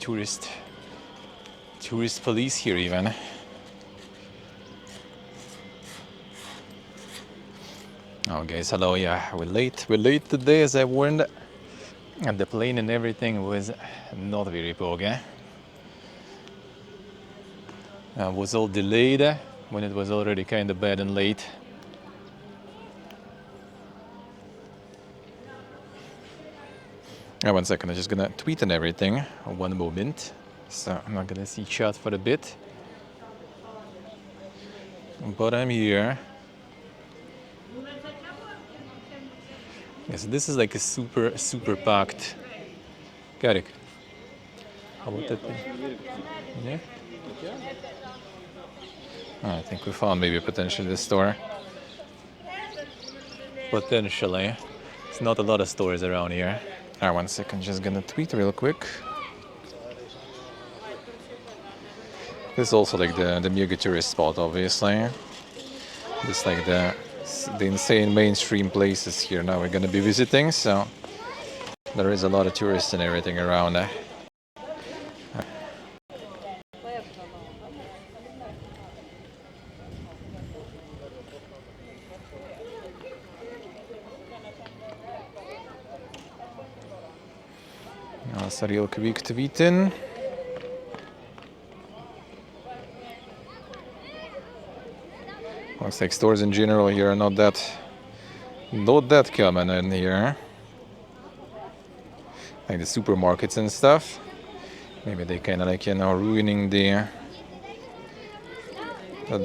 tourist police here even. Oh guys, hello, yeah, we're late today as I warned, and the plane and everything was not very boggy. Was all delayed when it was already kind of bad and late. One second, I'm just gonna tweet and everything. One moment. So I'm not gonna see chat for a bit. But I'm here. Yes, this is like a super packed. Garик. How about that? Yeah? Oh, I think we found maybe potentially the store. Potentially. It's not a lot of stores around here. Alright, 1 second, just gonna tweet real quick. This is also like the mega tourist spot, obviously. This like the insane mainstream places here now we're gonna be visiting, so there is a lot of tourists and everything around. That's a real quick tweeting. Looks like stores in general here are not that common in here. Like the supermarkets and stuff. Maybe they kind of like, you know, ruining the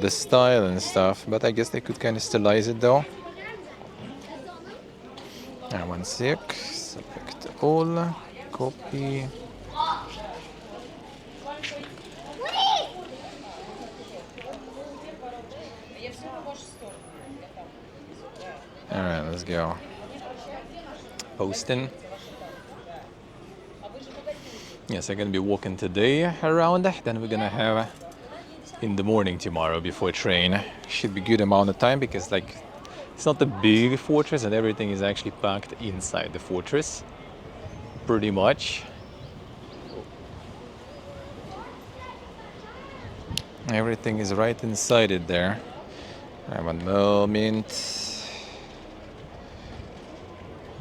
style and stuff. But I guess they could kind of stylize it though. 1 sec. Select all. Copy. Alright, let's go. Posting. Yes, I'm gonna be walking today around. Then we're gonna have in the morning tomorrow before train. Should be good amount of time because like it's not a big fortress and everything is actually packed inside the fortress. Pretty much. Everything is right inside it there. 1 moment.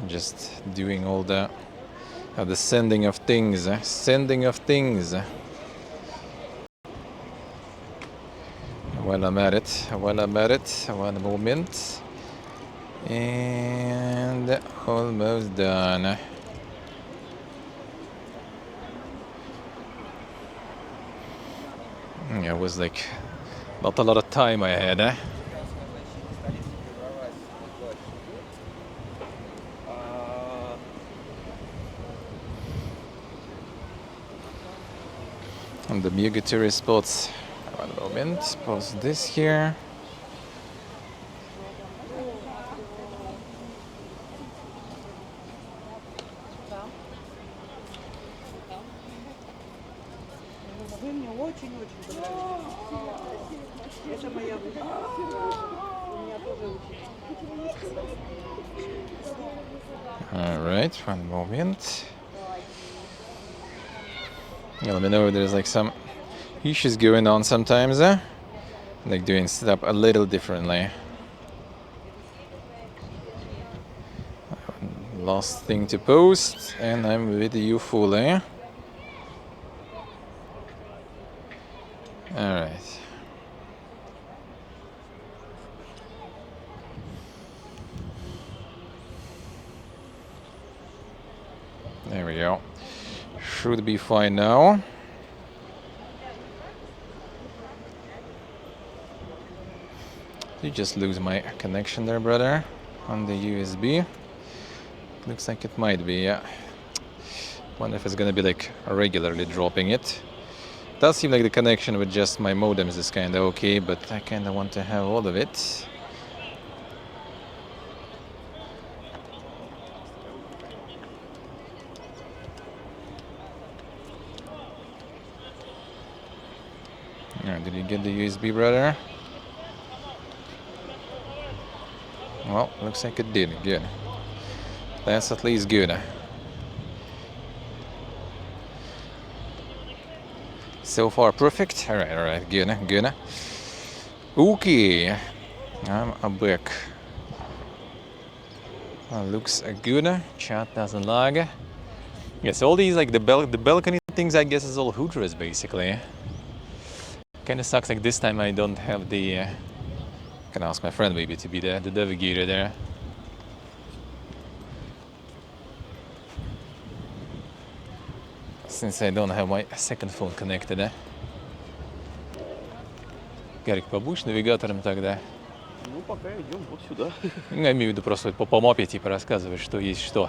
Just doing all the sending of things. While I'm at it. 1 moment. And almost done. Yeah, it was like not a lot of time I had. On the mega tourist spots. 1 moment, pause this here. Alright, 1 moment. Yeah, let me know if there's like some issues going on sometimes. Like doing stuff a little differently. Last thing to post, and I'm with you fully. Alright. There we go. Should be fine now. Did you just lose my connection there, brother? On the USB? Looks like it might be, yeah. Wonder if it's gonna be like regularly dropping it. Does seem like the connection with just my modems is kinda okay, but I kinda want to have all of it. Did you get the USB, brother? Well, looks like it did. Good. That's at least good. So far, perfect. All right, good. Okay, I'm back. Looks good. Chat doesn't lag. Yes, all these like the balcony things, I guess, is all Hooters basically. Kind of sucks. Like this time, I don't have the. Can ask my friend maybe to be the navigator there. Since I don't have my second phone connected. Гарик, побудешь навигатором тогда? Ну, пока идем вот сюда. Я имею в виду просто по мапе типа рассказывать, что есть что.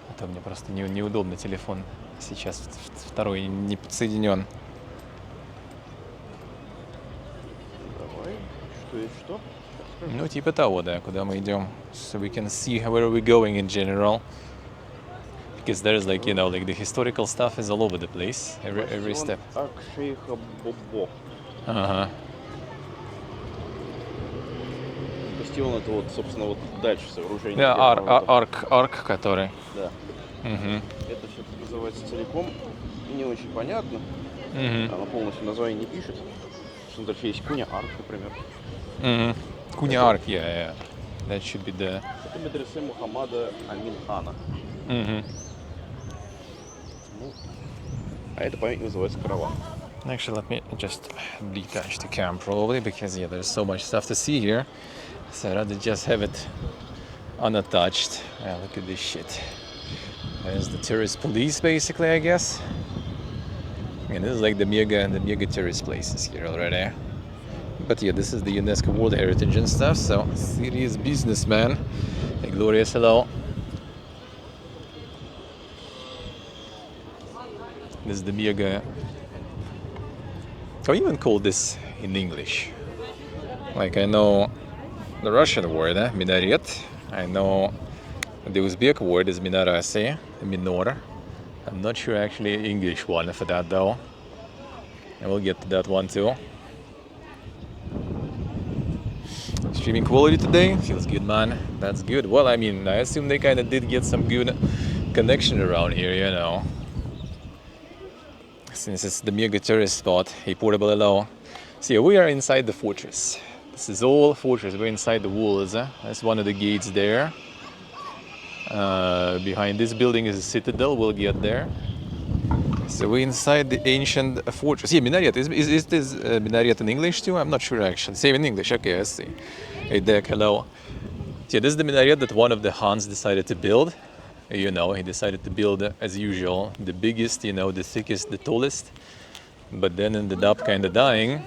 А то мне просто неудобно телефон сейчас второй не подсоединен. Давай, что есть что? Ну, типа того, да, куда мы идем. So we can see where we're going in general. Because there's like, you know, like the historical stuff is all over the place, every step. Акшейха Бобо. Ага. Бастион это вот, собственно, вот дальше сооружение. Да, арк, который. Да. Угу. Это все называется целиком. Не очень понятно. Угу. Она полностью название не пишет. Что дальше есть Куня Арк, например. Угу. Куня арк, yeah. That should be the... Это медресе Мухаммада Амин Хана. Угу. Ну, а это памятник называется Караван. Actually, let me just detach the cam probably, because yeah, there's so much stuff to see here. So I'd rather just have it unattached. Yeah, look at this shit. There's the tourist police, basically, I guess. And this is like the mega tourist places here already. But yeah, this is the UNESCO World Heritage and stuff. So serious businessman. Hey, glorious hello. This is the mega. How you even call this in English? Like I know the Russian word, minaret. I know the Uzbek word is minarasi, minor. I'm not sure actually English one for that though. And we'll get to that one too. Streaming quality today feels good, man. That's good. Well, I mean, I assume they kind of did get some good connection around here, you know. Since it's the mega tourist spot, a portable hello. So yeah, we are inside the fortress. This is all fortress. We're inside the walls. That's one of the gates there. Behind this building is a citadel. We'll get there. So we're inside the ancient fortress. Yeah, minaret. Is this minaret in English too? I'm not sure actually. Same in English. Okay, I see. Hey, deck, hello. So yeah, this is the minaret that one of the Hans decided to build. You know, he decided to build, as usual, the biggest, you know, the thickest, the tallest. But then ended up kind of dying.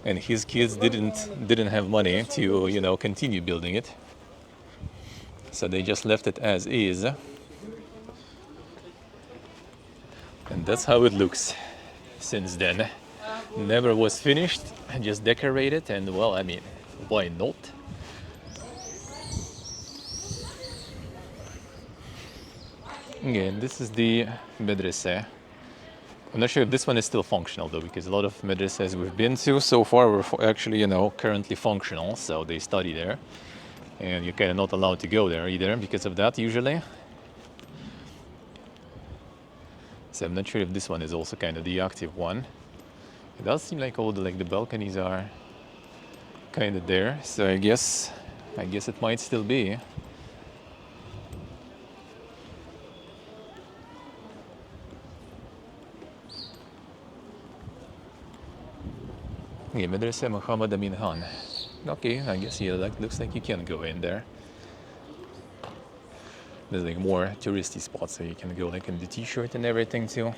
And his kids didn't have money to, you know, continue building it. So they just left it as is. And that's how it looks since then. Never was finished, just decorated, and well, I mean, why not? Again, this is the medrese. I'm not sure if this one is still functional though, because a lot of madrasas we've been to so far were actually, you know, currently functional, so they study there. And you're kind of not allowed to go there either because of that usually. So I'm not sure if this one is also kind of the active one. It does seem like all the balconies are kind of there, so I guess it might still be. Yeah, Madrasa Muhammad Amin Khan. Okay, I guess yeah, looks like you can go in there. There's like more touristy spots, so you can go like in the t-shirt and everything too.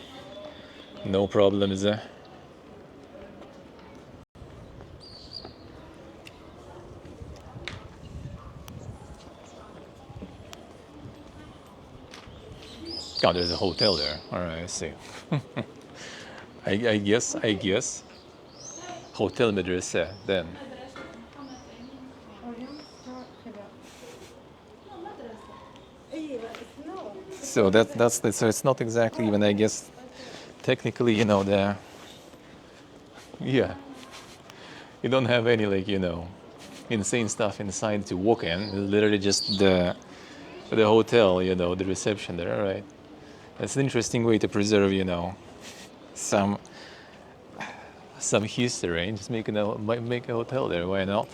No problems. Oh, there's a hotel there. All right, I see. I guess. Hotel Madrasa then. So so it's not exactly even, I guess, technically, you know, you don't have any insane stuff inside to walk in. It's literally just the hotel, the reception there. All right, that's an interesting way to preserve, some history and just make a hotel there. Why not?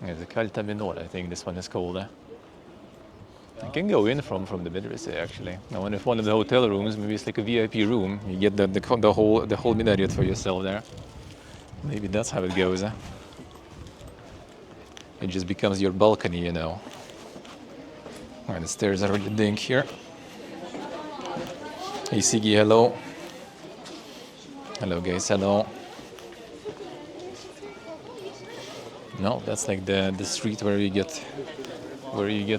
Yeah, the Kalta Minor, I think this one is called. I can go in from the medrese actually. I wonder if one of the hotel rooms, maybe it's like a VIP room. You get the whole minaret for yourself there. Maybe that's how it goes. It just becomes your balcony, you know. And the stairs are really dink here. Hey Siggy, hello. Hello guys, hello. No, that's like the street where you get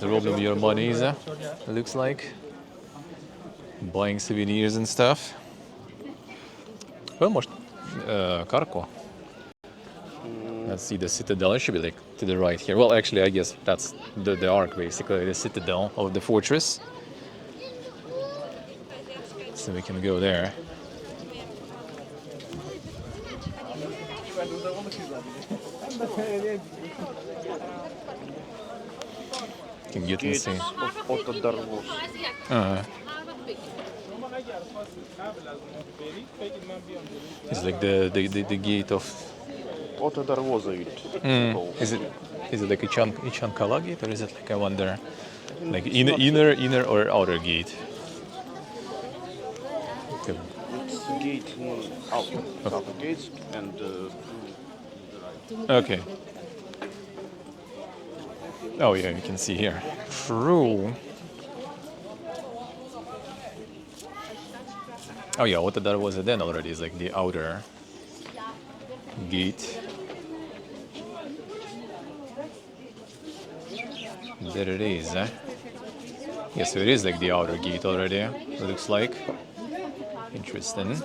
robbed of your monies. It looks like buying souvenirs and stuff. Well, может, Karko. Let's see the citadel. It should be like to the right here. Well, actually, I guess that's the arc, basically, the citadel of the fortress. So we can go there. Can get Gates insane. of Otto Darvos. It's like the gate of. Otto Darvozovich. Is it like Itchan Kala gate, or is it like, I wonder, like inner or outer gate? Okay. It's gate out. Outer gates and Okay. Oh yeah, you can see here. True. Oh yeah, what that was then already is like the outer gate. There it is. Yeah, so it is like the outer gate already. It looks like. Interesting.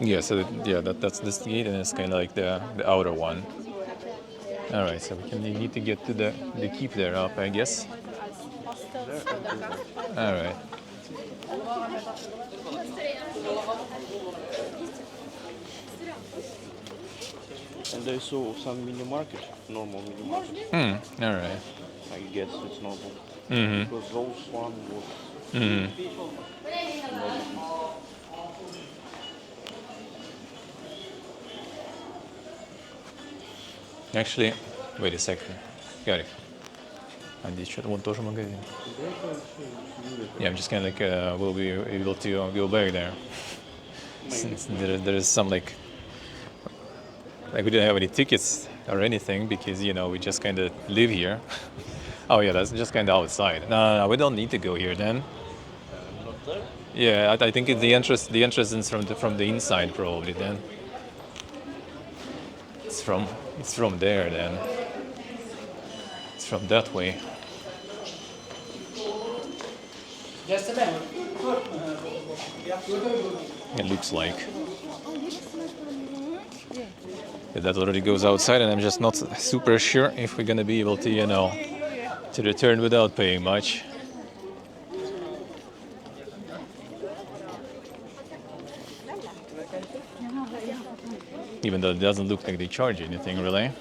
Yeah, so that's this gate, and it's kind of like the outer one. All right, so we need to get to the keep there up, I guess. All right. and they saw some mini market, normal mini market. All right. I guess it's normal. Mm-hmm. Because those one was Actually, wait a second. Garик. А здесь что-то вон тоже магазин. Yeah, I'm just kind of like will be able to go back there. Since there is some like we didn't have any tickets or anything because we just kind of live here. Oh yeah, that's just kind of outside. No, we don't need to go here then. not there. Yeah, I think the entrance is from the inside probably then. It's from there then. It's from that way. It looks like. Yeah, that already goes outside, and I'm just not super sure if we're gonna be able to, to return without paying much. Even though it doesn't look like they charge anything really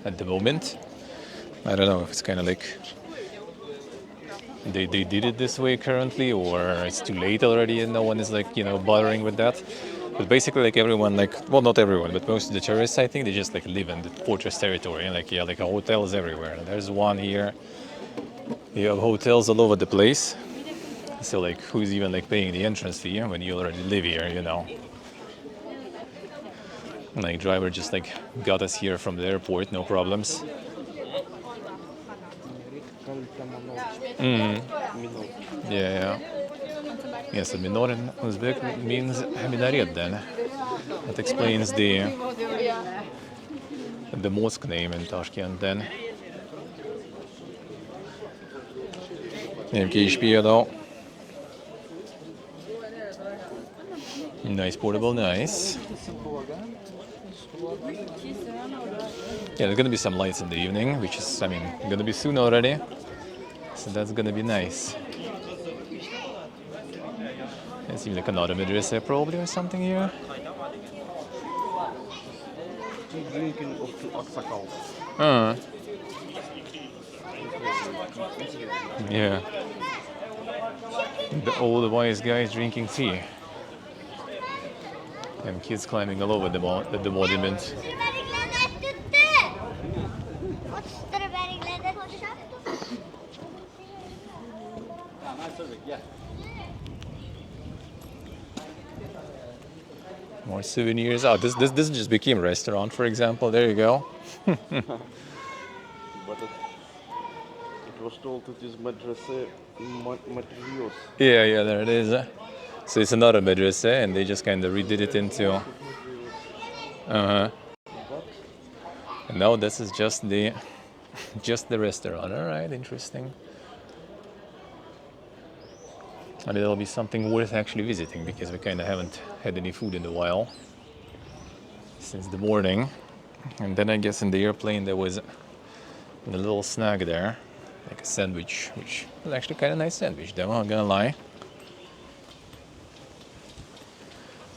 at the moment. I don't know if it's kind of like they did it this way currently, or it's too late already and no one is like bothering with that. But basically, like everyone, well, not everyone, but most of the tourists, I think, they just like live in the fortress territory, and like hotels everywhere. There's one here. You have hotels all over the place. So like, who's even like paying the entrance fee when you already live here, Like driver just like got us here from the airport, no problems. Yeah. Yes, so minor in Uzbek means minaret then. That explains the mosque name in Tashkent then. MK though. Nice portable, nice. Yeah, there's gonna be some lights in the evening, which is, gonna be soon already. So that's gonna be nice. It seems like another madrasa probably or something here. tea drinking of Aksakal's. Uh, yeah. The old wise guys drinking tea. And kids climbing all over the monument. More souvenirs. Oh, this just became a restaurant, for example. There you go. But it was told it is madrasa materials. Yeah, there it is. So it's another madrasa, and they just kind of redid it into. But And now this is just the restaurant. All right, interesting. And it'll be something worth actually visiting because we kind of haven't had any food in a while since the morning. And then I guess in the airplane there was a little snack there, like a sandwich, which was actually kind of nice sandwich though, I'm gonna lie.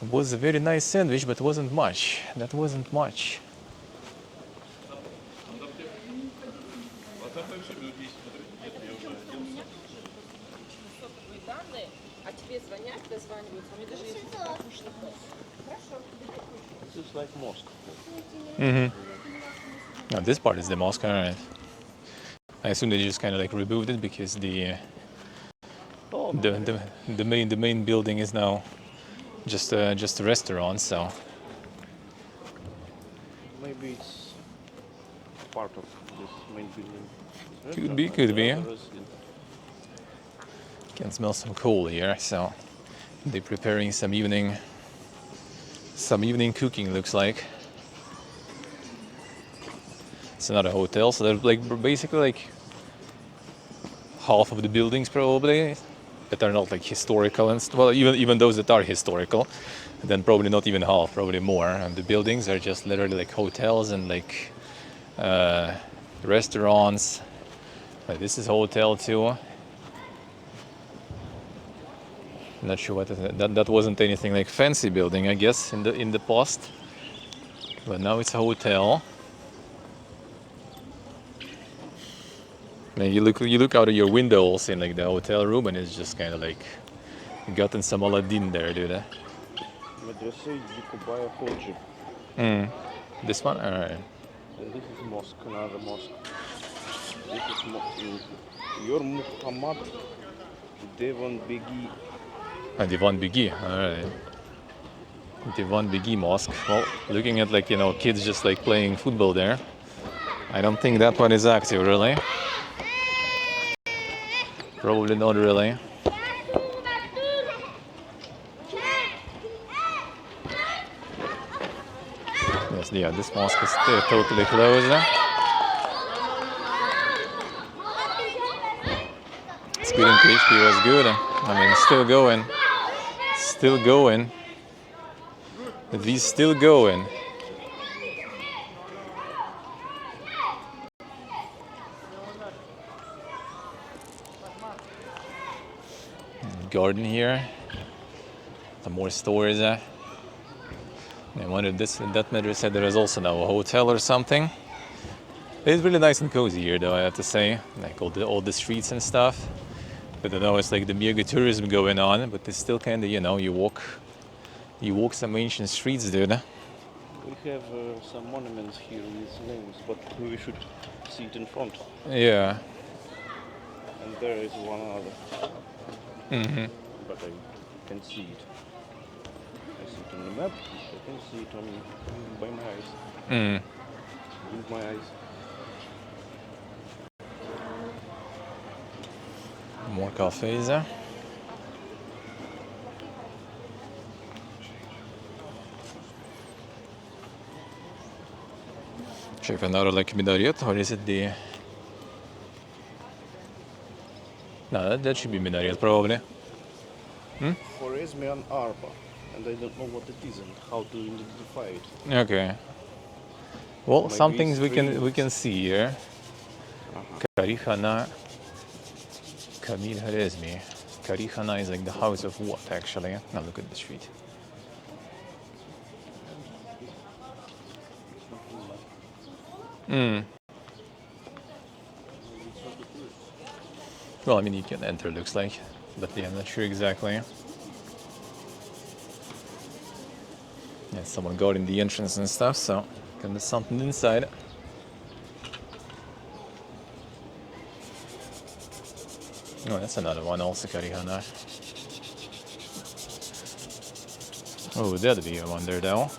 It was a very nice sandwich, but wasn't much. That wasn't much. this is like mosque. Now this part is the mosque, alright. I assume they just kind of like removed it because the main building is now just a restaurant. So Maybe it's part of this main building. Could be. Another resident. Can smell some coal here. So they're preparing some evening cooking. Looks like it's not a hotel, so they're like basically like half of the buildings probably that are not like historical and well, even those that are historical, then probably not even half, probably more. And the buildings are just literally like hotels and like restaurants. Like this is a hotel too. Not sure what that wasn't anything like fancy building, I guess, in the past, but now it's a hotel. And you look out of your windows in like the hotel room, and it's just kind of like gotten some Aladdin there, dude. Madrasa Yukubaya Hoji. This one, all right. And this is mosque, another mosque. This is your Muhammad Devan Begi. Divan Bigi, all right. Divan Bigi Mosque. Well, looking at like kids just like playing football there. I don't think that one is active, really. Probably not really. Yes, yeah, this mosque is still totally closed. Speeding PHP was good. I mean, still going. Still going. These still going. Garden here. Some more stores. I wonder if that matter said there is also now a hotel or something. It's really nice and cozy here, though, I have to say. Like all the streets and stuff. But I know it's like the mega tourism going on, but it's still kind of you walk some ancient streets, dude. We have some monuments here with names, but we should see it in front. Yeah. And there is one other. But I can see it. I see it on the map. I can see it by my eyes. With my eyes. More cafes. Check another like minaret, or is it the? No, that should be minaret probably. Khwarezmian Arba, and I don't know what it is and how to identify it. Okay. Well, Maybe some it's things we three can see here. Karihana, Kamil Khwarezmi. Karihana is like the house of what actually? Now look at the street. Well, I mean, you can enter, looks like, but yeah, I'm not sure exactly. Yeah, someone guarding the entrance and stuff, so can be something inside. Oh, that's another one, also Karihana. Oh, that'd be a wonder, though.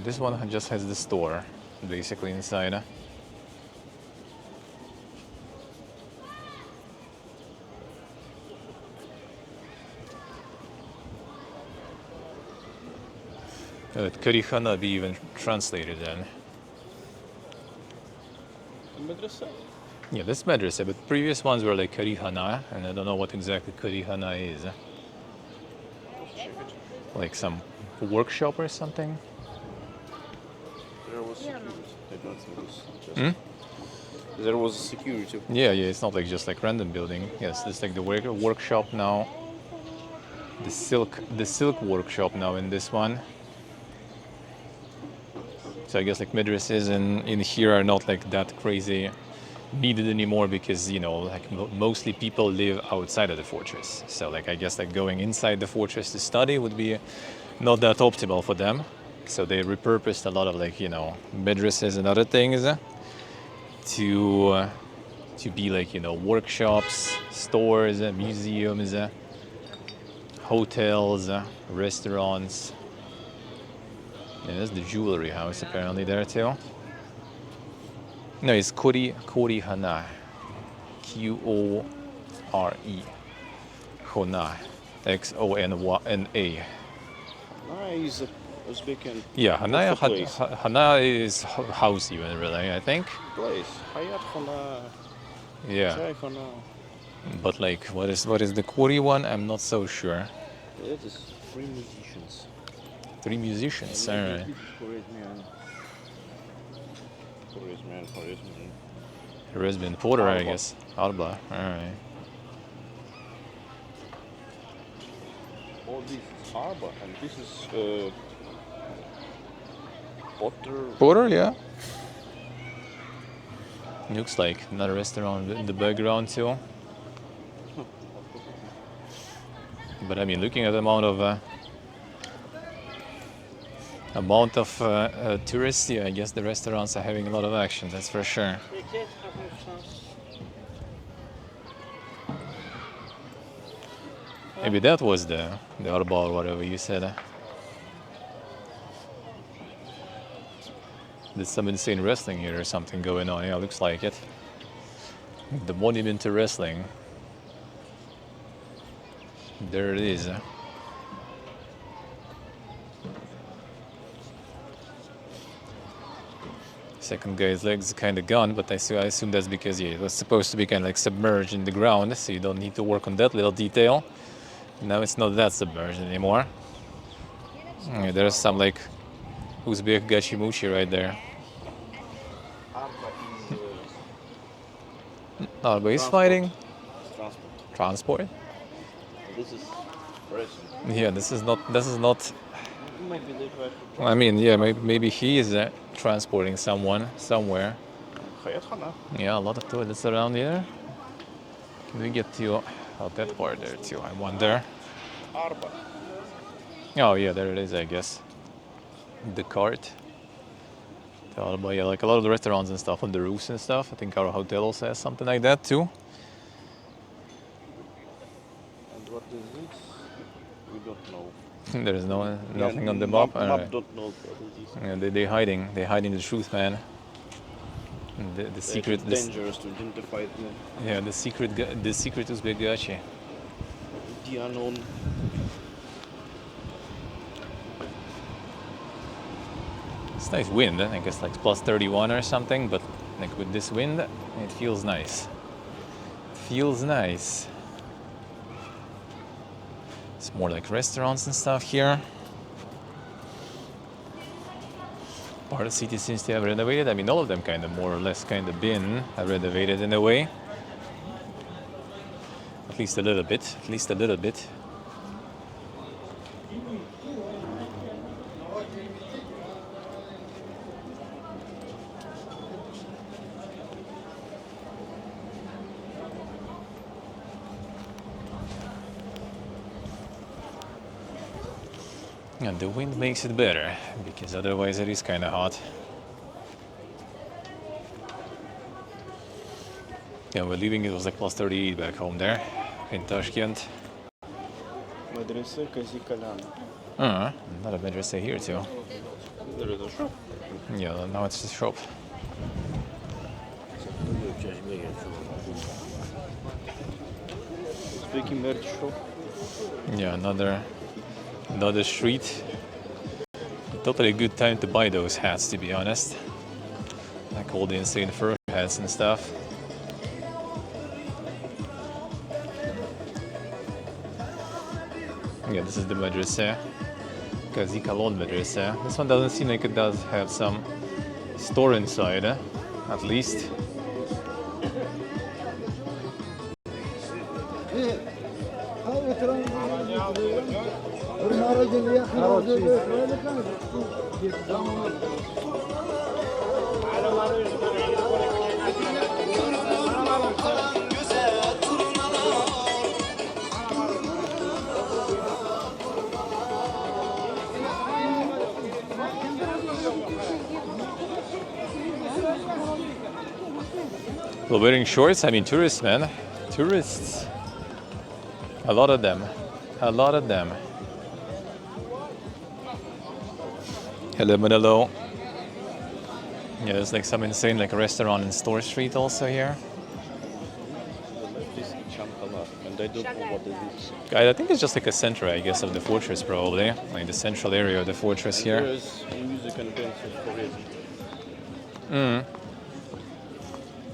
This one just has the store, basically, inside. Karihana be even translated then. Madrasa. Yeah, this madrasa, but previous ones were like Karihana, and I don't know what exactly Karihana is. Check it. Like some workshop or something? There was security. I don't think it's just. There was security. Yeah, it's not like just like random building. Yes, it's like the workshop now. The silk workshop now in this one. So I guess like madrasas in here are not like that crazy needed anymore because like mostly people live outside of the fortress. So like I guess like going inside the fortress to study would be not that optimal for them. So they repurposed a lot of like madrasas and other things to be like workshops, stores, museums, hotels, restaurants. Yeah, there's the jewelry house apparently there too. No, it's Kori Hana. Q-O-R-E. Hona. X-O-N-A. Hana is Uzbek. Yeah, Hana, place. Hana is house even really, I think. Place. Hayat Hana. Yeah. Chai Hana. But like, what is the Kori one? I'm not so sure. It is 3 musicians. 3 musicians, alright. Horizman. Resbin Porter, I Alba. guess. Alba, alright. Oh, this is Arba, and this is Potter. Porter, yeah. Looks like another restaurant in the background too. But I mean, looking at the amount of tourists, yeah, I guess the restaurants are having a lot of action. That's for sure. Maybe that was the Arba or whatever you said. There's some insane wrestling here or something going on. Yeah, looks like it. The monument to wrestling. There it is. Second guy's legs kind of gone, but I assume that's because it was supposed to be kind of like submerged in the ground, so you don't need to work on that little detail. Now it's not that submerged anymore. Yeah, there's some like Uzbek gachimuchi right there. Arba is fighting. Transport. This is wrestling. Yeah, this is not. Maybe they try to. I mean, yeah, maybe he is transporting someone somewhere. Hayat Hana. Yeah, a lot of toilets around here. Can we get to that part there too? I wonder. Arba. Oh yeah, there it is, I guess. The cart. But yeah, like a lot of the restaurants and stuff on the roofs and stuff. I think our hotel also has something like that too. And what is this? We don't know. There is nothing on the map. Map Alright. don't know what it is. Yeah, they're hiding the truth, man. The secret. It's dangerous to identify them. Yeah, the secret Uzbek gachi. The unknown. It's nice wind. I think it's like plus 31 or something, but like with this wind, it feels nice. Feels nice. It's more like restaurants and stuff here. Part of the city seems to have renovated. I mean, all of them kind of more or less kind of been renovated in a way. At least a little bit. At least a little bit. And the wind makes it better, because otherwise it is kind of hot. Yeah, we're leaving, it was like plus 38 back home there in Tashkent. Madrasa Kazi Kalan. Another madrasa here too. There is a shop. Yeah, now it's the shop. Uzbeki merch shop. Yeah, another street. Totally good time to buy those hats, to be honest. Like all the insane fur hats and stuff. Yeah, this is the madrasa. Kazi Kalon madrasa. This one doesn't seem like it does have some store inside, at least. Well, wearing shorts, I mean tourists, man. Tourists. A lot of them. A lot of them. Hello, Manolo. Yeah, there's like some insane like restaurant and store street also here. This Itchan Kala, and I don't know what it is. I think it's just like a center, I guess, of the fortress probably. Like the central area of the fortress here. There's music and dances for it.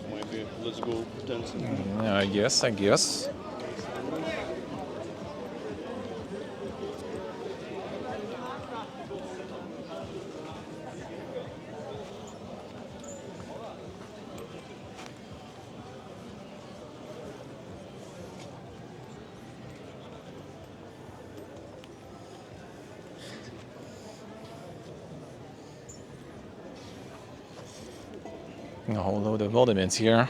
Maybe let's go dancing. Yeah, I guess. A whole load of monuments here.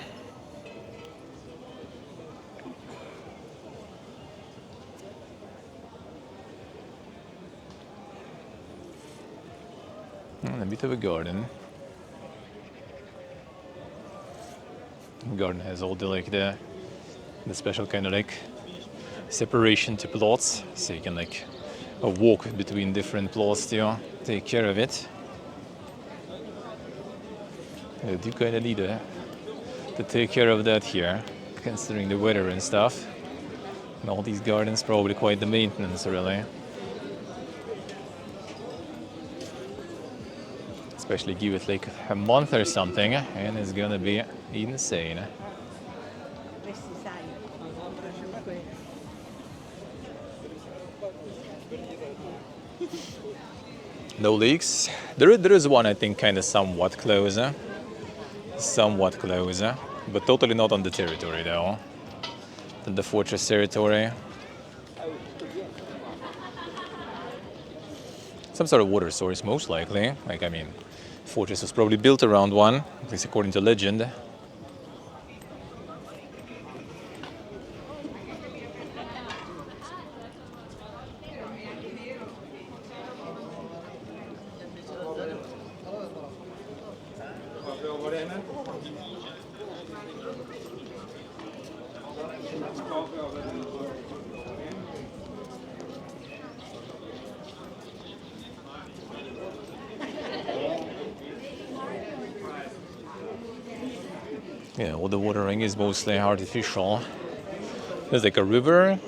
And a bit of a garden. The garden has all the like the special kind of like separation to plots, so you can like walk between different plots to take care of it. You do kind of need to take care of that here, considering the weather and stuff. And all these gardens probably quite the maintenance, really. Especially give it like a month or something, and it's gonna be insane. No leaks. There is one, I think, kind of somewhat closer, but totally not on the territory though. Than the fortress territory. Some sort of water source, most likely. Like, I mean, fortress was probably built around one, at least according to legend. Yeah, all the watering is mostly artificial. There's like a river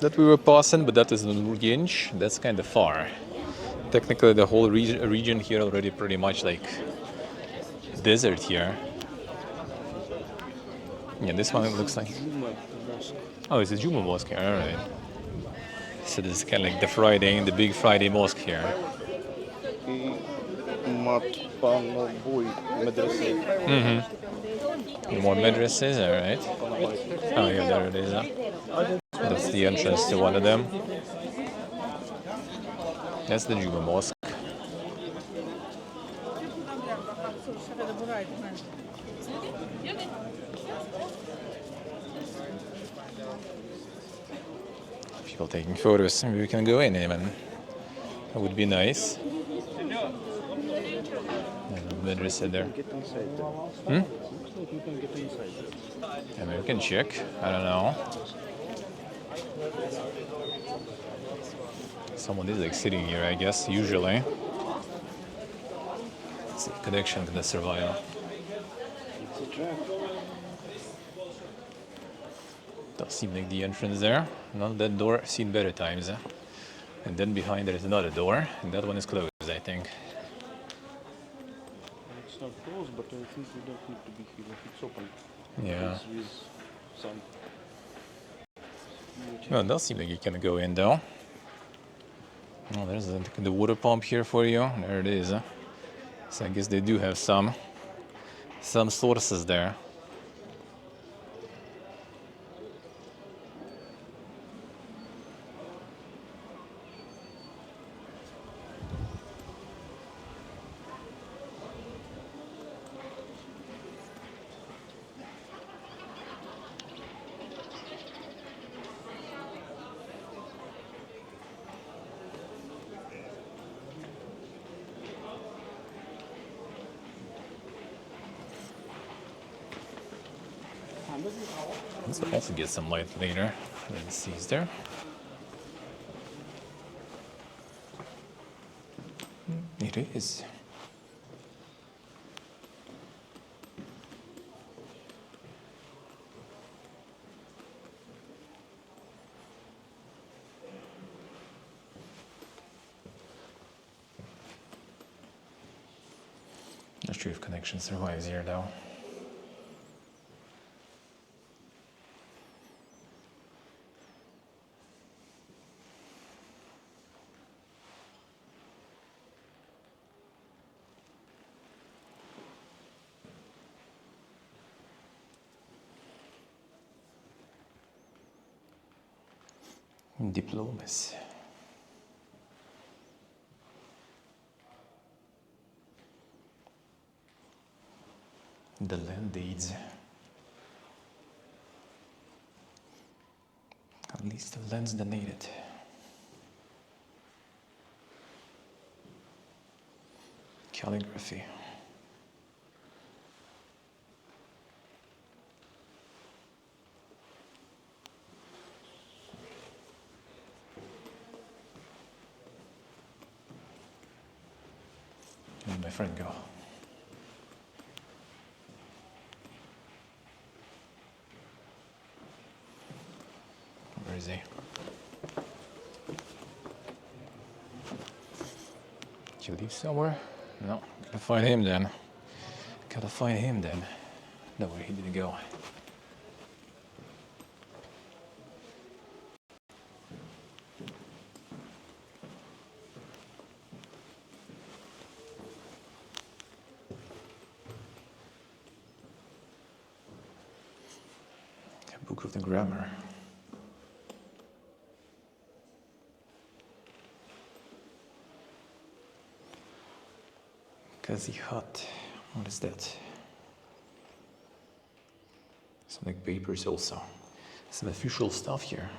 that we were passing, but that is in Urgench. That's kind of far. Technically, the whole region here already pretty much like desert here. Yeah, this one looks like. Oh, it's a Juma mosque here. All right. So this is kind of like the big Friday mosque here. More madrasas, all right. Oh, yeah, there it is. That's the entrance to one of them. That's the Juma mosque. People taking photos. Maybe we can go in even. It would be nice. Madrasa there. Get inside there. Looks like you can get inside there. I mean, we can check. I don't know. Someone is like sitting here, I guess, usually. It's a connection to the survival. It's a trap. Does seem like the entrance there. Not that door, seen better times. And then behind there is another door, and that one is closed, I think. It's not closed, but I think we don't need to be here if it's open. Yeah. It's with some. Well, it does seem like you can go in though. Oh, there's the water pump here for you. There it is. So I guess they do have some sources there. Let's also get some light later. Let's see, is there? It is. Not sure if connection survives here though. Diplomas. The land deeds. At least the lands donated. Calligraphy. Where did my friend go? Where is he? Did you leave somewhere? No. Gotta find him then. Gotta find him then. No, where he didn't go. Book of the Grammar. Kazi Hut. What is that? Some like papers also. Some official stuff here.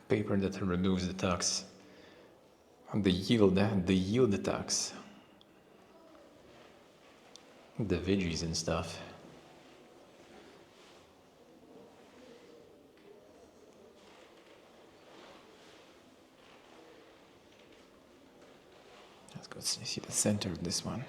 Paper that removes the tax. The yield tax. The veggies and stuff. Let's go see the center of this one.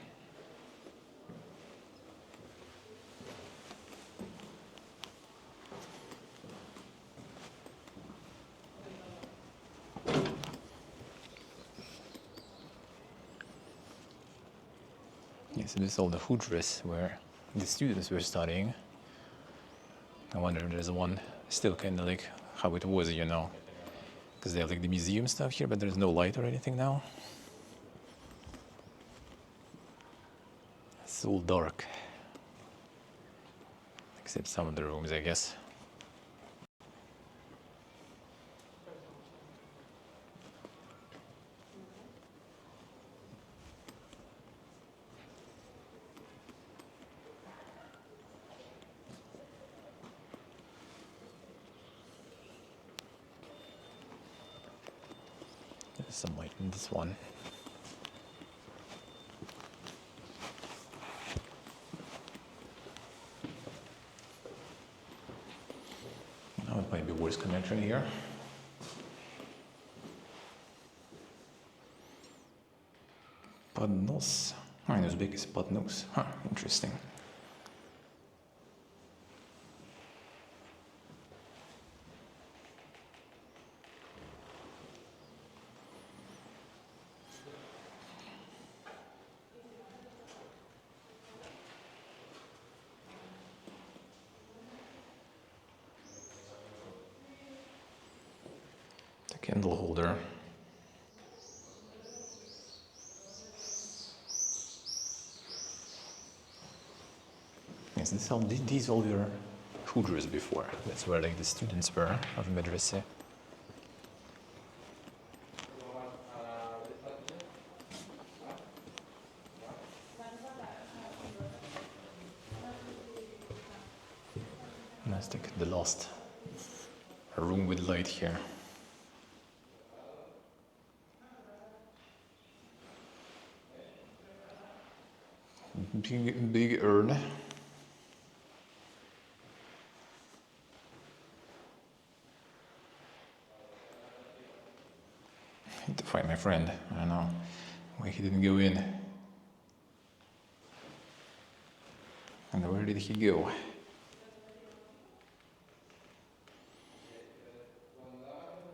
Yes, this is all the hujras where the students were studying. I wonder if there's one still kind of like how it was, you know, because they have like the museum stuff here, but there's no light or anything now. It's all dark, except some of the rooms, I guess. some light in this one. Now it might be worse connection here. Поднос. In Uzbek is поднос. Huh, interesting. The candle holder. Yes, these all were hujras before. That's where like the students were of madrasa. Let's take the last room with light here. Big urn. I need to find my friend. I don't know why he didn't go in. And where did he go?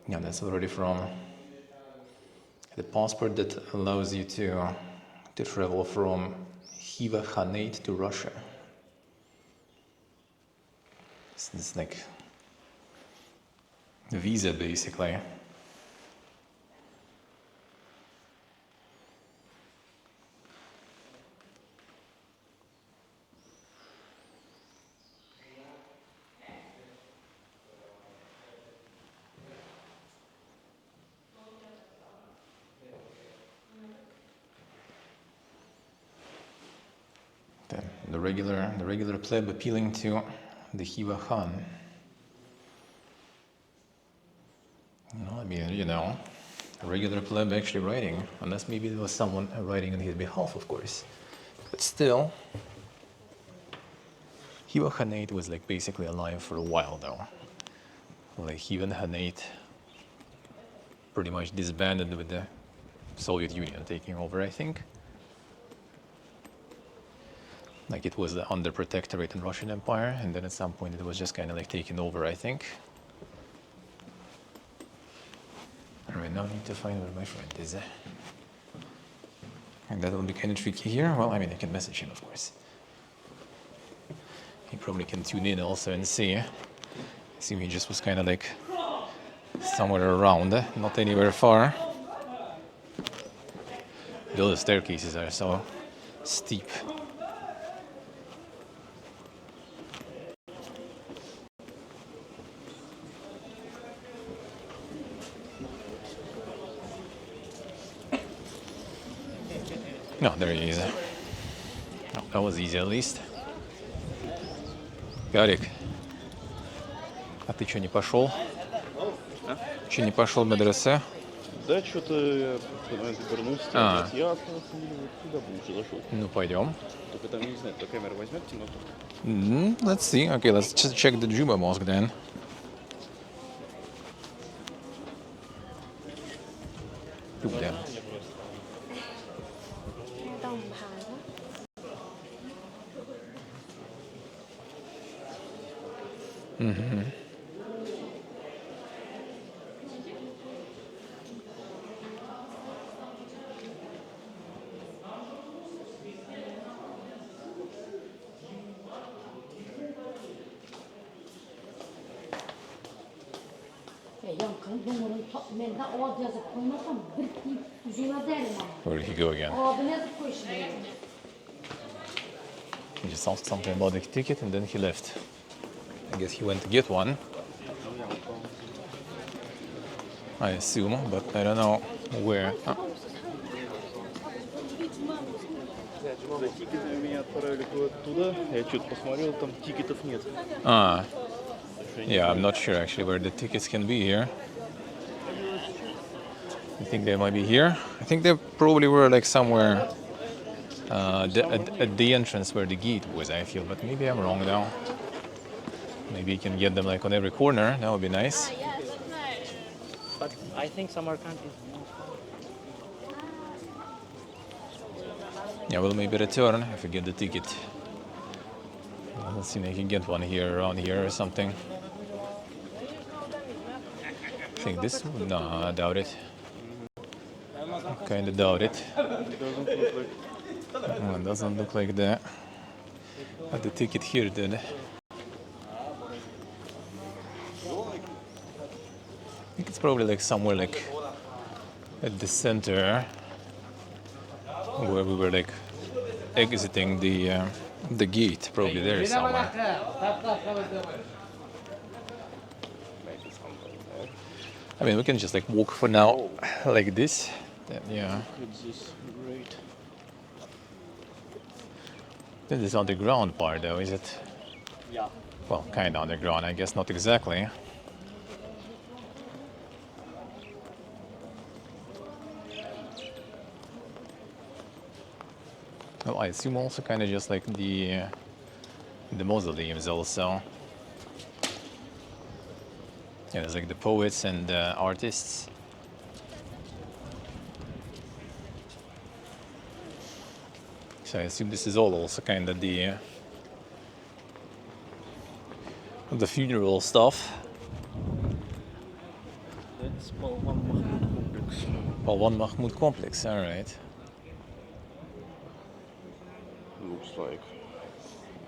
Yeah, that's already from the passport that allows you to travel from Khiva Khanate to Russia. It's like a visa, basically. The regular pleb appealing to the Khiva Khan. I mean, a regular pleb actually writing, unless maybe there was someone writing on his behalf, of course. But still, Khiva Khanate was like basically alive for a while, though. Like Khiva Khanate pretty much disbanded with the Soviet Union taking over, I think. Like it was under protectorate in Russian Empire, and then at some point it was just kind of like taken over, I think. Alright, now I need to find where my friend is. And that will be kind of tricky here. Well, I mean, I can message him, of course. He probably can tune in also and see. I assume he just was kind of like somewhere around, not anywhere far. The staircases are so steep. No, there he is. Oh, that was easy at least. Гарик, а ты что, не пошел? А? Че, не пошел в медресе? Да, что-то я вернулся, я остался туда бы уже зашел. Ну, пойдем. Только там, не знаю, камера возьмет темноту? Let's see. Okay, let's just check the Juba mosque then. Damn. Mm-hmm. Where did he go again? He just asked something about the ticket and then he left. I guess he went to get one. I assume, but I don't know where. Тикеты меня отправили туда, я что-то посмотрел, там тикетов нет. Yeah, I'm not sure actually where the tickets can be here. I think they might be here. I think they probably were like somewhere at the entrance where the gate was, I feel, but maybe I'm wrong now. Maybe you can get them like on every corner. That would be nice. But I think Samarkand is more fun. Yeah, we'll maybe return if we get the ticket. Let's see if I can get one here, around here or something. I think this one? No, I doubt it. Kinda doubt it. It doesn't look like that. But the ticket here did. I think it's probably like somewhere like at the center where we were like exiting the gate, probably there somewhere. I mean, we can just like walk for now like this. Yeah. This is great. This is underground part though, is it? Yeah. Well, kind of underground, I guess, not exactly. Well, I assume also kind of just like the mausoleums also. Yeah, there's like the poets and artists. So I assume this is all also kind of the funeral stuff. That's Balwan Mahmud complex. Balwan Mahmud complex, all right. Looks like.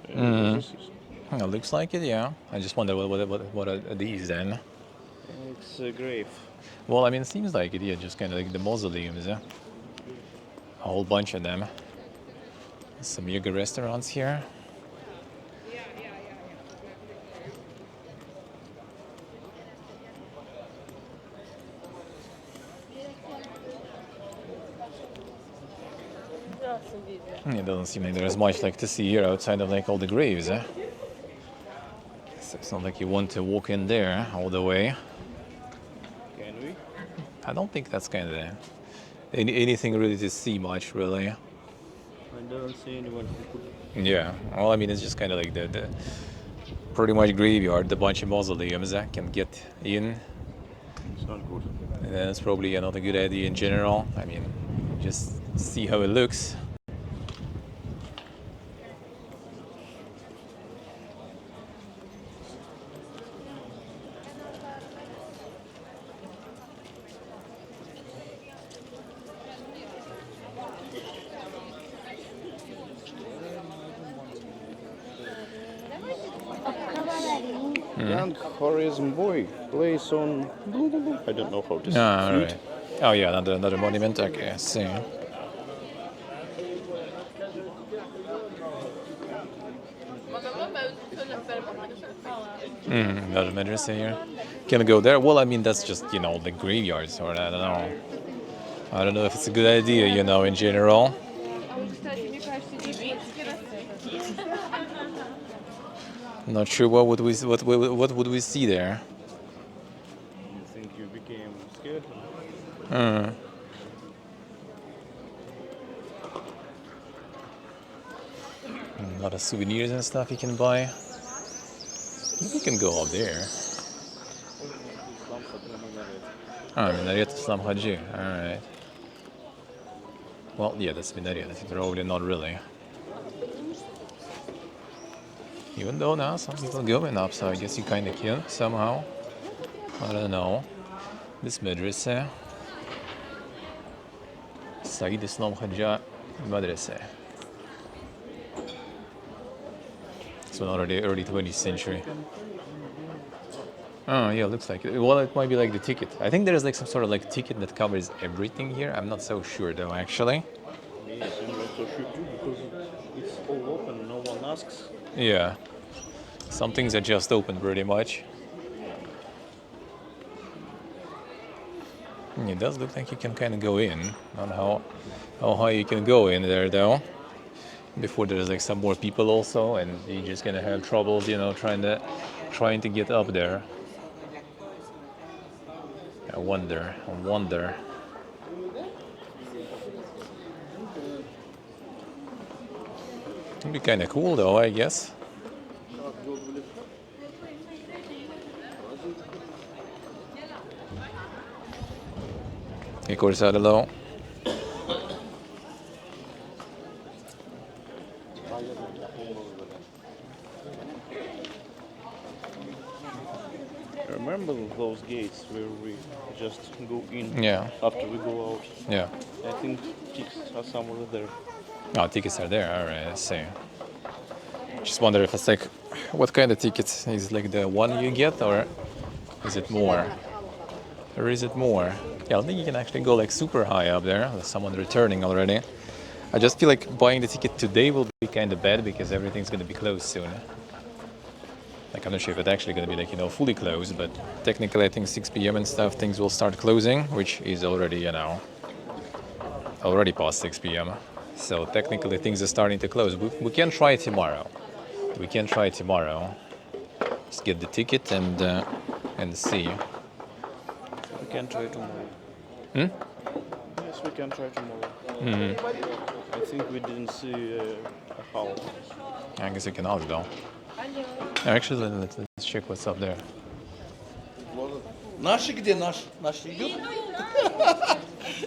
It looks like it, yeah. I just wonder what are these then? It's a grave. Well, I mean, it seems like it, yeah, just kind of like the mausoleums, yeah. A whole bunch of them. Some yoga restaurants here. It doesn't seem like there's much like to see here outside of like all the graves, eh? So it's not like you want to walk in there all the way. Can we? I don't think that's kind of anything really to see much, really. I don't see anyone who could. Yeah, well, I mean, it's just kind of like the pretty much graveyard, the bunch of mausoleums that can get in. It's not good. And then it's probably not a good idea in general. I mean, just see how it looks. Grand Horizon Boy plays on. I don't know how to say. Ah, all right. Oh yeah, another monument. Okay, I see. Another madrasa here. Can I go there? Well, I mean, that's just, the graveyards, or I don't know. I don't know if it's a good idea, in general. Not sure what would we see there. You think you became scared? A lot of souvenirs and stuff you can buy. You can go up there. Minaret Islam Haji. Alright. Well, yeah, that's Minaret. That's probably not really. Even though now some people going up, so I guess you kind of can somehow. I don't know. This madrasa. Sayyid Islam Haji Madrasa. So already early 20th century. Oh yeah, looks like it. Well, it might be like the ticket. I think there is like some sort of like ticket that covers everything here. I'm not so sure though, actually. Yes, I'm not so sure too because it's all open. No one asks. Yeah. Some things are just open pretty much. It does look like you can kind of go in. I don't know how high you can go in there though. Before there's like some more people also, and you're just gonna have troubles, trying to get up there. I wonder. It'd be kind of cool though, I guess. İlk orası low. Remember those gates where we just go in Yeah. after we go out? Yeah. I think tickets are somewhere there. Oh, tickets are there. All right, I see. Just wonder if it's like, what kind of tickets? Is it like the one you get, or is it more? Or is it more? Yeah, I don't think you can actually go like super high up there. There's someone returning already. I just feel like buying the ticket today will be kind of bad because everything's going to be closed soon. Like, I'm not sure if it's actually going to be like, you know, fully closed, but technically I think 6 p.m. and stuff, things will start closing, which is already, you know, already past 6 p.m. So technically things are starting to close. We can try tomorrow. We can try tomorrow. Just get the ticket and see. We can try tomorrow. Hmm? Yes, we can try tomorrow. Mm-hmm. I think we didn't see a hall. I guess you can ask though. Actually, let's check what's up there. Наши где наш? Наш идет?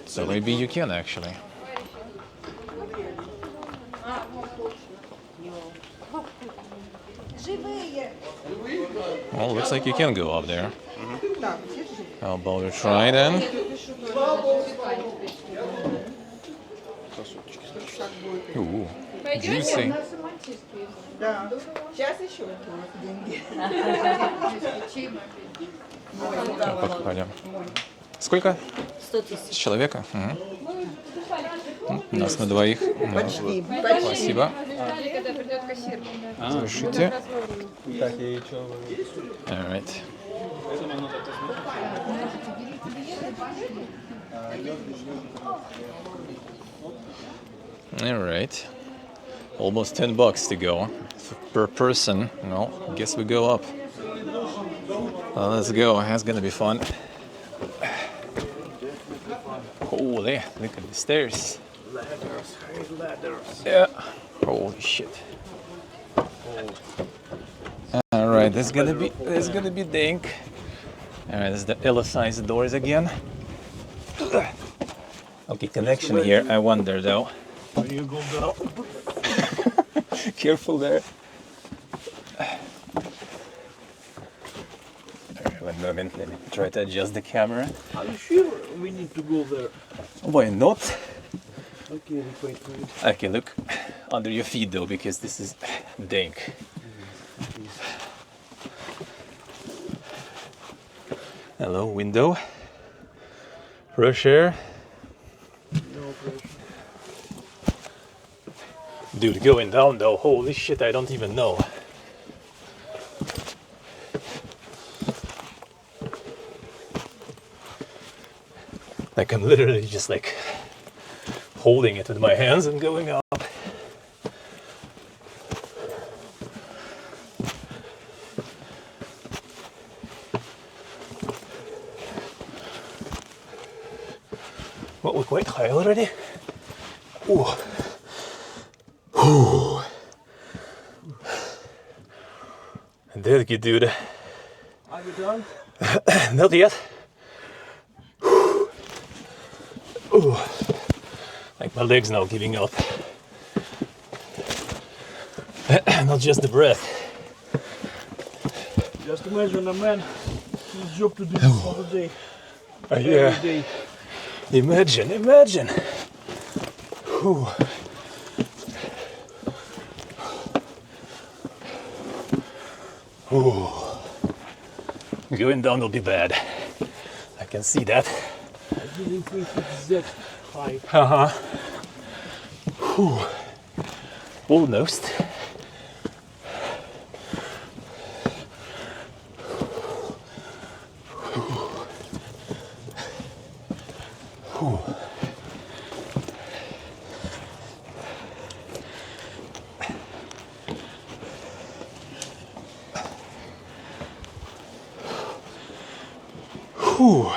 So maybe you can actually. Well, looks like you can go up there. How about we try then? Ooh, juicy. Да. Сейчас еще деньги. Пойдем. Сколько? 100 тысяч. С человека? У нас на двоих. Почти. Спасибо. Разрешите. Alright. Alright. Almost $10 to go per person. Well, guess we go up. Well, let's go. That's gonna be fun. Holy, look at the stairs. Ladders. Yeah. Holy shit. All right, there's gonna be dink. All right, there's the L-sized doors again. Okay, connection here. I wonder though. You go down. Careful there. Alright, 1 moment. Let me try to adjust the camera. Are you sure we need to go there? Why not? Okay, wait. Okay, look under your feet though, because this is dank. Hello, window. Fresh air. No pressure. Dude, going down though, holy shit, I don't even know. Like, I'm literally just like holding it with my hands and going up. What, we're quite high already? Ooh. Ooh. Thank you, dude. Are you done? Not yet. Ooh. Like, my legs now giving up. Not just the breath. Just imagine a man, his job to do this all the day. Yeah. Every day. Imagine. Ooh. Ooh. Going down will be bad. I can see that. I didn't think it's that high. Uh-huh. Whew. Almost. Whew. Whew.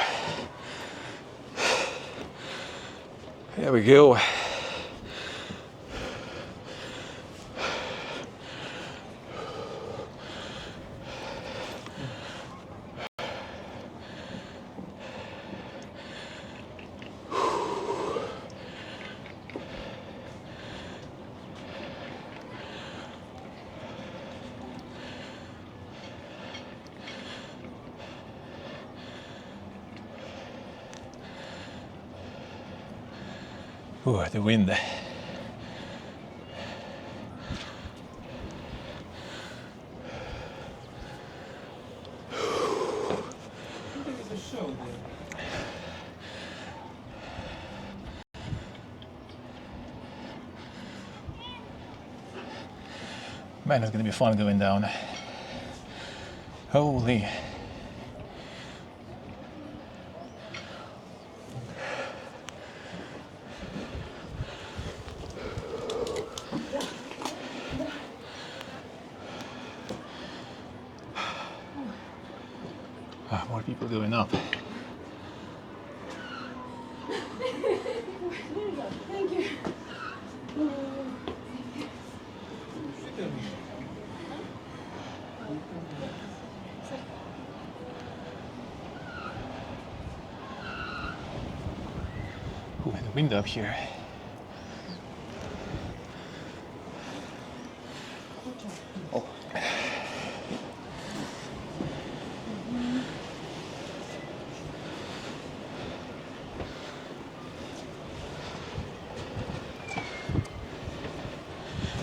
There we go. Ooh, the wind. Man, it's gonna be fun going down. Holy. More people going up. Thank you. Ooh, the wind up here. Oh.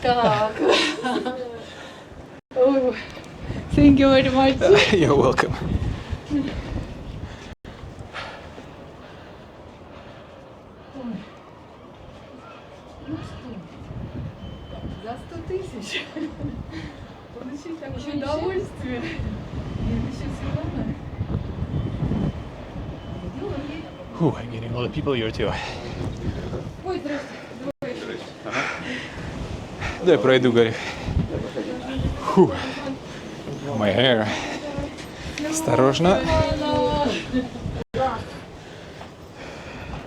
Так. Oh, thank you very much. You're welcome. За 100 тысяч. Получить такое удовольствие. Это еще сегодня. Ooh, I'm getting a lot of people here too. Ой, здравствуйте. Да, я пройду, говорю. Фу. My hair. Осторожно. В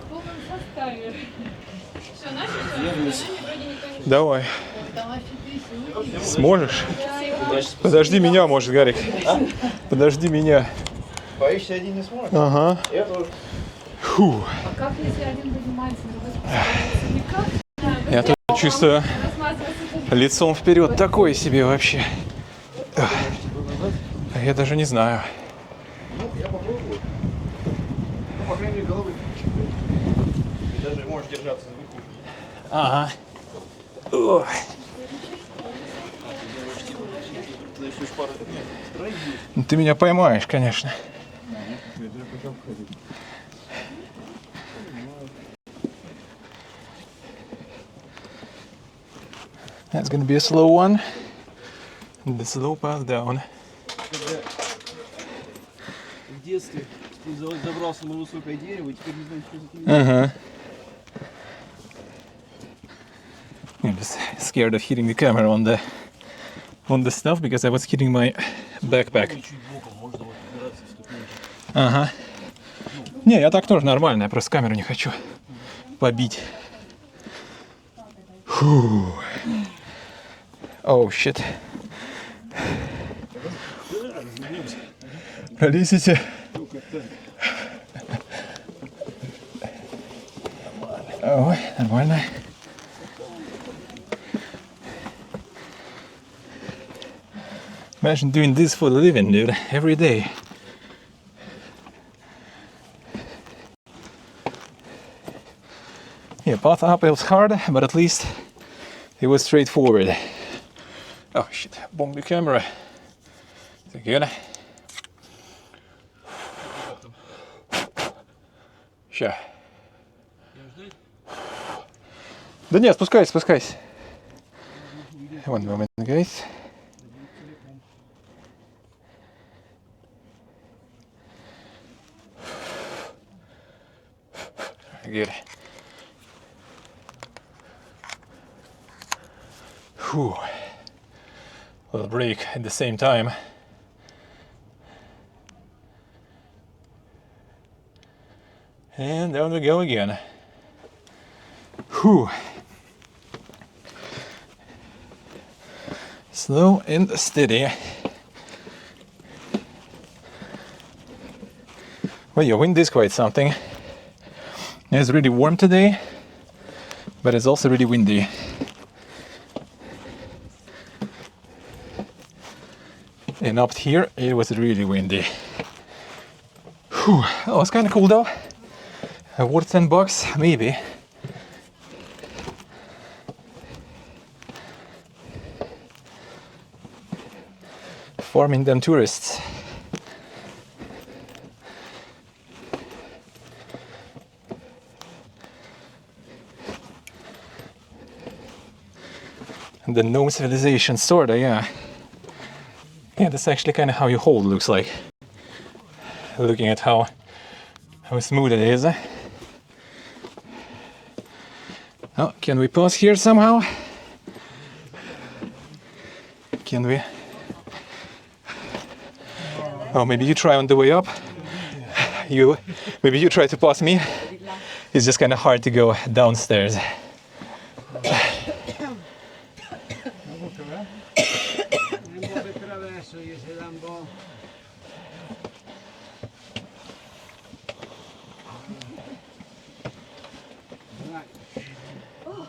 полном составе. Все, начали? Давай. Сможешь? Подожди меня, может, Гарик. Подожди меня. Боишься, один не сможешь? Ага. Я тоже. Фу. А как если один поднимается, другой спускается? Никак? Я тут чувствую лицом вперед. Такое себе вообще. А я даже не знаю. Ну, я попробую. Ну, по крайней мере, головы. И даже можешь держаться за руку. Ага. Ой. Ты еще пару Ну, ты меня поймаешь, конечно. That's gonna be a slow one. The slow path down. В детстве ты забрался на высокое дерево и теперь не знаешь, что за ним. Uh-huh. I'm just scared of hitting the camera on the stuff because I was hitting my backpack. Чуть боком, можно вот опираться в ступеньки. Ага. Не, я так тоже нормально, я просто камеру не хочу побить. Фу. Оу, щит. Пролезете? Ой, нормально. Imagine doing this for a living, dude, every day. Yeah, path up it was hard, but at least it was straightforward. Oh shit, bombed the camera. Is it good? Ща. Да нет, спускайся, спускайся. One moment, guys. Good. Whew. A little break at the same time. And down we go again. Whew. Slow and steady. Well, your wind is quite something. It's really warm today, but it's also really windy. And up here, it was really windy. Whew. Oh, it's kind of cool though. Worth $10, maybe. farming them tourists. And the gnome civilization, sorta, yeah. Yeah, that's actually kind of how you hold looks like. Looking at how smooth it is. Oh, can we pause here somehow? Can we? Oh, maybe you try on the way up. Maybe you try to pass me. It's just kind of hard to go downstairs.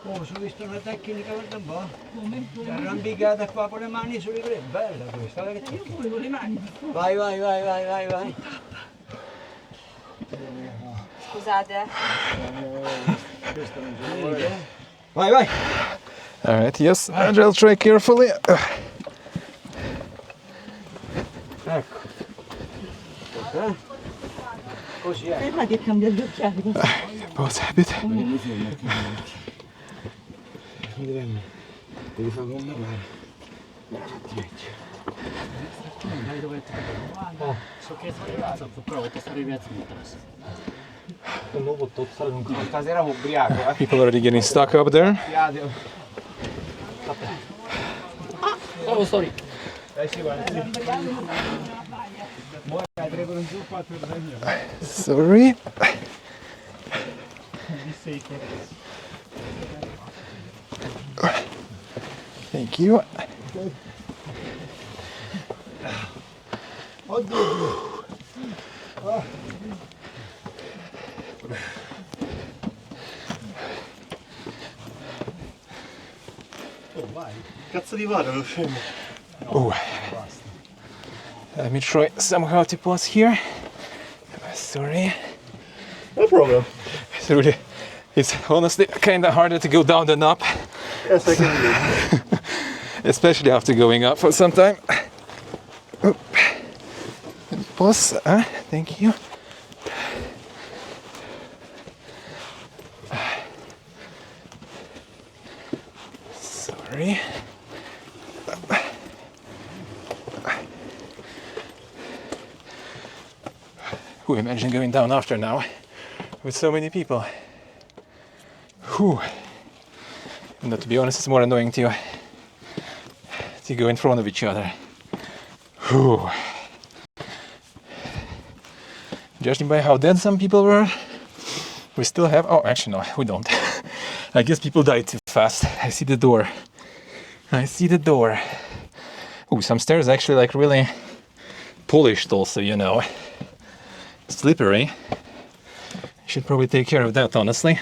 Oh, ho visto una tecnica guarda un po'. Arrampicata qua con le mani sulle greve. Bella questa, guarda che Io pure con le mani. vai, vai, vai, vai, vai, vai. Scusate. Vai, vai. All right, yes, I'll try carefully. Ecco. Così è. Prima di cambiare gli occhiali. Pause a bit. Devi fare con me. Stasera ubriaco, eh. People already getting stuck up there. Oh, sorry. Sorry. Thank you. Cazzo di vado, lo scemo. Oh. Let me try somehow to pause here. Sorry. No problem. It's honestly kind of harder to go down than up. Yes, I can do it. Especially after going up for some time. Oh. Pause. Thank you. Sorry. Ooh, imagine going down after now with so many people. Whew. And to be honest, it's more annoying to go in front of each other. Whew. Judging by how dead some people were, we still have. Oh, actually, no, we don't. I guess people died too fast. I see the door. I see the door. Ooh, some stairs actually like really polished, also, you know. Slippery. Should probably take care of that, honestly.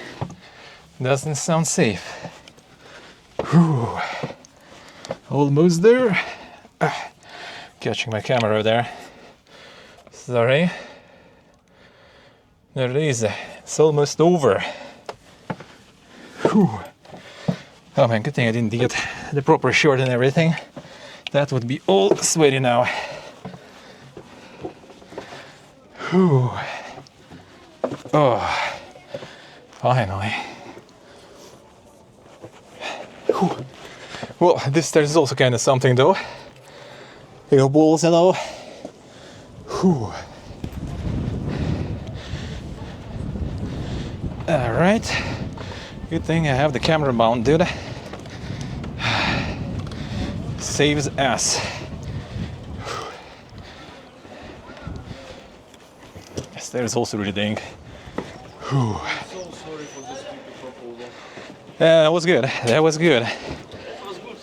Doesn't sound safe. Whew. Almost there. Catching my camera there. Sorry. There it is. It's almost over. Whew. Oh man, good thing I didn't get the proper shot and everything. That would be all sweaty now. Whew. Oh, finally. Whew. Well, this stairs is also kind of something though. Your balls and all. Whew. All right. Good thing I have the camera mounted. Saves ass. This stairs also really dang. Whew. So sorry for this stupid proposal. Yeah, that was good. That was good. It was good.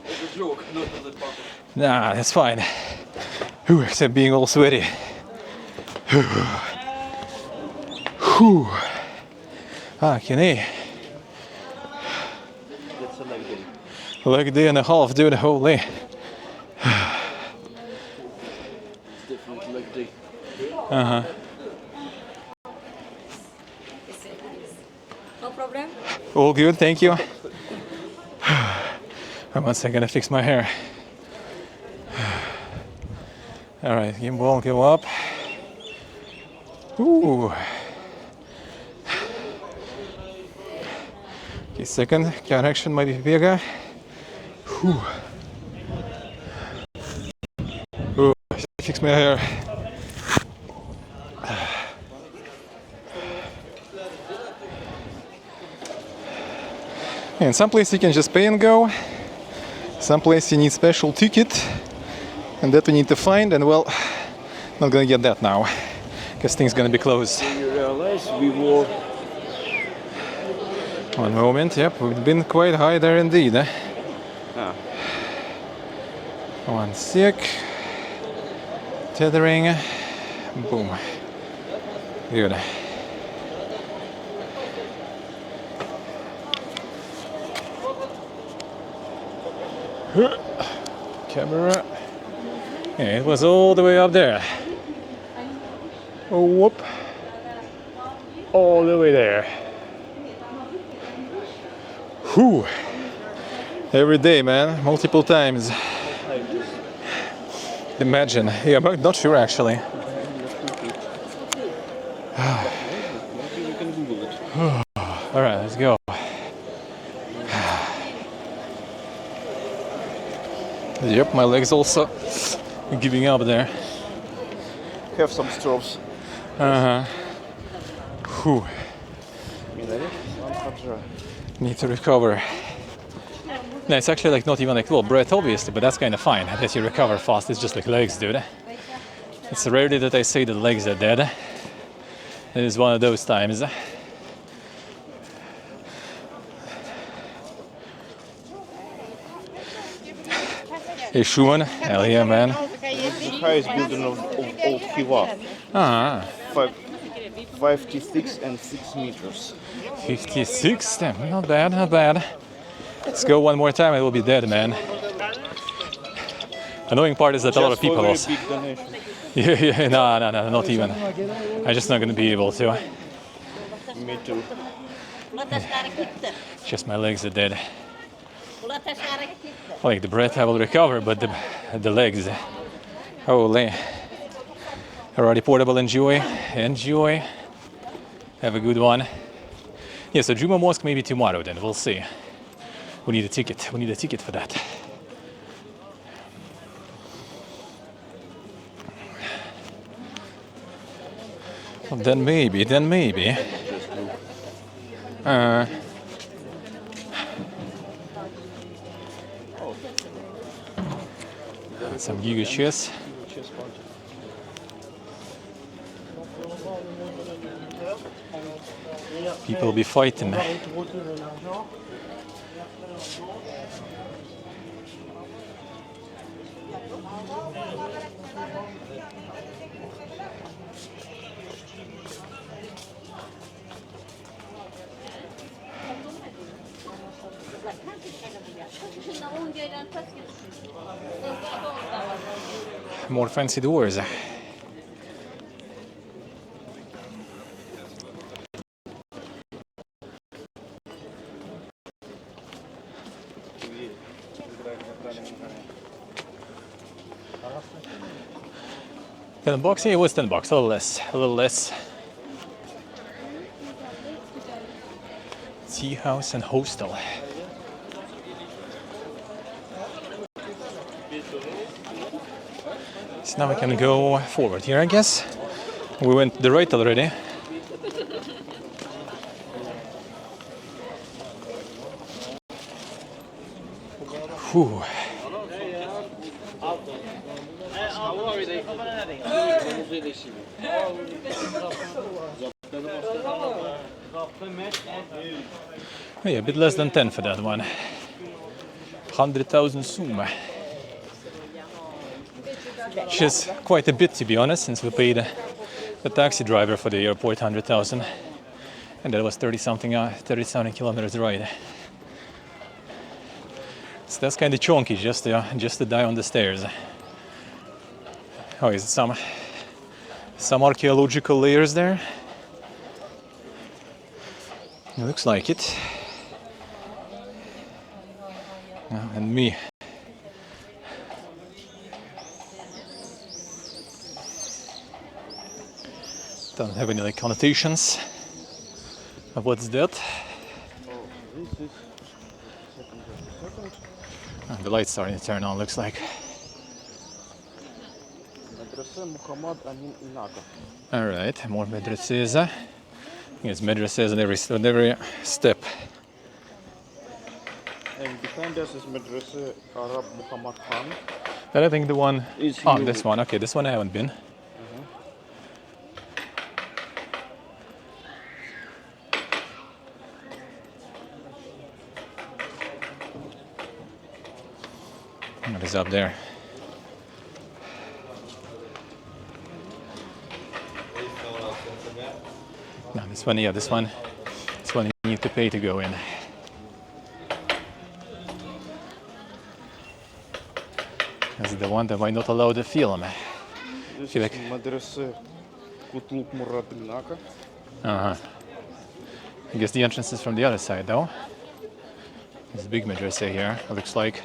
It's a joke, not as a part. Nah, that's fine. Whew, except being all sweaty. Whew. Whew. Fucking A. That's a leg day. Leg day and a half, dude. Holy. It's definitely leg day. Uh-huh. No problem? All good, thank you. One second, I fix my hair. All right, gimbal, go up. Ooh. Okay, second correction might be bigger. Whew. Ooh, fix my hair. In some place you can just pay and go. Some place you need special ticket, and that we need to find. And well, not gonna get that now, because things gonna be closed. You realize we were. One moment. Yep, we've been quite high there indeed. Ah. One sec. Tethering. Boom. Good. Camera. Yeah, it was all the way up there. Oh, whoop. All the way there. Whew. Every day, man. Multiple times. Imagine. Yeah, but not sure actually. Maybe you can Google it. All right, let's go. Yep, my legs also giving up there. Have some straws. Whew. Need to recover. No, it's actually like not even like, well, breath obviously, but that's kind of fine that you recover fast. It's just like legs, dude. It's rarely that I say the legs are dead. It is one of those times. Hey, Schumann, hell yeah, man. The highest building of old Khiva. 56 and 6 meters. 56, damn, not bad, not bad. Let's go one more time, I will be dead, man. Annoying part is that a lot of people also. Big donation. Yeah, no, not even. I'm just not gonna be able to. Me too. Just my legs are dead. Like the breath I will recover, but the legs, holy. Alrighty, portable, enjoy. Have a good one. Yeah, so Juma Mosque maybe tomorrow then, we'll see. We need a ticket for that. Well, then maybe. Some giga chess. People will be fighting. More fancy doors. $10? Yeah, it was $10, a little less. Tea house and hostel. So now we can go forward here, I guess. We went the right already. Whew. Yeah, a bit less than 10 for that one. 100,000 sum. Which is quite a bit, to be honest, since we paid the taxi driver for the airport 100,000, and that was 30-something kilometers ride. So that's kind of chunky, just to die on the stairs. Oh, is it some archaeological layers there? It looks like it. And me. Don't have any like connotations of what's that. Oh, this is second. And the light's starting to turn on, looks like. Madrasa Muhammad Amin Inaka. Alright, more madrasas. Yes, madrasas on every step. And behind us is Madrasa Arab Muhammad Khan. But I think the one... Is Oh, you- this one. Okay, this one I haven't been. What is up there? No, this one, yeah, this one you need to pay to go in. This is the one that might not allow the film. This Feel is like- Madrasa Kutluk Murad Inaka. Uh-huh. I guess the entrance is from the other side, though. There's a big madrasa here, it looks like.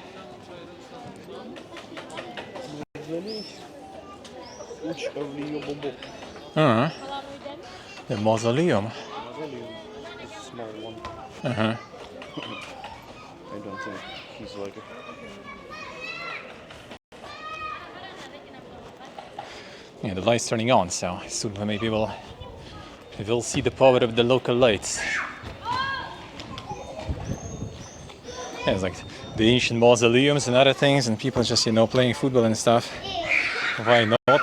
Uch Avliyo Bobo. Uh-huh. The mausoleum. Mausoleum. This small one. Uh-huh. I don't think he's like it. Yeah, the light's turning on, so soon maybe we'll see the power of the local lights. Yeah, it's like the ancient mausoleums and other things, and people just, playing football and stuff. Why not?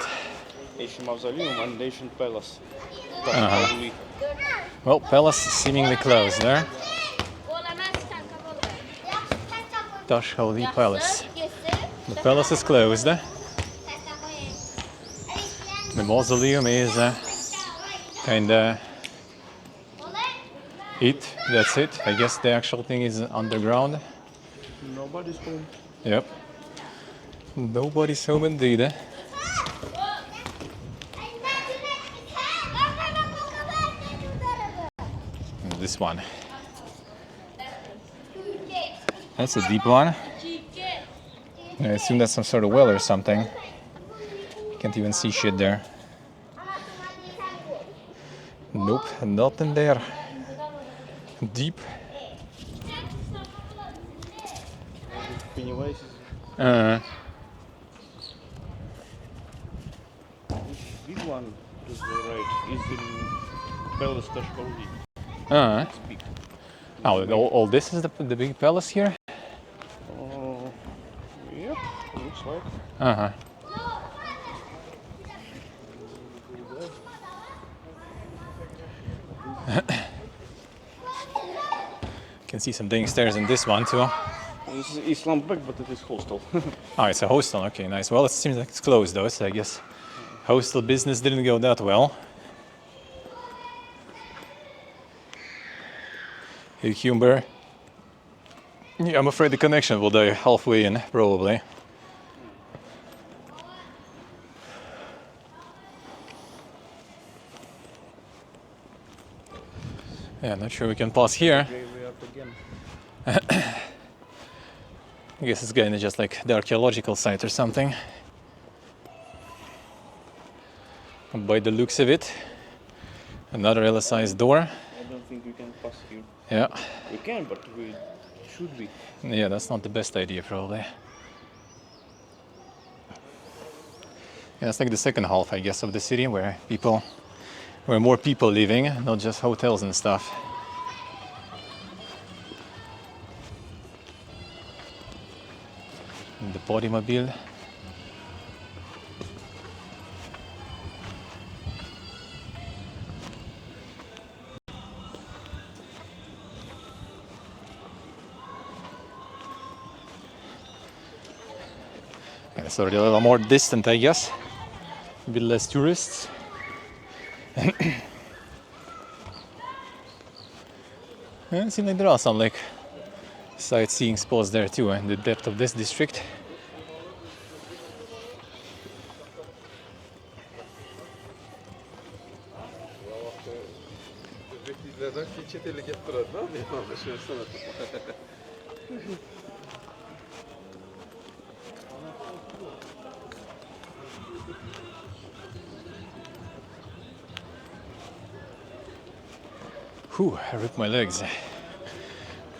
Asian Mausoleum and Asian Palace. Uh-huh. Well, palace seemingly closed there. Tash Holy Palace. The palace is closed. The mausoleum is kinda it. That's it. I guess the actual thing is underground. Nobody's home. Yep. Nobody's home indeed. This one. That's a deep one. I assume that's some sort of well or something. Can't even see shit there. Nope, nothing there. Deep. Pennywise. This one to the right is in Palace Tashkoli. It's big. Oh, all this is the big palace here? Yep, looks like. Uh-huh. Can see some stairs in this one too. This is Islam Bek, but it is hostel. Oh, it's a hostel. Okay, nice. Well, it seems like it's closed though, so I guess hostel business didn't go that well. Hey, Humber. Yeah, I'm afraid the connection will die halfway in, probably. Yeah, not sure we can pause here. Way up again. I guess it's kind of just like the archaeological site or something. By the looks of it, another L-sized door. I don't think we can pass here. Yeah, We can, but we should be. yeah, that's not the best idea, probably. Yeah, it's like the second half, I guess, of the city where more people living, not just hotels and stuff. And the Bodymobile. Yeah, it's already a little more distant, I guess. A bit less tourists. Yeah, it seems like there are some like sightseeing spots there too in the depth of this district. Whew, I ripped my legs.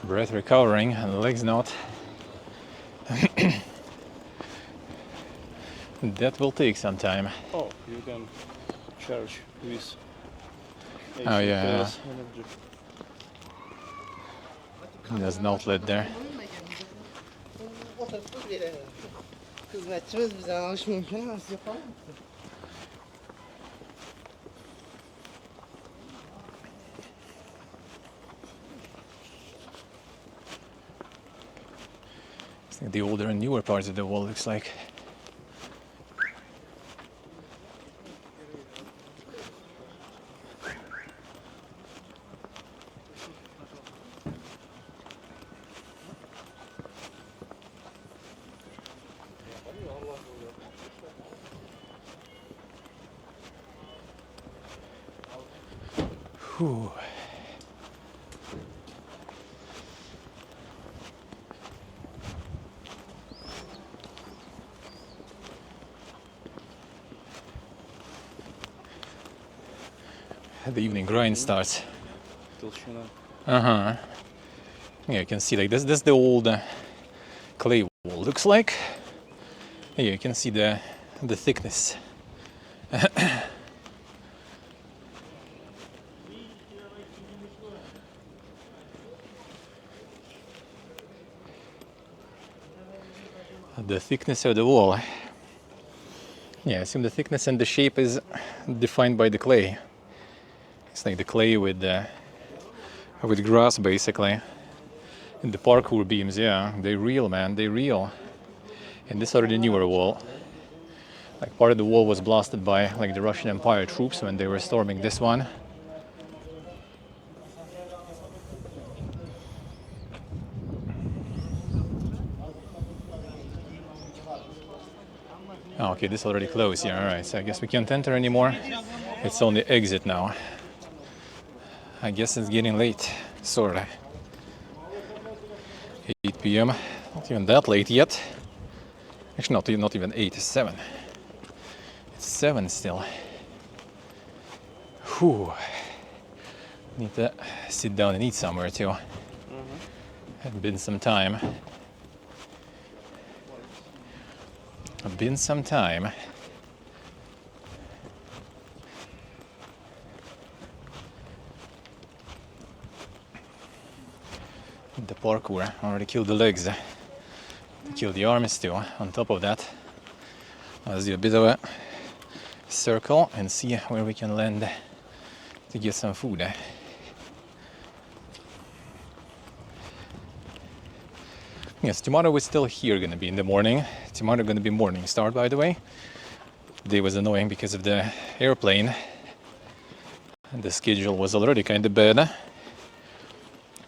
Breath recovering and legs not. That will take some time. Oh, you can charge with Oh, yeah. plus energy. There's an outlet there. It's like the older and newer parts of the wall looks like. Whew. The evening grind starts. Толщина. Uh-huh. Yeah, you can see like this the old clay wall looks like. Yeah, you can see the thickness. The thickness of the wall. Yeah, I assume the thickness and the shape is defined by the clay. It's like the clay with grass basically. And the parkour beams, yeah, they real, man, they real. And this already newer wall. Like part of the wall was blasted by like the Russian Empire troops when they were storming this one. Oh, okay, this already closed. Yeah, all right. So I guess we can't enter anymore. It's only exit now. I guess it's getting late, sorta. 8 p.m. Not even that late yet. Actually, not even 8. It's 7. It's 7 still. Whew. Need to sit down and eat somewhere too. It's been some time. Been some time. The parkour already killed the legs. Killed the arms too. On top of that, let's do a bit of a circle and see where we can land to get some food. Yes, tomorrow is still here gonna be in the morning. Tomorrow gonna be morning start, by the way. Today was annoying because of the airplane. And the schedule was already kind of bad.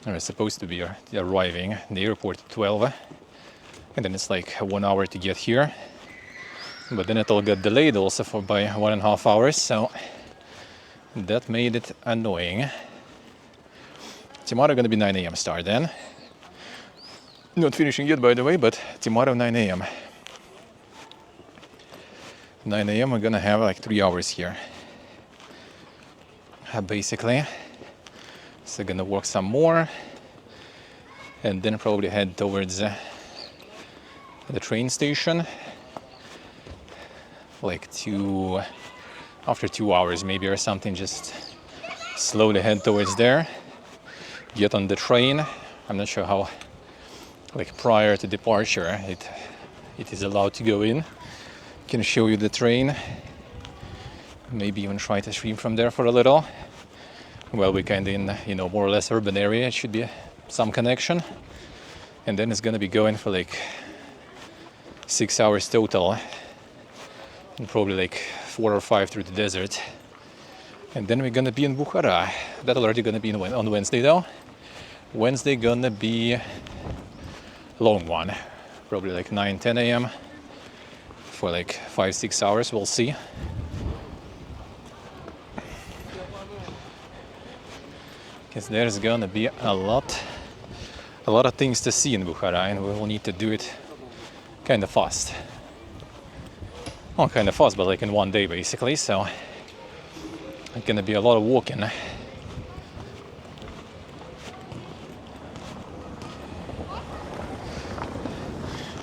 I was supposed to be arriving in the airport at 12. And then it's like 1 hour to get here. But then it all got delayed also by 1.5 hours, so that made it annoying. Tomorrow gonna be 9 a.m. start then. Not finishing yet, by the way, but tomorrow 9 a.m. 9 a.m. we're gonna have like 3 hours here. Basically. So gonna work some more and then probably head towards the train station. Like after 2 hours maybe or something, just slowly head towards there. Get on the train. I'm not sure how, like prior to departure, it is allowed to go in. Can show you the train. Maybe even try to stream from there for a little. Well, we're kind of in, more or less urban area. It should be some connection. And then it's gonna be going for like 6 hours total. And probably like 4 or 5 through the desert. And then we're gonna be in Bukhara. That's already gonna be on Wednesday though. Wednesday gonna be a long one. Probably like 9-10 a.m. for like 5-6 hours, we'll see. Because there's gonna be a lot of things to see in Bukhara, and we will need to do it kind of fast. Not kind of fast, but like in one day basically, so it's gonna be a lot of walking.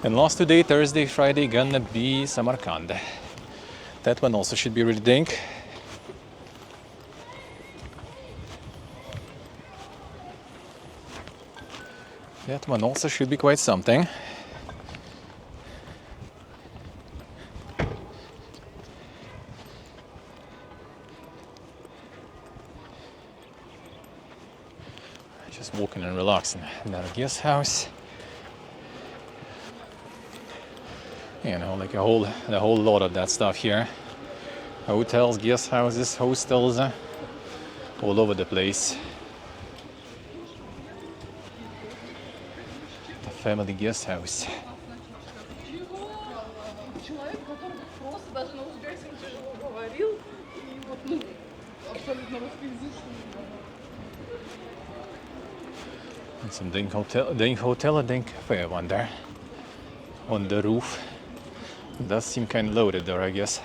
And last today, Thursday, Friday, gonna be Samarkand. That one also should be really dink. That one also should be quite something. Just walking and relaxing in our guest house. You know, like a whole lot of that stuff here. Hotels, guest houses, hostels, all over the place. The family guest house. Человек, который просто даже на узбекском тяжело говорил, и вот, ну, абсолютно русскоязычный. And some dink hotel, a dink cafe, I wonder. On the roof. It does seem kind of loaded there, I guess.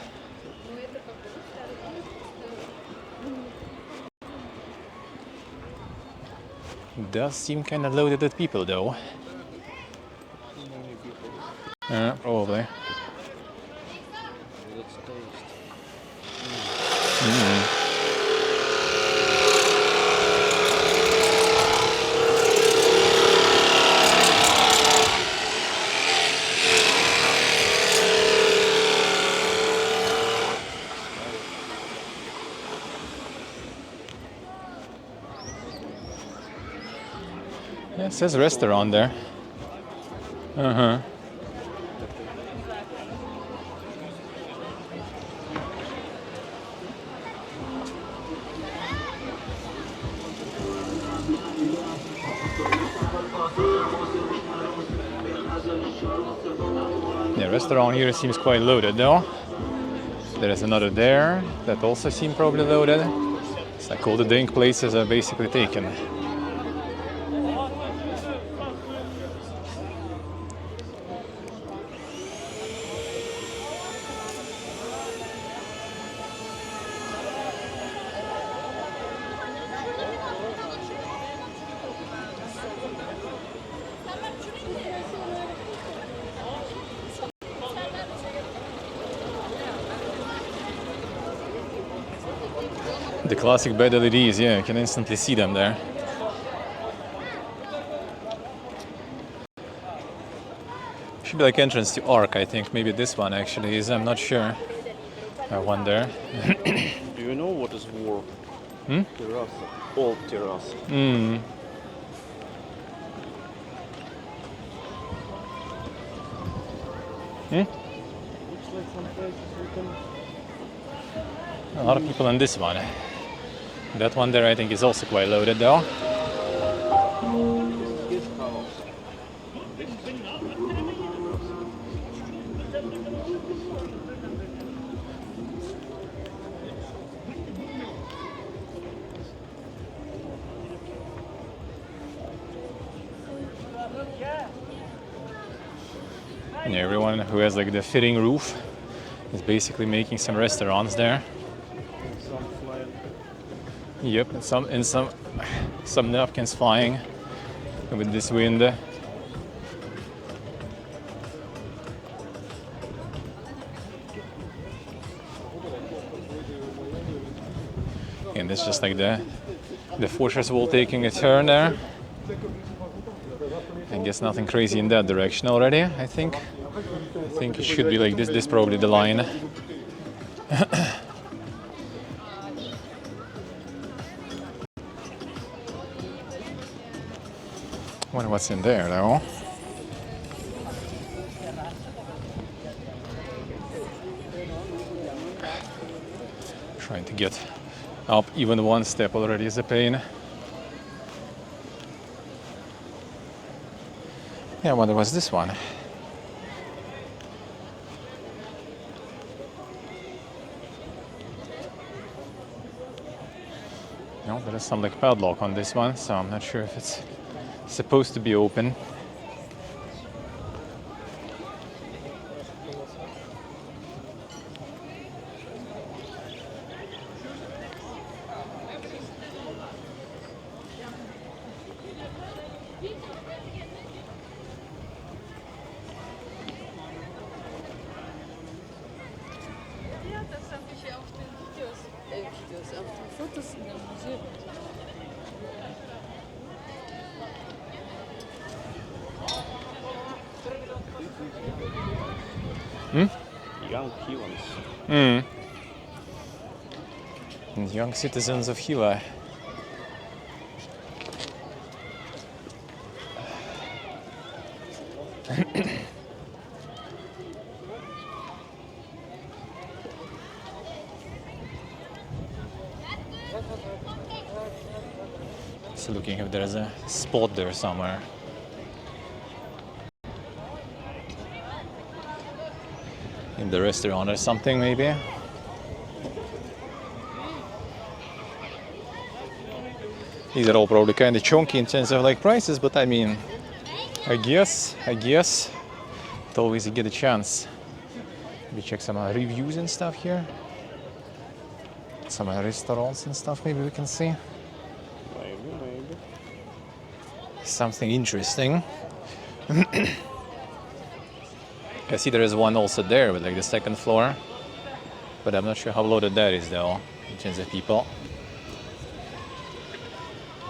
It does seem kind of loaded with people, though. Probably. Let's taste. Yeah, it says restaurant there. The restaurant here seems quite loaded though. There is another there that also seems probably loaded. It's like all the drink places are basically taken. The classic bed LEDs, yeah, you can instantly see them there. Should be like entrance to Arc, I think. Maybe this one actually is, I'm not sure. I wonder. Do you know what is war? Terrace. Old terrace. Looks like some places we can. A lot of people on this one. That one there I think is also quite loaded though. Guest house. And everyone who has like the fitting roof is basically making some restaurants there. Some flying. Yep, and some napkins flying with this wind. And it's just like the fortress wall taking a turn there. I guess nothing crazy in that direction already, I think. I think it should be like this. This is probably the line. Wonder what's in there though. Trying to get up even one step already is a pain. Yeah, I wonder what's this one. No, there is some like padlock on this one, so I'm not sure if it's supposed to be open. Fotos in the museum. Young Khivans. Young citizens of Khiva. Just looking if there's a spot there somewhere. In the restaurant or something, maybe. These are all probably kind of chunky in terms of like prices, but I mean, I guess, it's always you get a chance. Maybe check some reviews and stuff here. Some restaurants and stuff maybe we can see. Maybe. Something interesting. I see there is one also there with like the second floor, but I'm not sure how loaded that is though in terms of people.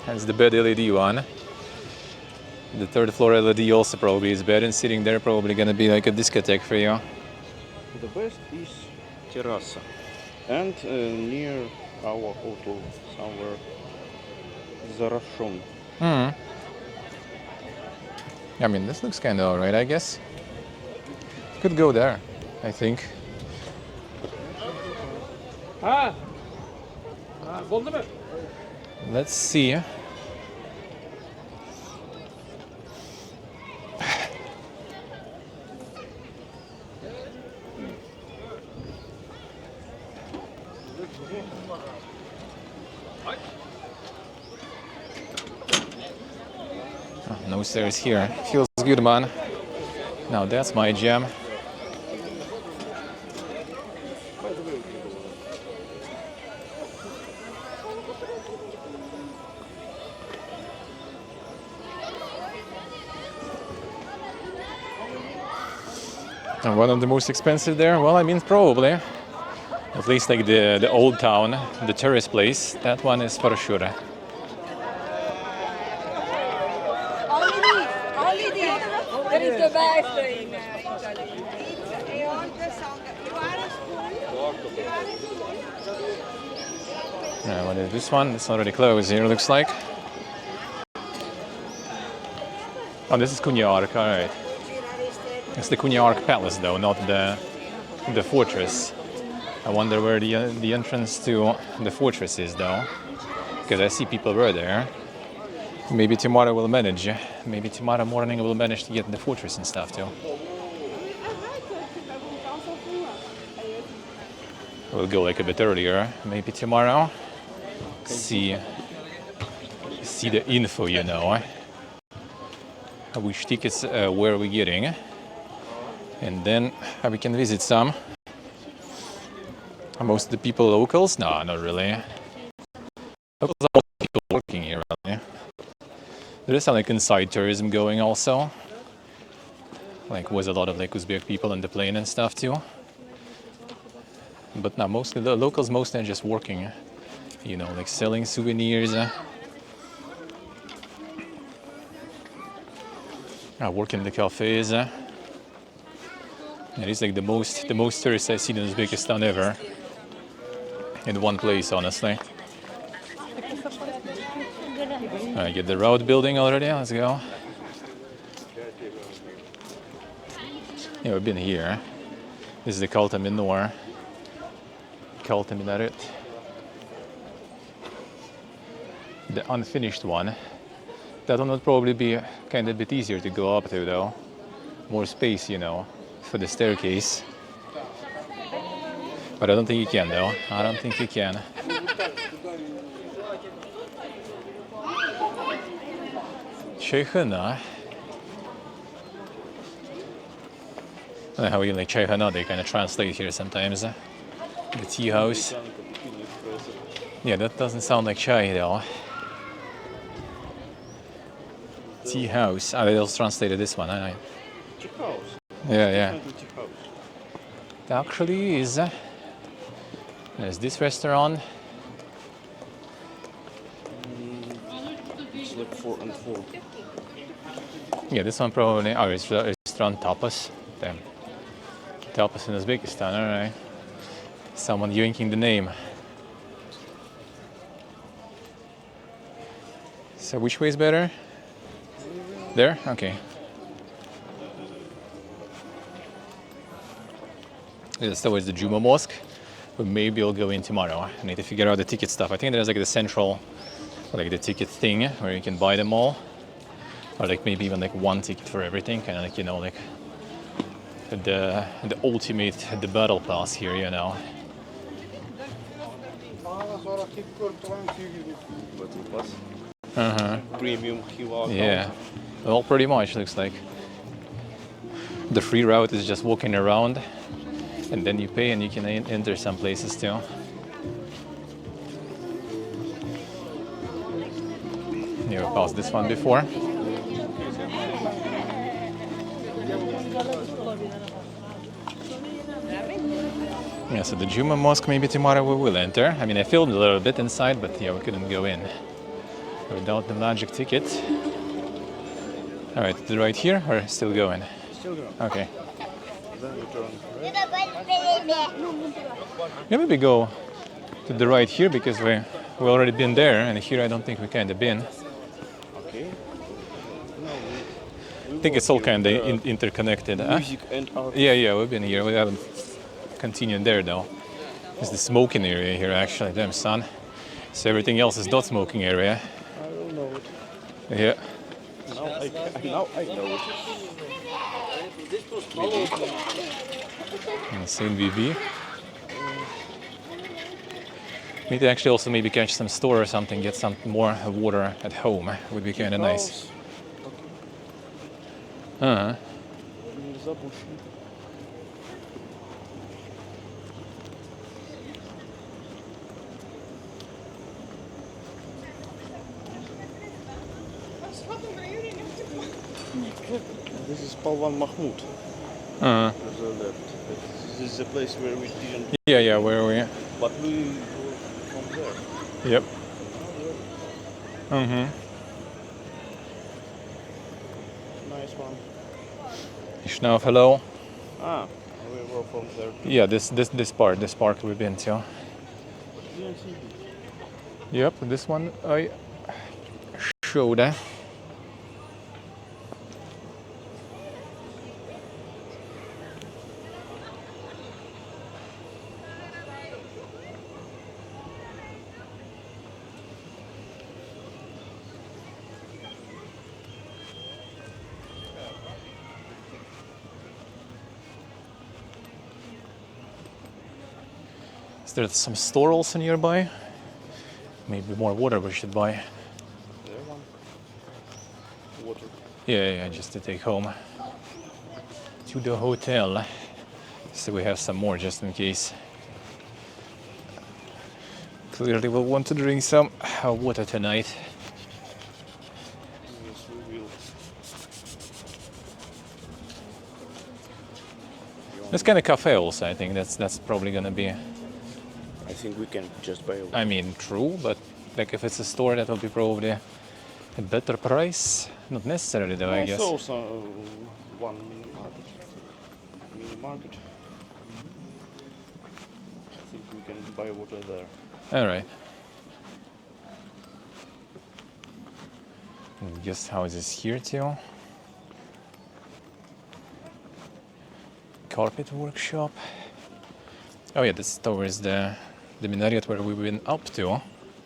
That's the bed LED one. The third floor LED also probably is bed, and sitting there probably gonna be like a discotheque for you. The best is terrace, and near our hotel somewhere, Zarashon. I mean, this looks kind of alright, I guess. Could go there, I think. Let's see. No stairs here. Feels good, man. Now that's my jam. And one of the most expensive there? Well, I mean, probably. At least like the old town, the tourist place. That one is for sure. Only this. That is the best in Italy. What is this one? It's already closed here, looks like. Oh, this is Cunha Arc, alright. It's the Cunha Arc Palace though, not the fortress. I wonder where the entrance to the fortress is though. Because I see people were there. Maybe tomorrow we'll manage. Maybe tomorrow morning we'll manage to get in the fortress and stuff too. We'll go like a bit earlier, maybe tomorrow. See the info, you know. Which tickets where we're getting. And then we can visit some. Most of the people locals? No, not really. Locals are most people working here, really. There is some like inside tourism going also. Like was a lot of like Uzbek people on the plane and stuff too. But now mostly the locals mostly are just working. You know, like selling souvenirs. Working in the cafes. It is like the most tourists I've seen in Uzbekistan ever. In one place, honestly. I get the road building already. Let's go. Yeah, we've been here. This is the Kalta Minor. Kalta Minaret. The unfinished one. That one would probably be kind of a bit easier to go up to though. More space, you know, for the staircase. But I don't think you can though. I don't think you can. Çayhana. I don't know how you like Çayhana, they kind of translate here sometimes. The tea house. Yeah, that doesn't sound like chai though. Tea house. They also translated this one. Tea house. Yeah. Tea house. It actually is. There's this restaurant. It's like 4 and 4. Yeah, this one probably. Oh, it's restaurant tapas. Damn. Tapas in Uzbekistan, alright. Someone yoinking the name. So which way is better? There? Okay. It's towards the Juma Mosque, but maybe I'll go in tomorrow. I need to figure out the ticket stuff. I think there's like the central, like the ticket thing where you can buy them all. Or like maybe even like one ticket for everything, kind of like, you know, like the ultimate, the battle pass here, you know. Battle Pass. Uh-huh. Premium Khiva. Yeah, well, pretty much looks like. The free route is just walking around, and then you pay and you can enter some places too. You passed this one before. Yeah, so the Juma Mosque maybe tomorrow we will enter. I mean, I filmed a little bit inside, but yeah, we couldn't go in without the magic ticket. All right, to the right here or still going? Still going. Okay. Then you turn right. Yeah, maybe go to the right here because we already been there, and here I don't think we kind of been. Okay. No, I think it's all kind of interconnected. Huh? music and art. Yeah, we've been here. We haven't continued there though. It's the smoking area here actually, damn son. So everything else is not smoking area. I don't know it. Yeah. Now I know it. And same VV. Need to actually also maybe catch some store or something, get some more water at home. Would be kind of nice. Uh-huh. This is Palvan Mahmud. Uh-huh. To the left. This is the place where we didn't. Yeah, where are we? But we were from there. Yep. Mm-hmm. Nice one. Ishnav, hello. Ah, we were from there. Yeah, this park we've been to. Didn't see it. Yep, this one I showed. Is there some store also nearby? Maybe more water we should buy. There one. Water. Yeah, just to take home to the hotel. So we have some more just in case. Clearly we'll want to drink some water tonight. Yes, we will. This kind of cafe also, I think that's probably gonna be. I think we can just buy. I mean, true, but like if it's a store, that will be probably a better price. Not necessarily, though, I guess. I saw some one mini market. I think we can buy water there. All right. And guest houses here too. Carpet workshop. Oh yeah, this towards the minaret where we've been up to. Oh,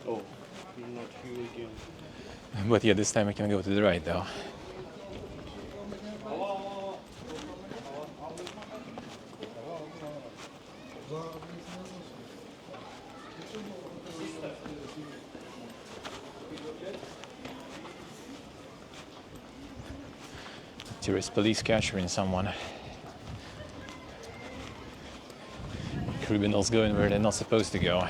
we're not here again. But yeah, this time we can go to the right though. Tourist police capturing someone. Criminals going where they're not supposed to go.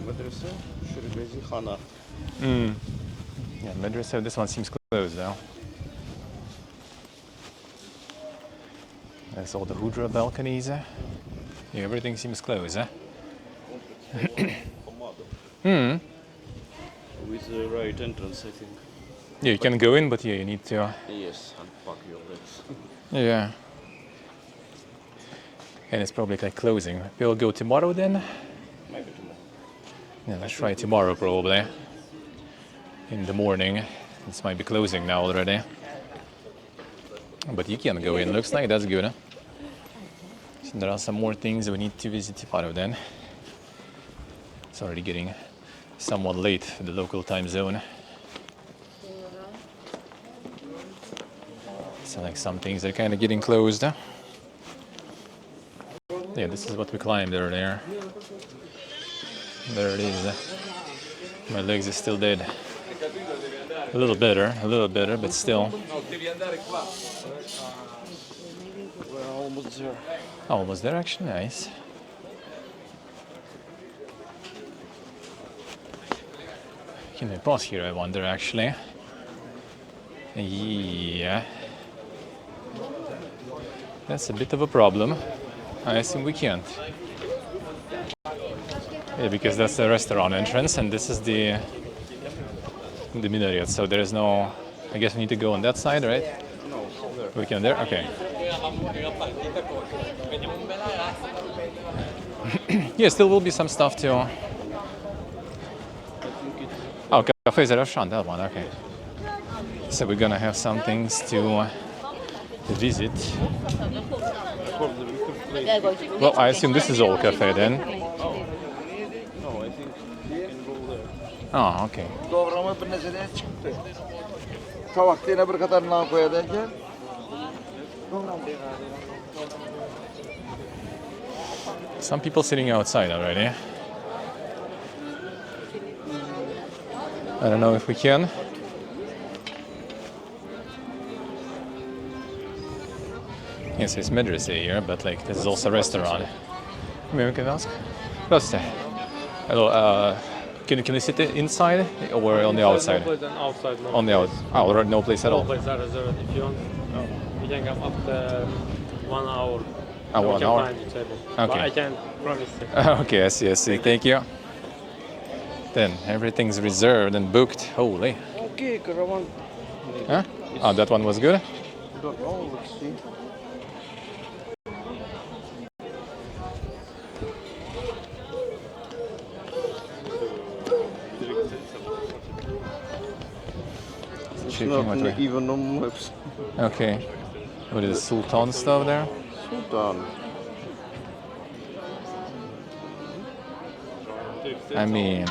Madrasa, Shirgazi Khana. Yeah, madrasa, this one seems closed though. That's all the Hudra balconies. Yeah, everything seems closed. With the right entrance, I think. Yeah, you can go in, but yeah, you need to. Yes, unpack your legs. Yeah. And it's probably like closing. We'll go tomorrow then. Maybe tomorrow. Yeah, let's try tomorrow probably. In the morning. This might be closing now already. But you can go in. Looks like that's good. So there are some more things we need to visit tomorrow then. It's already getting somewhat late for the local time zone. So like some things are kind of getting closed. Yeah, this is what we climbed earlier. There it is. My legs are still dead. A little better, but still. We're almost there. Almost there, actually. Nice. Can we pause here, I wonder, actually? Yeah. That's a bit of a problem. I assume we can't. Yeah, because that's the restaurant entrance and this is the minaret, so there is no... I guess we need to go on that side, right? No, there. We can there? Okay. Yeah, still will be some stuff too. Oh, cafe is a restaurant, that one, okay. So we're gonna have some things to visit. Well, I assume this is all cafe then. No, I think you can go there. Oh, okay. Doğrama bir nesneye çıktı. Tavakta yine bir kadar nağ koyarken. Some people sitting outside already. I don't know if we can. Yes, it's medrese here, but like this is also a restaurant. Maybe we can ask. Hello, can you sit inside or on the outside? No place outside. No On the out. Oh, already no place at No all. place are reserved. If you want, you can come after 1 hour. Oh, We 1 can hour? find the table. Okay. But I can promise you. Okay, I see. Thank you. Then everything's reserved and booked. Holy. Okay, caravan. Huh? Oh, that one was good? Don't know, let's see. It's Checking what not we... even on maps. Okay. What is Sultan stuff there? Sultan. I mean,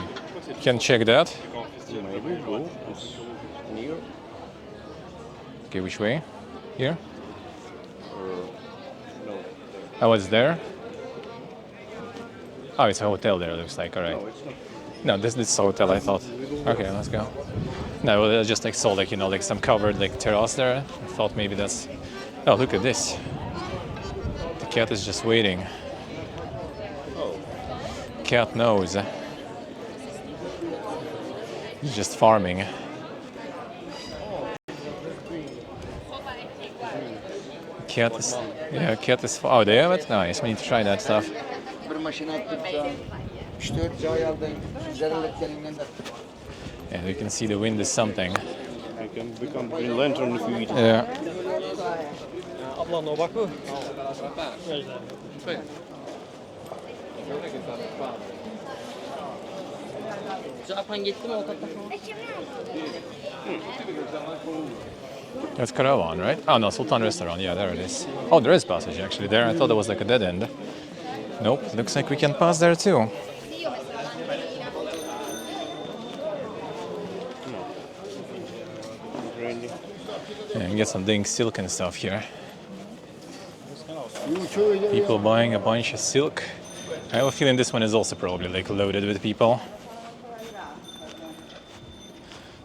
can check that. Maybe go. It's near. Okay, which way? Here? No. Oh, it's there? Oh, it's a hotel there, looks like. All right. No, it's not. No, this is a hotel, I thought. Okay, let's go. No, well, I just like saw like, you know, like some covered like terrace there. I thought maybe that's... Oh, look at this. The cat is just waiting. Oh. Cat knows. He's just farming. Cat is... Yeah, cat is... Oh, they have it? Nice, we need to try that stuff. Bir maşına attık. 3-4 cay aldım. Zerreletlerinden de. Yeah, you can see the wind is something. I can become Green Lantern if you eat. Yeah. Abla no baku. Japan gitti mi o kadar? That's Caravan, right? Oh no, Sultan Restaurant. Yeah, there it is. Oh, there is passage actually there. I thought it was like a dead end. Nope, looks like we can pass there too. Rainy. Yeah, and get some dang silk and stuff here. People buying a bunch of silk. I have a feeling this one is also probably like loaded with people.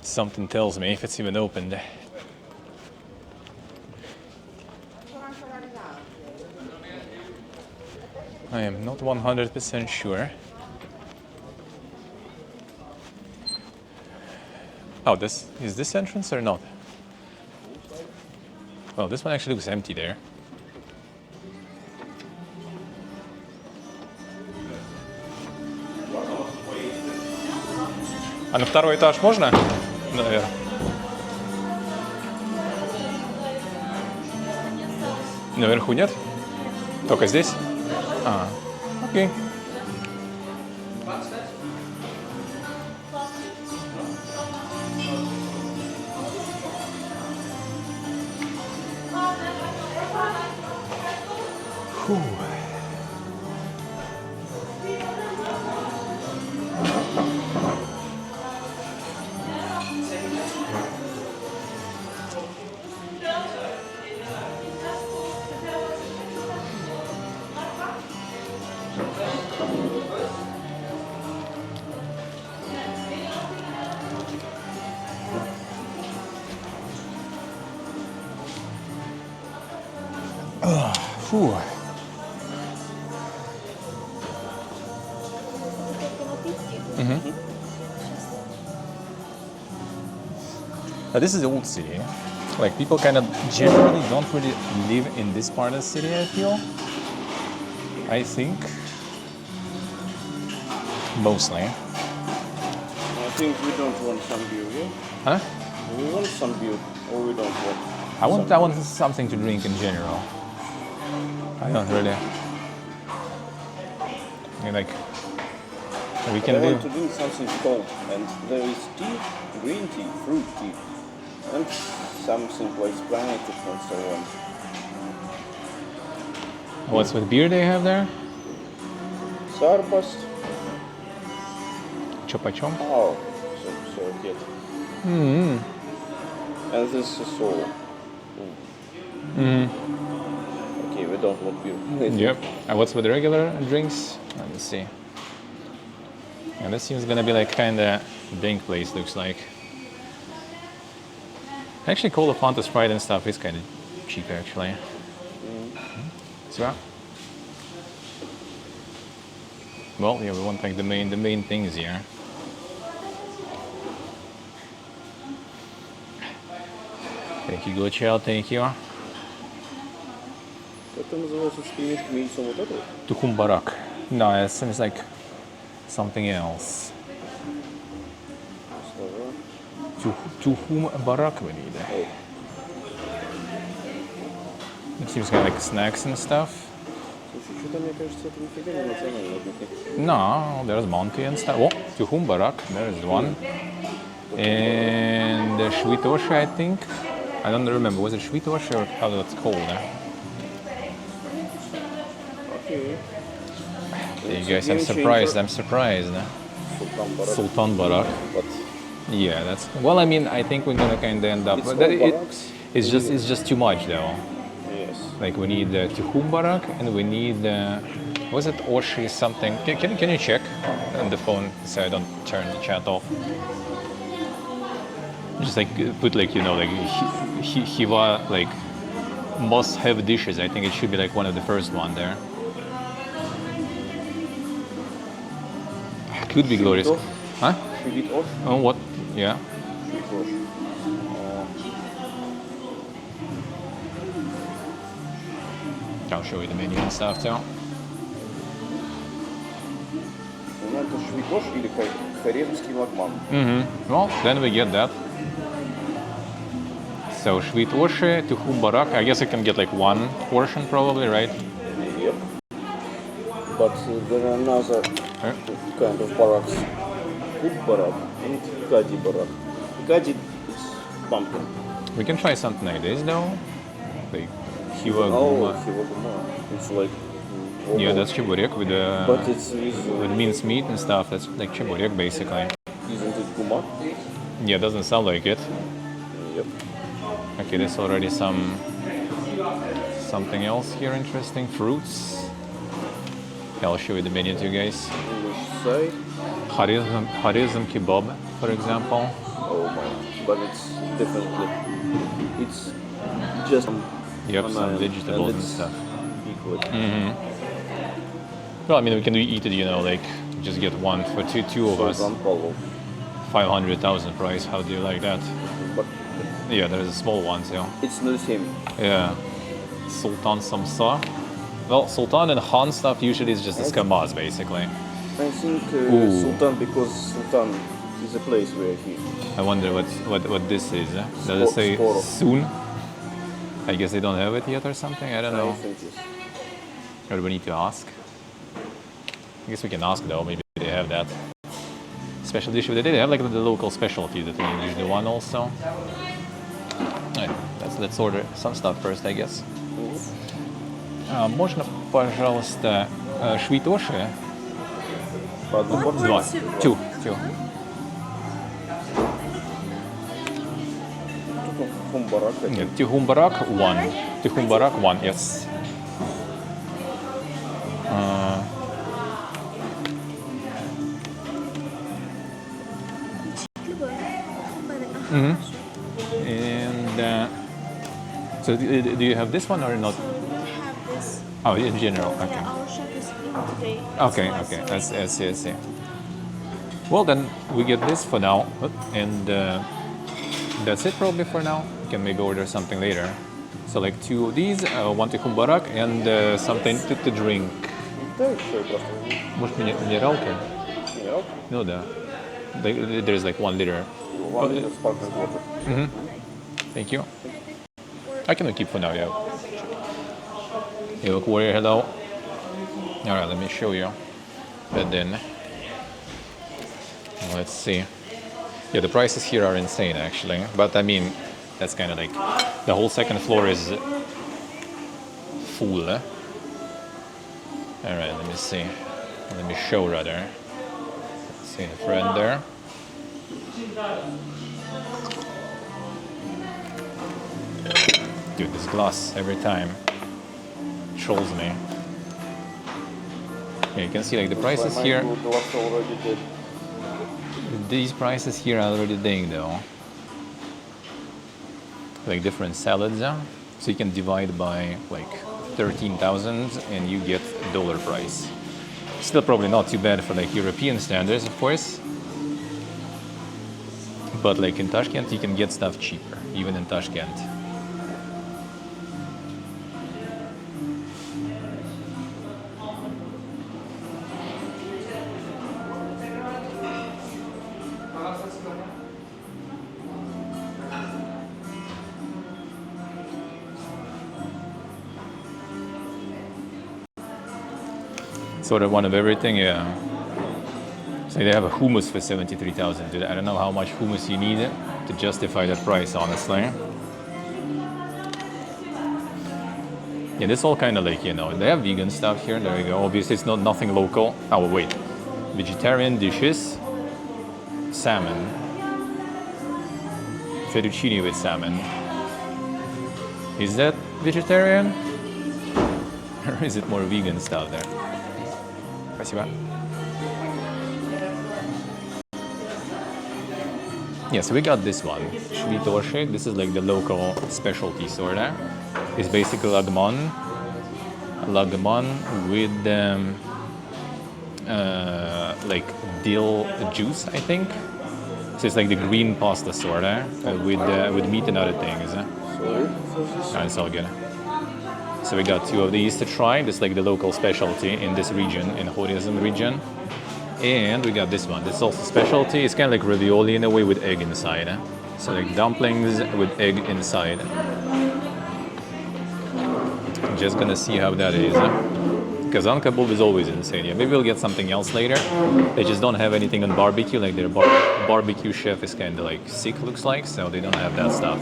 Something tells me if it's even opened. I am not 100% sure. Oh, is this entrance or not? Well, this one actually looks empty there. А на второй этаж можно? Наверное. Наверху нет? Только здесь? А, окей. Фу. Фу. Now this is the old city. Like people kind of generally don't really live in this part of the city, I feel. I think. Mostly. I think we don't want some beer, yeah? Huh? We want some beer, or we don't want. I want something to drink in general. I don't really. I mean, like we I can want to do. drink something cold, and there is tea, green tea, fruit tea, and something like Sprite and so on. What's with beer they have there? Starburst. Chopachom. Oh, so good. Mm-hmm. And this is all. Mm-hmm. Okay, we don't want beer. Yep. And what's with the regular drinks? Let me see. And this seems gonna be like kinda drink place, looks like. Actually, Cola, Fanta, Sprite and stuff is kinda cheap actually. So, well, yeah, we want like the main things here. Thank you, Gochel, thank you. Как это называется с пельмешками и яйцом вот это? Tuhum barak. No, it seems like something else. Слова. Tuhum barak we need. Oh. It seems kind of like snacks and stuff. Слушай, что-то мне кажется, это нифига не национальная кухня. No, there's Monty and stuff. Oh, Tuhum barak, there is one. And the Shvitoshi, I think. I don't remember, was it Shvitoshi or how that's called? Okay. You guys, I'm surprised. Sultan Barak. But Yeah, that's. Well, I mean, I think we're gonna kind of end up. It's But all that- baraks? it's just too much though. yes. Like we need Tuhum Barak and we need. Was it Oshi something? Can you check on the phone so I don't turn the chat off? Just like put like like Khiva like must have dishes. I think it should be like one of the first one there. Could be glorious. Off. Huh? Швид оф. Oh, what? Yeah. Швид оф. I'll show you the menu and stuff too. Ну, это швидош или карелский лагман. Well, then we get that. So Shvit Oshi, Tuhum Barak. I guess I can get like one portion probably, right? Yep. But there are another Eh? kind of baraks. Kub barak and Gadi barak. Gadi is pumpkin. We can try something like this though. Like Khiva Oh, Guma. Khiva. It's like Yeah, that's chiburek with But it's with minced meat and stuff. That's like chiburek basically. isn't it guma? Yeah, doesn't sound like it. Yep. Okay, there's already something else here interesting. Fruits. Yeah, I'll show you the menu to you guys. English side. Harizm kebab, for example. Oh my. But it's definitely. It's just Yep, an some iron, vegetables and it's stuff. equal. Well, I mean, we can eat it, like just get one for two of us. Sultan Pavel. 500,000 price. How do you like that? But Yeah, there's a small one too. it's not the same. Yeah. Sultan Samsa. Well, Sultan and Han stuff usually is just a skamaz, basically. I think Ooh. Sultan because Sultan It's a place where he. I wonder what this is. Does it say Sporo. soon? I guess they don't have it yet or something. I don't I know. think yes. Or do we need to ask? I guess we can ask though. Maybe they have that special dish. They have like the local specialty that we usually want also. Alright, let's order some stuff first, I guess. Можно, пожалуйста, швитоши? Два. Two. Humbarak. Нет, тихумбарак one. Тихумбарак one, yes. And so do you have this one or not? We have this. Oh, in general, okay. Yeah, our chef is in today. Okay. I see. Well, then we get this for now, and that's it probably for now. We can maybe order something later. So like two of these, one тихумбарак, and something to drink. Да, еще просто. Может, минералки? Milk. No, да. There's like 1 liter. 1 liter sparkling water. Thank you. I can keep for now, yeah. You look warrior, hello. Alright, let me show you. But then, let's see. Yeah, the prices here are insane actually. But I mean, that's kind of like, the whole second floor is full. Alright, let me see. Let me show rather. Let's see the friend there. Dude, this glass every time trolls me. Yeah, you can see like the prices here. The last already did. These prices here are already dang though. Like different salads, so you can divide by like 13,000 and you get dollar price. Still probably not too bad for like European standards, of course. But like in Tashkent, you can get stuff cheaper, even in Tashkent. Sort of one of everything, yeah. So they have a hummus for 73,000. Dude, I don't know how much hummus you need to justify that price, honestly. Yeah, this all kind of like, you know, they have vegan stuff here. There we go. Obviously, it's not nothing local. Oh, wait. Vegetarian dishes. Salmon. Fettuccine with salmon. Is that vegetarian? Or is it more vegan stuff there? Спасибо. Yeah, so we got this one, shvitoshi. This is like the local specialty sorta. It's basically lagman with like dill juice, I think. So it's like the green pasta sorta with meat and other things. Sorry. It's all good. So we got two of these to try. This is like the local specialty in this region, in Horizm region. And we got this one. This is also specialty. It's kind of like ravioli in a way with egg inside. So like dumplings with egg inside. Just gonna see how that is. Kazan kebab is always insane. Yeah, maybe we'll get something else later. They just don't have anything on barbecue. Like their barbecue chef is kind of like sick, looks like, so they don't have that stuff.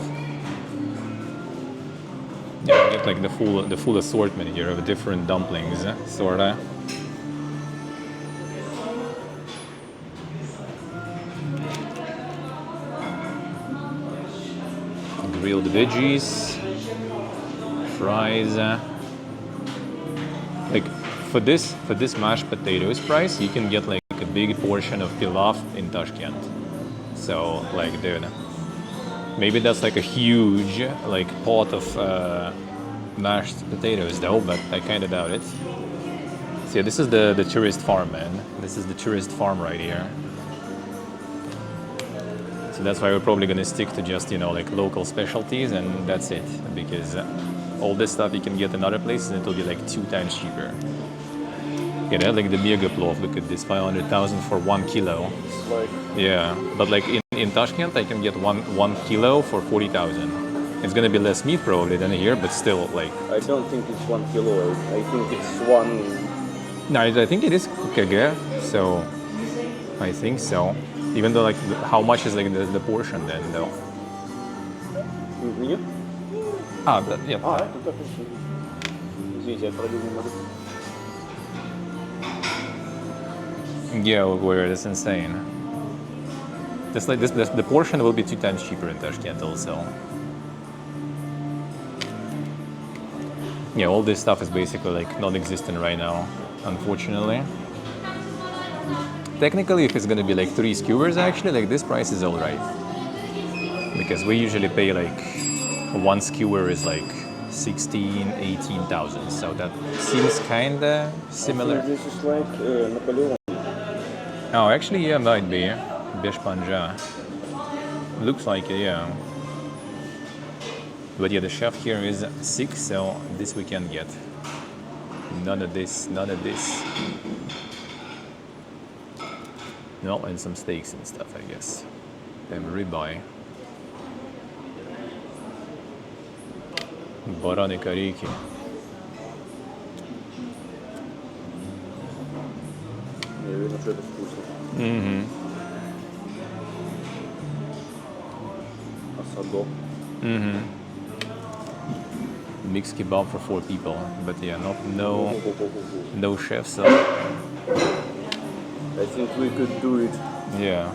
Yeah, you get like the full assortment here of different dumplings, sorta. Grilled veggies, fries. Like for this mashed potatoes price, you can get like a big portion of pilaf in Tashkent. So like, dude. Maybe that's like a huge like pot of mashed potatoes though, but I kind of doubt it. So yeah, this is the tourist farm, man. This is the tourist farm right here. So that's why we're probably gonna stick to just, you know, like local specialties and that's it. Because all this stuff you can get in other places and it'll be like 2 times cheaper. Yeah, they had like the mega plov. Look at this, 500,000 for 1 kilo. It's like, Yeah, but like in Tashkent, I can get one kilo for 40,000. It's gonna be less meat probably than here, but still like. I don't think it's 1 kilo. I think it's one. No, I think it is kg. So I think so. Even though like how much is like the portion then though? Нет? Yeah. А, это так. Извините, я пролил немного. Yeah, where it's insane. Just like this, the portion will be 2 times cheaper in Tashkent also. Yeah, all this stuff is basically like non-existent right now, unfortunately. Technically, if it's gonna be like 3 skewers, actually, like this price is all right. Because we usually pay like 1 skewer is like 16, 18,000. So that seems kinda similar. This is like Napoleon. Oh, actually, yeah, might be. Bish Panja. Looks like it, yeah. But yeah, the chef here is sick, so this we can get. None of this, none of this. No, and some steaks and stuff, I guess. And ribeye. Бараны корейки. Я уверен, что это вкусно. Mm-hmm. Асадо. Mm-hmm. Mixed kebab for 4 people, but yeah, no chefs. So. I think we could do it. Yeah.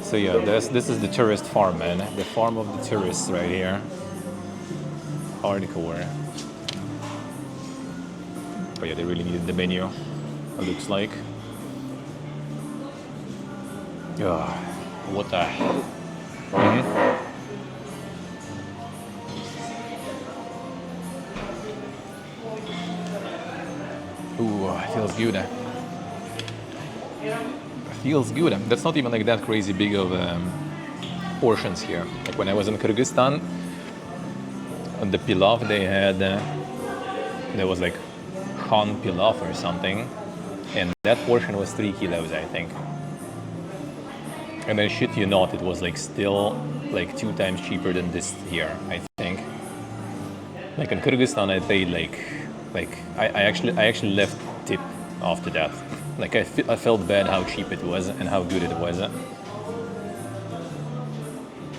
So yeah, this is the tourist farm, man. The farm of the tourists right here. Hardcore. But yeah, they really needed the menu. It looks like. Yeah. What the? Mm-hmm. Ooh, it feels good. Feels good. That's not even like that crazy big of portions here. Like when I was in Kyrgyzstan, on the pilaf they had, there was like Khan pilaf or something, and that portion was 3 kilos, I think. And I shit you not, it was like still like 2 times cheaper than this here, I think. Like in Kyrgyzstan, I paid like I actually left tip after that. Like I felt bad how cheap it was and how good it was.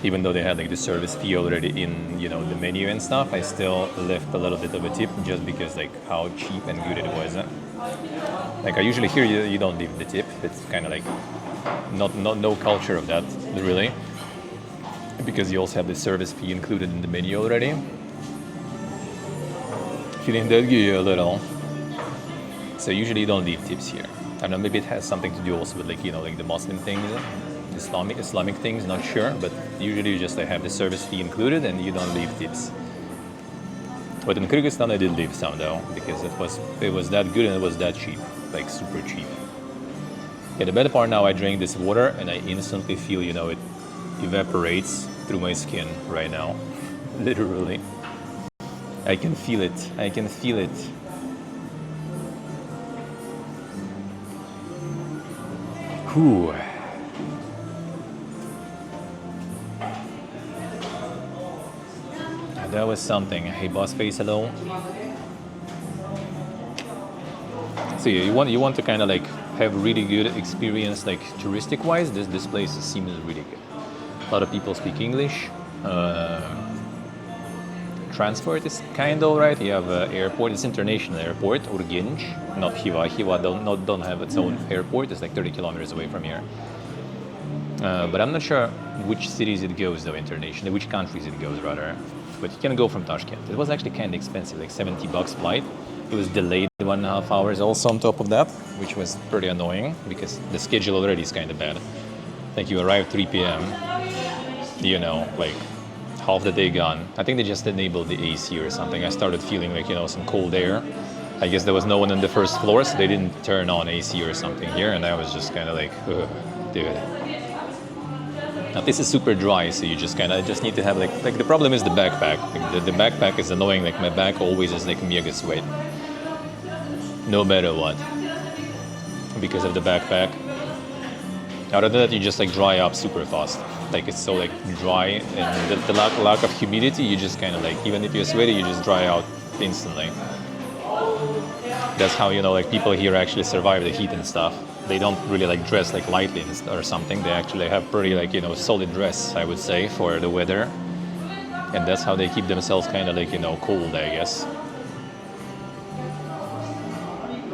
Even though they had like the service fee already in, you know, the menu and stuff, I still left a little bit of a tip just because like how cheap and good it was. Like I usually hear you don't leave the tip. It's kind of like no culture of that really, because you also have the service fee included in the menu already. Feeling that good a little. So usually you don't leave tips here. I don't know, maybe it has something to do also with like, you know, like the Muslim things, Islamic things, not sure, but usually you just like, have the service fee included and you don't leave tips. But in Kyrgyzstan I did leave some though, because it was that good and it was that cheap, like super cheap. Yeah, the better part now, I drink this water and I instantly feel, you know, it evaporates through my skin right now. Literally. I can feel it. I can feel it. Whew. That was something. Hey, boss face, hello. So yeah, you want to kind of like have really good experience, like touristic wise. This place seems really good. A lot of people speak English. Transport is kind of alright. You have an airport. It's international airport, Urgench, not Khiva. Khiva don't have its own airport. It's like 30 kilometers away from here. But I'm not sure which cities it goes though internationally, which countries it goes rather. But you can go from Tashkent. It was actually kind of expensive, like $70 flight. It was delayed 1.5 hours also on top of that, which was pretty annoying because the schedule already is kind of bad. Like you arrive 3 p.m. You know, like half the day gone. I think they just enabled the AC or something. I started feeling like, you know, some cold air. I guess there was no one on the first floor, so they didn't turn on AC or something here, and I was just kind of like, ugh, dude. Now this is super dry, so you just need to have like the problem is the backpack. Like the backpack is annoying. Like my back always is like mega sweat. no matter what, because of the backpack. Other than that, you just like dry up super fast. Like it's so like dry, and the lack of humidity, you just kind of like, even if you're sweaty, you just dry out instantly. That's how, you know, like people here actually survive the heat and stuff. They don't really like dress like lightly or something. They actually have pretty like, you know, solid dress, I would say, for the weather. And that's how they keep themselves kind of like, you know, cold, I guess.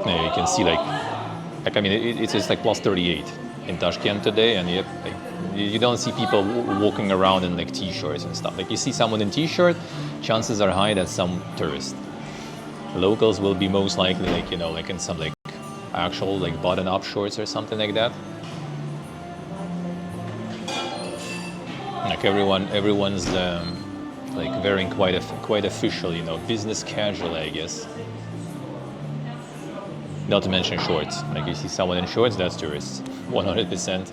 Yeah, you can see like I mean, it's just like plus 38 in Tashkent today, and you don't see people walking around in like t-shirts and stuff. Like you see someone in t-shirt, chances are high that some tourist. Locals will be most likely like, you know, like in some like actual like button-up shorts or something like that. Like everyone's like wearing quite official, you know, business casual, I guess. Not to mention shorts. Like you see someone in shorts, that's tourists, 100%.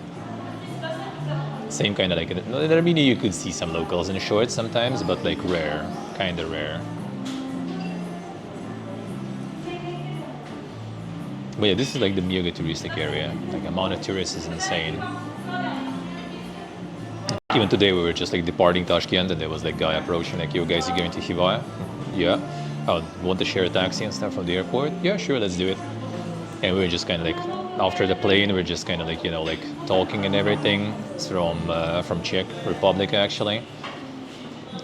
Same kind of like, in Armenia you could see some locals in shorts sometimes, but like rare, kind of rare. But yeah, this is like the mega touristic area. Like amount of tourists is insane. Even today we were just like departing Tashkent, and there was like guy approaching like, "Yo guys, you going to Khiva?" Yeah. "Oh, want to share a taxi and stuff from the airport?" "Yeah, sure, let's do it." And we were just kind of like, after the plane, we were just kind of like, you know, like talking and everything. It's from Czech Republic actually.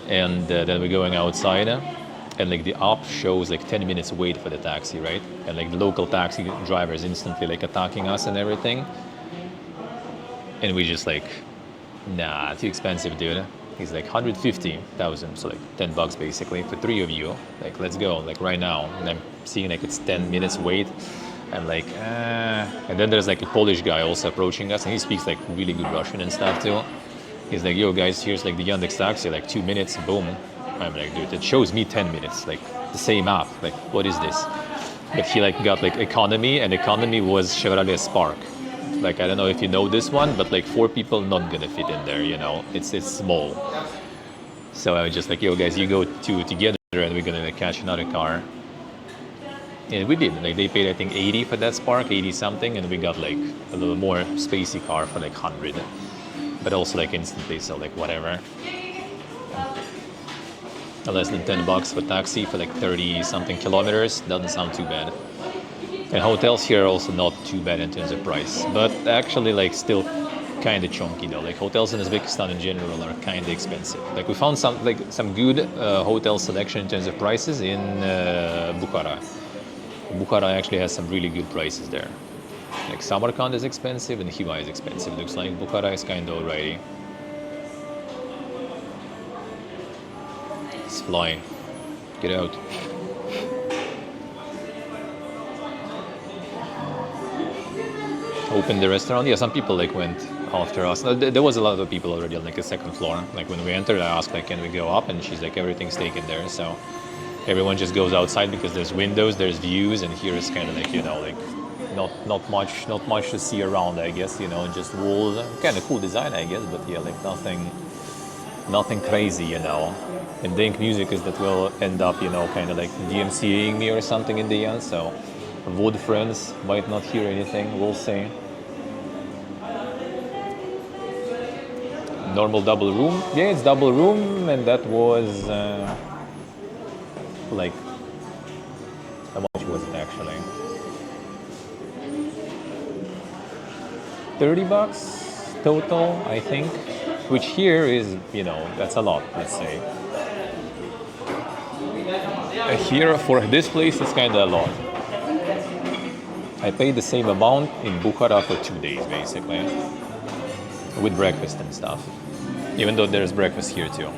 And then we're going outside, and like the app shows like 10 minutes wait for the taxi, right? And like the local taxi driver is instantly like attacking us and everything. And we just like, nah, too expensive, dude. He's like 150,000, so like $10 basically for 3 of you. Like, let's go, like right now. And I'm seeing like it's 10 minutes wait. I'm like, And then there's like a Polish guy also approaching us, and he speaks like really good Russian and stuff too. He's like, "Yo guys, here's like the Yandex taxi, like 2 minutes, boom." I'm like, dude, it shows me 10 minutes, like the same app. Like, what is this? But he like got like economy, and economy was Chevrolet Spark. Like, I don't know if you know this one, but like 4 people not gonna fit in there, you know, it's small. So I was just like, "Yo guys, you go 2 together, and we're gonna like catch another car." And we did. Like they paid I think 80 for that Spark, 80 something, and we got like a little more spacey car for like 100. But also like instantly, so like whatever. Less than $10 for taxi for like 30 something kilometers doesn't sound too bad. And hotels here are also not too bad in terms of price, but actually like still kind of chunky though. Like hotels in Uzbekistan in general are kind of expensive. Like we found some good hotel selection in terms of prices in Bukhara. Bukhara actually has some really good prices there. Like Samarkand is expensive and Khiva is expensive. Looks like Bukhara is kind of alrighty. It's flying. Get out. Open the restaurant. Yeah, some people like went after us. There was a lot of people already on like the second floor. Like when we entered, I asked like, "Can we go up?" And she's like, "Everything's taken there." So everyone just goes outside because there's windows, there's views, and here is kind of like, you know, like not much to see around, I guess, you know, just walls. Kind of cool design, I guess, but yeah, like nothing crazy, you know. And think music is that will end up, you know, kind of like DMCAing me or something in the end. So VOD friends might not hear anything, we'll see. Normal double room. Yeah, it's double room, and that was like, how much was it actually? $30 total, I think, which here is, you know, that's a lot, let's say. Here for this place it's kind of a lot. I paid the same amount in Bukhara for 2 days basically, with breakfast and stuff, even though there's breakfast here too.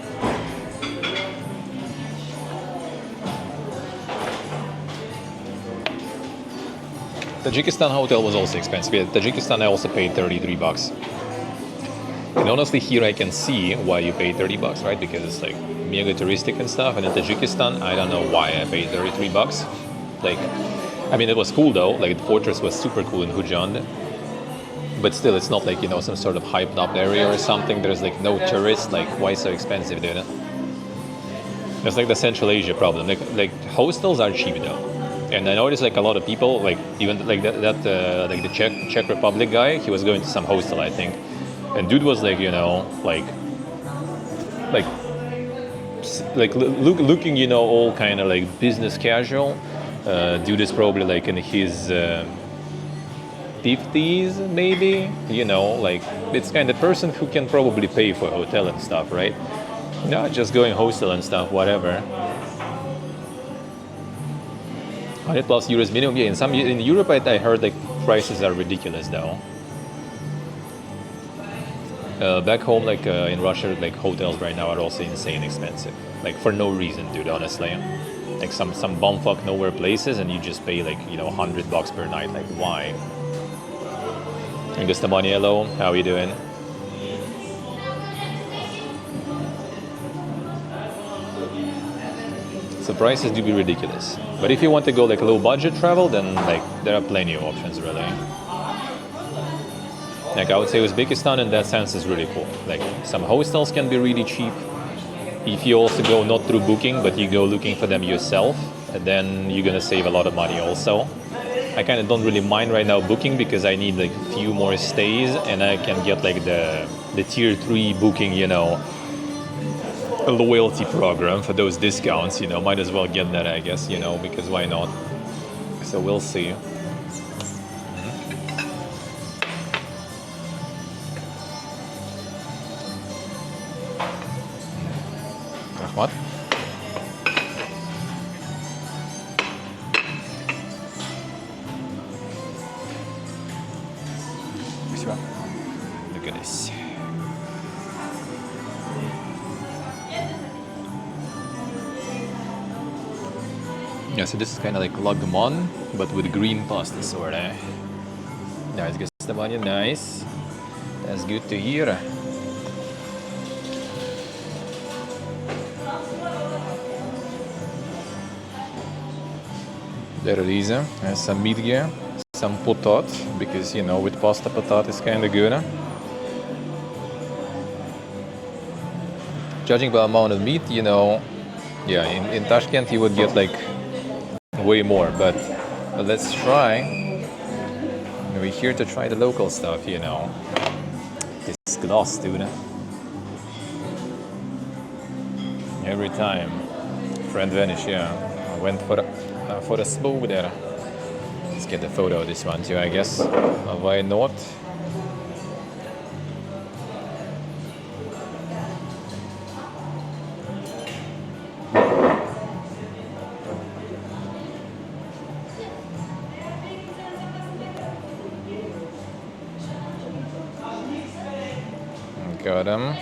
Tajikistan hotel was also expensive. Yeah, Tajikistan I also paid $33. And honestly, here I can see why you pay $30, right? Because it's like mega touristic and stuff. And in Tajikistan, I don't know why I paid $33. Like, I mean, it was cool though. Like the fortress was super cool in Khujand. But still, it's not like, you know, some sort of hyped up area or something. There's like no tourists. Like, why so expensive, dude? It's like the Central Asia problem. Like hostels are cheap though. And I noticed like a lot of people, like even like like the Czech Republic guy, he was going to some hostel, I think, and dude was like, you know, like looking, you know, all kind of like business casual. Dude is probably like in his 50s, maybe, you know, like it's kind of person who can probably pay for a hotel and stuff, right? No, just going hostel and stuff, whatever. 100 plus euros minimum. Yeah, in Europe, I heard like prices are ridiculous though. Back home, like in Russia, like hotels right now are also insane expensive. Like for no reason, dude. Honestly, like some bumfuck nowhere places, and you just pay like, you know, $100 per night. Like why? And Gustamaniello, how are you doing? So prices do be ridiculous. But if you want to go like low budget travel, then like there are plenty of options really. Like I would say Uzbekistan in that sense is really cool. Like some hostels can be really cheap. If you also go not through booking, but you go looking for them yourself, then you're gonna save a lot of money also. I kind of don't really mind right now booking because I need like a few more stays and I can get like the tier 3 booking, you know, a loyalty program for those discounts, you know, might as well get that, I guess, you know, because why not? So we'll see. What? Look at this. Yeah, so this is kind of like lagman, but with green pasta sort of. Nice, Gustavania, nice. That's good to hear. There it is, and some meat here, some potat, because, you know, with pasta potat is kind of good. Judging by amount of meat, you know, yeah, in Tashkent you would get like way more, but let's try. We're here to try the local stuff, you know. This glass, dude. Every time. Friend vanish, yeah. I went for a smoke there. Let's get the photo of this one too, I guess. Why not? Got him.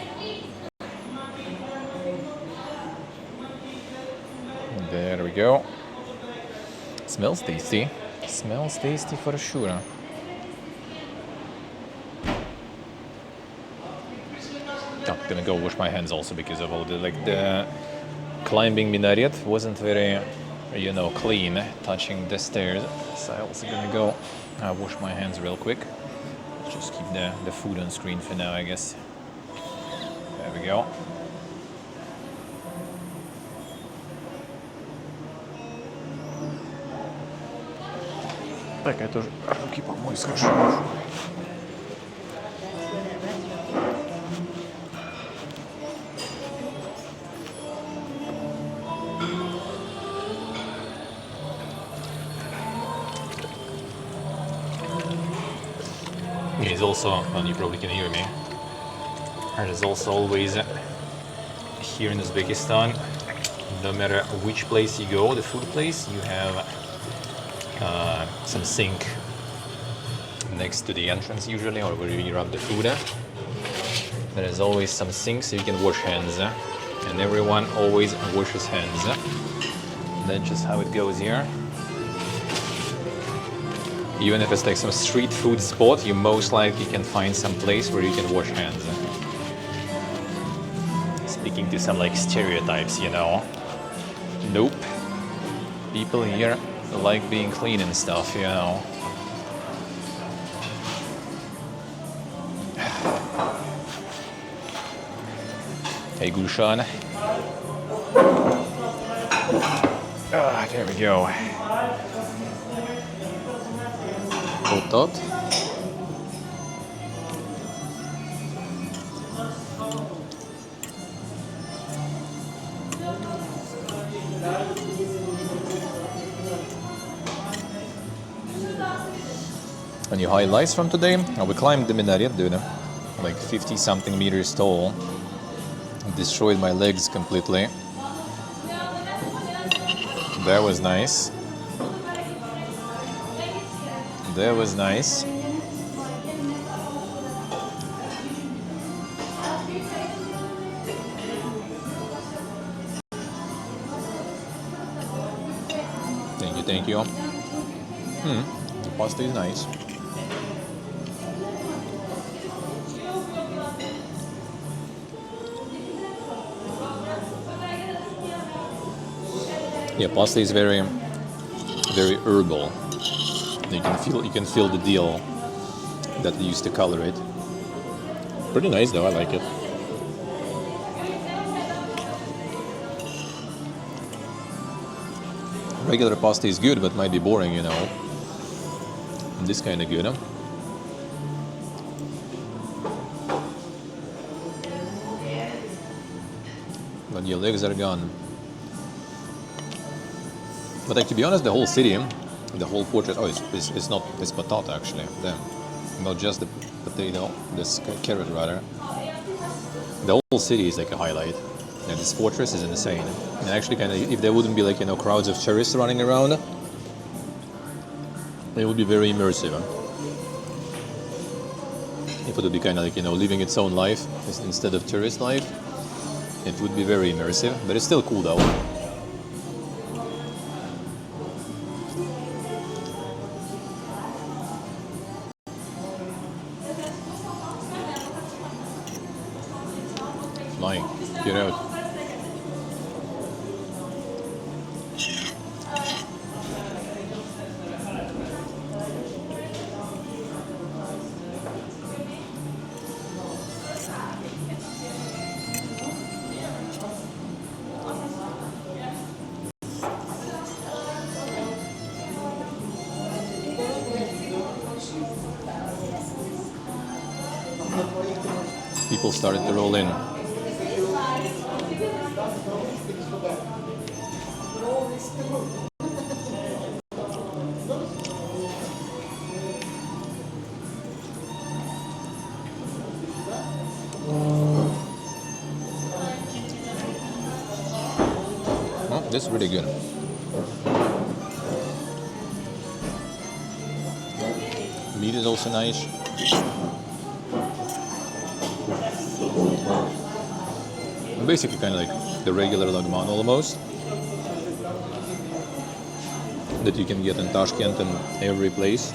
There we go. Smells tasty. Smells tasty for sure. I'm gonna go wash my hands also because of all the climbing minaret wasn't very, you know, clean touching the stairs. So I'm also gonna go wash my hands real quick. Just keep the food on screen for now, I guess. There we go. Так, я тоже руки помою, схожу. He's also, well, you probably can hear me. There's also always here in Uzbekistan, no matter which place you go, the food place, you have some sink next to the entrance usually, or where you rub the food. There is always some sink so you can wash hands, and everyone always washes hands. That's just how it goes here. Even if it's like some street food spot, you most likely can find some place where you can wash hands. Speaking to some like stereotypes, you know. Nope. People here like being clean and stuff, you know. Hey, Gushan. There we go. potat. Any highlights from today? We climbed the minaret, dude. Like 50 something meters tall. Destroyed my legs completely. That was nice. That was nice. Thank you. The pasta is nice. Yeah, pasta is very herbal. You can feel the dill that they used to color it. Pretty nice though, I like it. Regular pasta is good, but might be boring, you know. This kind of good, huh? But your legs are gone. But like, to be honest, the whole city, the whole fortress, it's not, it's patata actually, not just the potato, this carrot rather. The whole city is like a highlight. And this fortress is insane. And actually kind of, if there wouldn't be like, you know, crowds of tourists running around, it would be very immersive. If it would be kind of like, you know, living its own life instead of tourist life, it would be very immersive, but it's still cool though. Flying, get out. People started to roll in. Oh, this is really good. Meat is also nice. Basically kind of like the regular lagman almost that you can get in Tashkent and every place.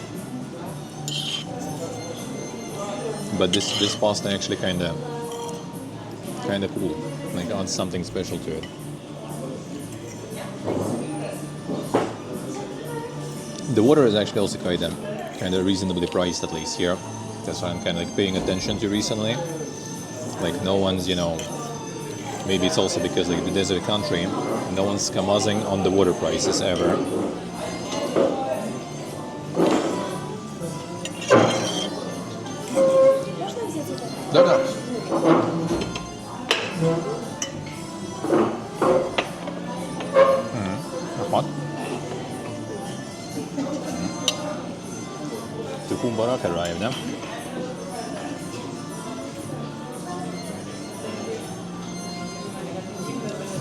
But this pasta actually kind of cool. Like adds something special to it. The water is actually also kind of reasonably priced, at least here. That's what I'm kind of like paying attention to recently. Like no one's, you know, maybe it's also because like the desert country, no one's schmozzing on the water prices ever. Да-да. Ahmad. The Kumbarak arrived, huh?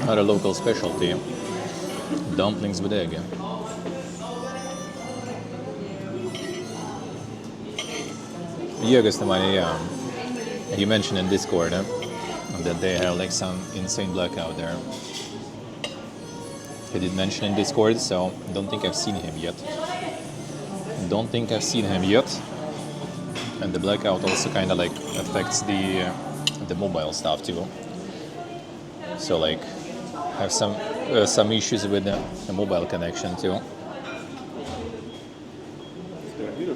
Not a local specialty. Dumplings with egg. Yeah, you mentioned in Discord that they have like some insane blackout there. He did mention in Discord, so don't think I've seen him yet. And the blackout also kind of like affects the mobile stuff too. So like have some issues with the mobile connection too. There we go.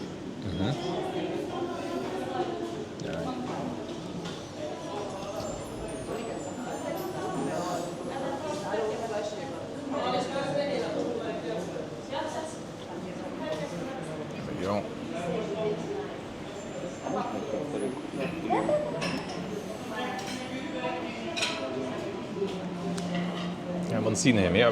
I haven't seen him. Yeah,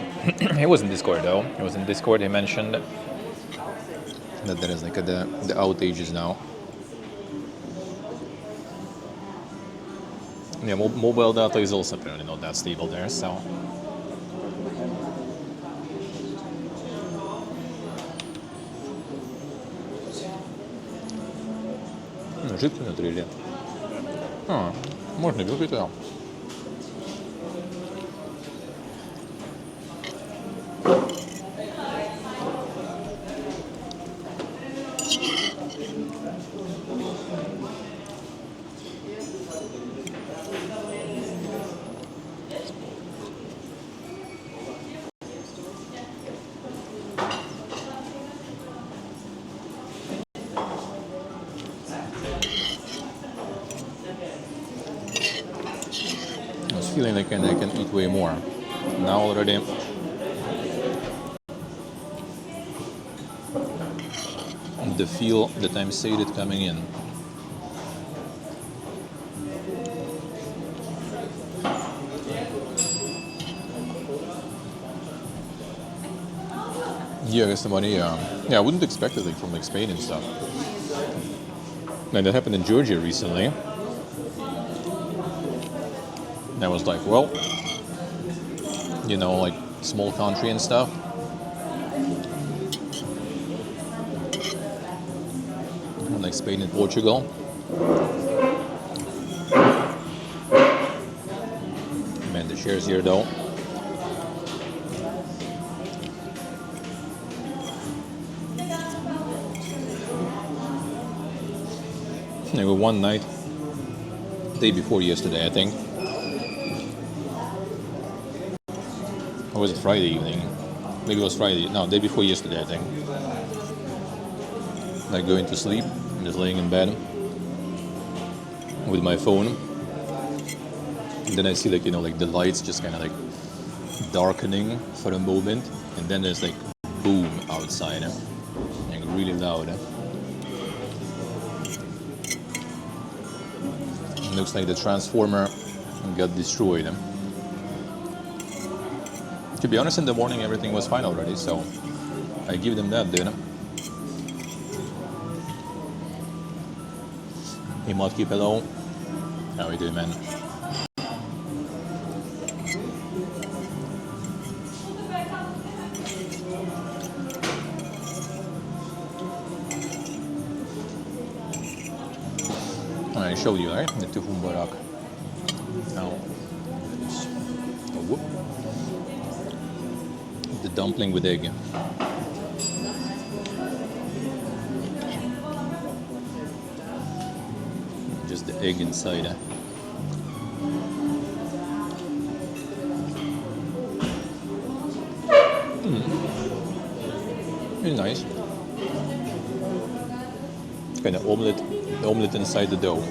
he was in Discord though. He was in Discord. He mentioned that there is like the outages now. Yeah, mobile data is also apparently not that stable there. So. Жидкий внутри или? А, можно выпить, да. I was feeling like I can eat way more. Now already the feel that I'm sated coming in. Yeah, I guess the money, yeah, I wouldn't expect it like from like Spain and stuff. Like that happened in Georgia recently. And I was like, well, you know, like small country and stuff. Like Spain and Portugal. Man, the shares here though. Like one night, day before yesterday, I think. Or was it Friday evening? Maybe it was Friday. No, day before yesterday, I think. Like going to sleep, just laying in bed with my phone. And then I see like, you know, like the lights just kind of like darkening for a moment. And then there's like boom outside. Like really loud. It looks like the transformer got destroyed. To be honest, in the morning everything was fine already, so I give them that, dude. Hey, Motky, hello. How are you doing, man? I showed you, right? The Tuhum Barak. Now, whoop. The dumpling with egg. Just the egg inside. Really nice. Kind of omelette inside the dough.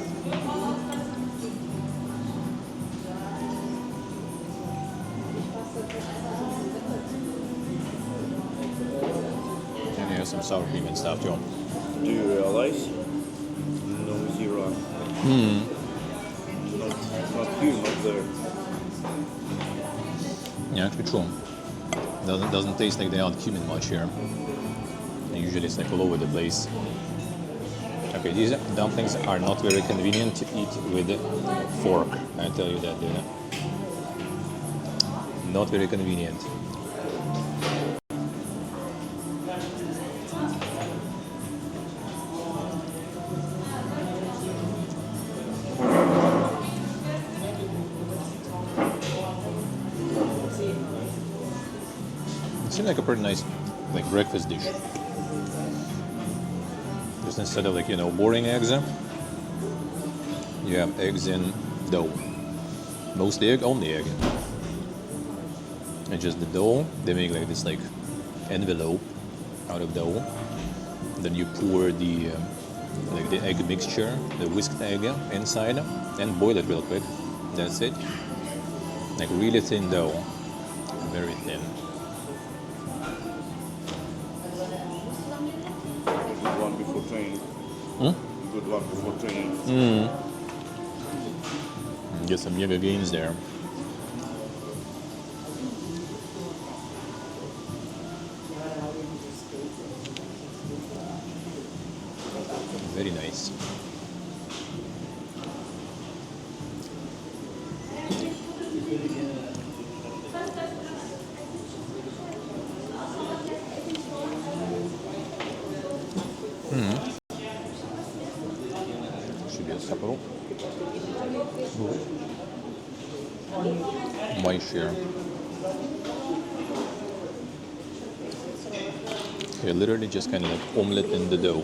And here's some sour cream and stuff too. Do you realize? No zero. Not here, not there. Yeah, actually true. Doesn't taste like they add cumin much here. Usually it's like all over the place. Okay, these dumplings are not very convenient to eat with a fork. I tell you that, dude. Not very convenient. It seemed like a pretty nice, like breakfast dish. Just instead of like, you know, boring eggs, you have eggs in dough. Mostly egg, only egg. And just the dough, they make like this like envelope out of dough. Then you pour the like the egg mixture, the whisked egg inside, and boil it real quick. That's it. Like really thin dough, very thin. Good one before training. Hmm? Good But before training. Get some yoga gains there. Very nice. Should be a Sapporo. My share. Yeah, literally just kind of like omelette in the dough.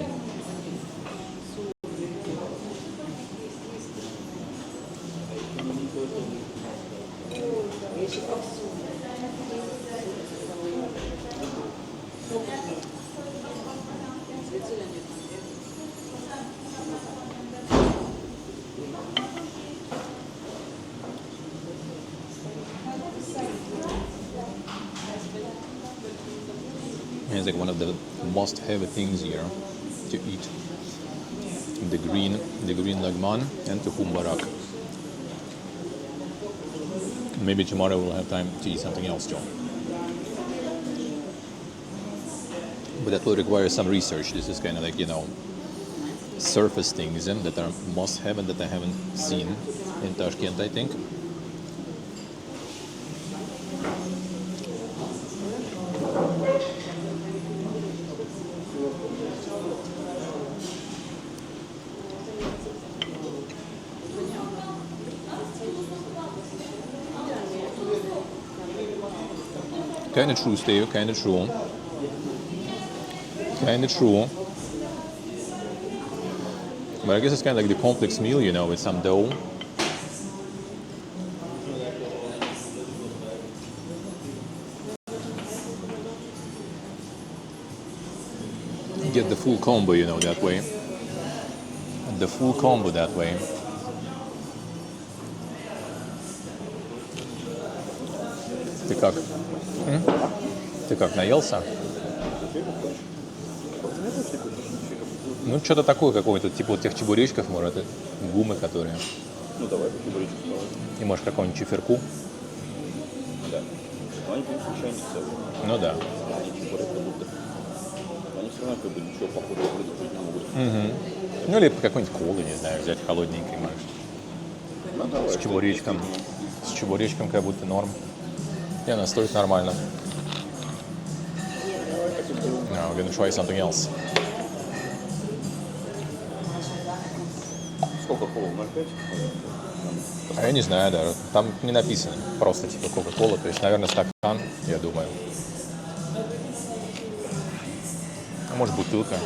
It's like one of the must-have things here to eat. The green lagman and tofu barak. Maybe tomorrow we'll have time to eat something else, John. But that will require some research. This is kind of like, you know, surface things that are must-have and that I haven't seen in Tashkent, I think. Kind of true, Steve, kind of true. Kind of true. But I guess it's kind of like the complex meal, you know, with some dough. Get the full combo, you know, that way. The full combo that way. Ты как? Ты как, наелся? Ну, что-то такое какое-то, типа вот тех чебуречков, может, гумы, которые. Ну, давай по чебуречку. И, может, какого-нибудь чефирку. Да. Но они, конечно, чайник целый. Ну да. Они чебурек как будто. Они все равно как бы ничего похожего выдержать не могут. Ну, или какой-нибудь колы, не знаю, взять холодненький, может. Ну, давай. С чебуречком. С чебуречком как будто норм. Yeah, no, стоит нормально. Now we're gonna try something else. Сколько колы? 0,5? А я не знаю даже. Там не написано. Просто типа Кока-Кола. То есть, наверное, стакан, я думаю. А может, бутылка.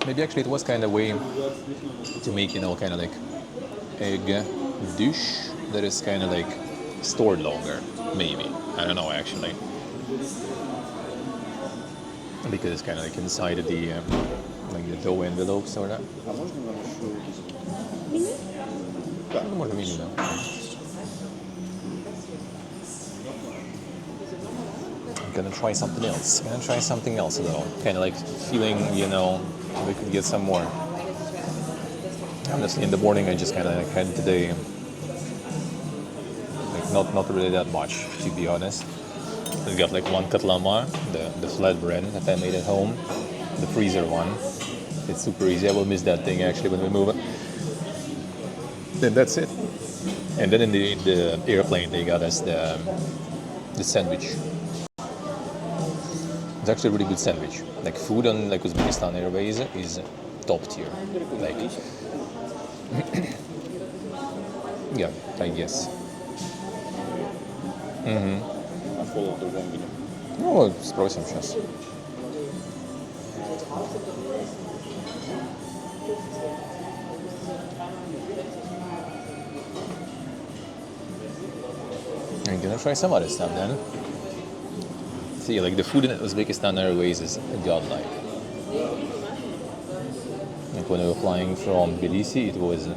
Maybe actually it was kind of a way to make, you know, kind of like egg dish that is kind of like stored longer. Maybe. I don't know actually. Because it's kind of like inside of the like the dough envelopes or that. А можно нам еще... Да. Ну, может, мини, да. I'm gonna try something else. Gonna try something else though. Kind of like feeling, you know, we could get some more. Honestly, in the morning I just kind of like had today, like not really that much, to be honest. We got like one katlama, the flatbread that I made at home, the freezer one. It's super easy. I will miss that thing actually when we move it. Then that's it. And then in the airplane they got us the sandwich. It's actually a really good sandwich. Like food on like Uzbekistan Airways is top tier. Like yeah, I guess. А колу в другом виде. Ну, спросим сейчас. I'm gonna try some other stuff then. See, like the food in Uzbekistan Airways is godlike. Like when we were flying from Tbilisi, it was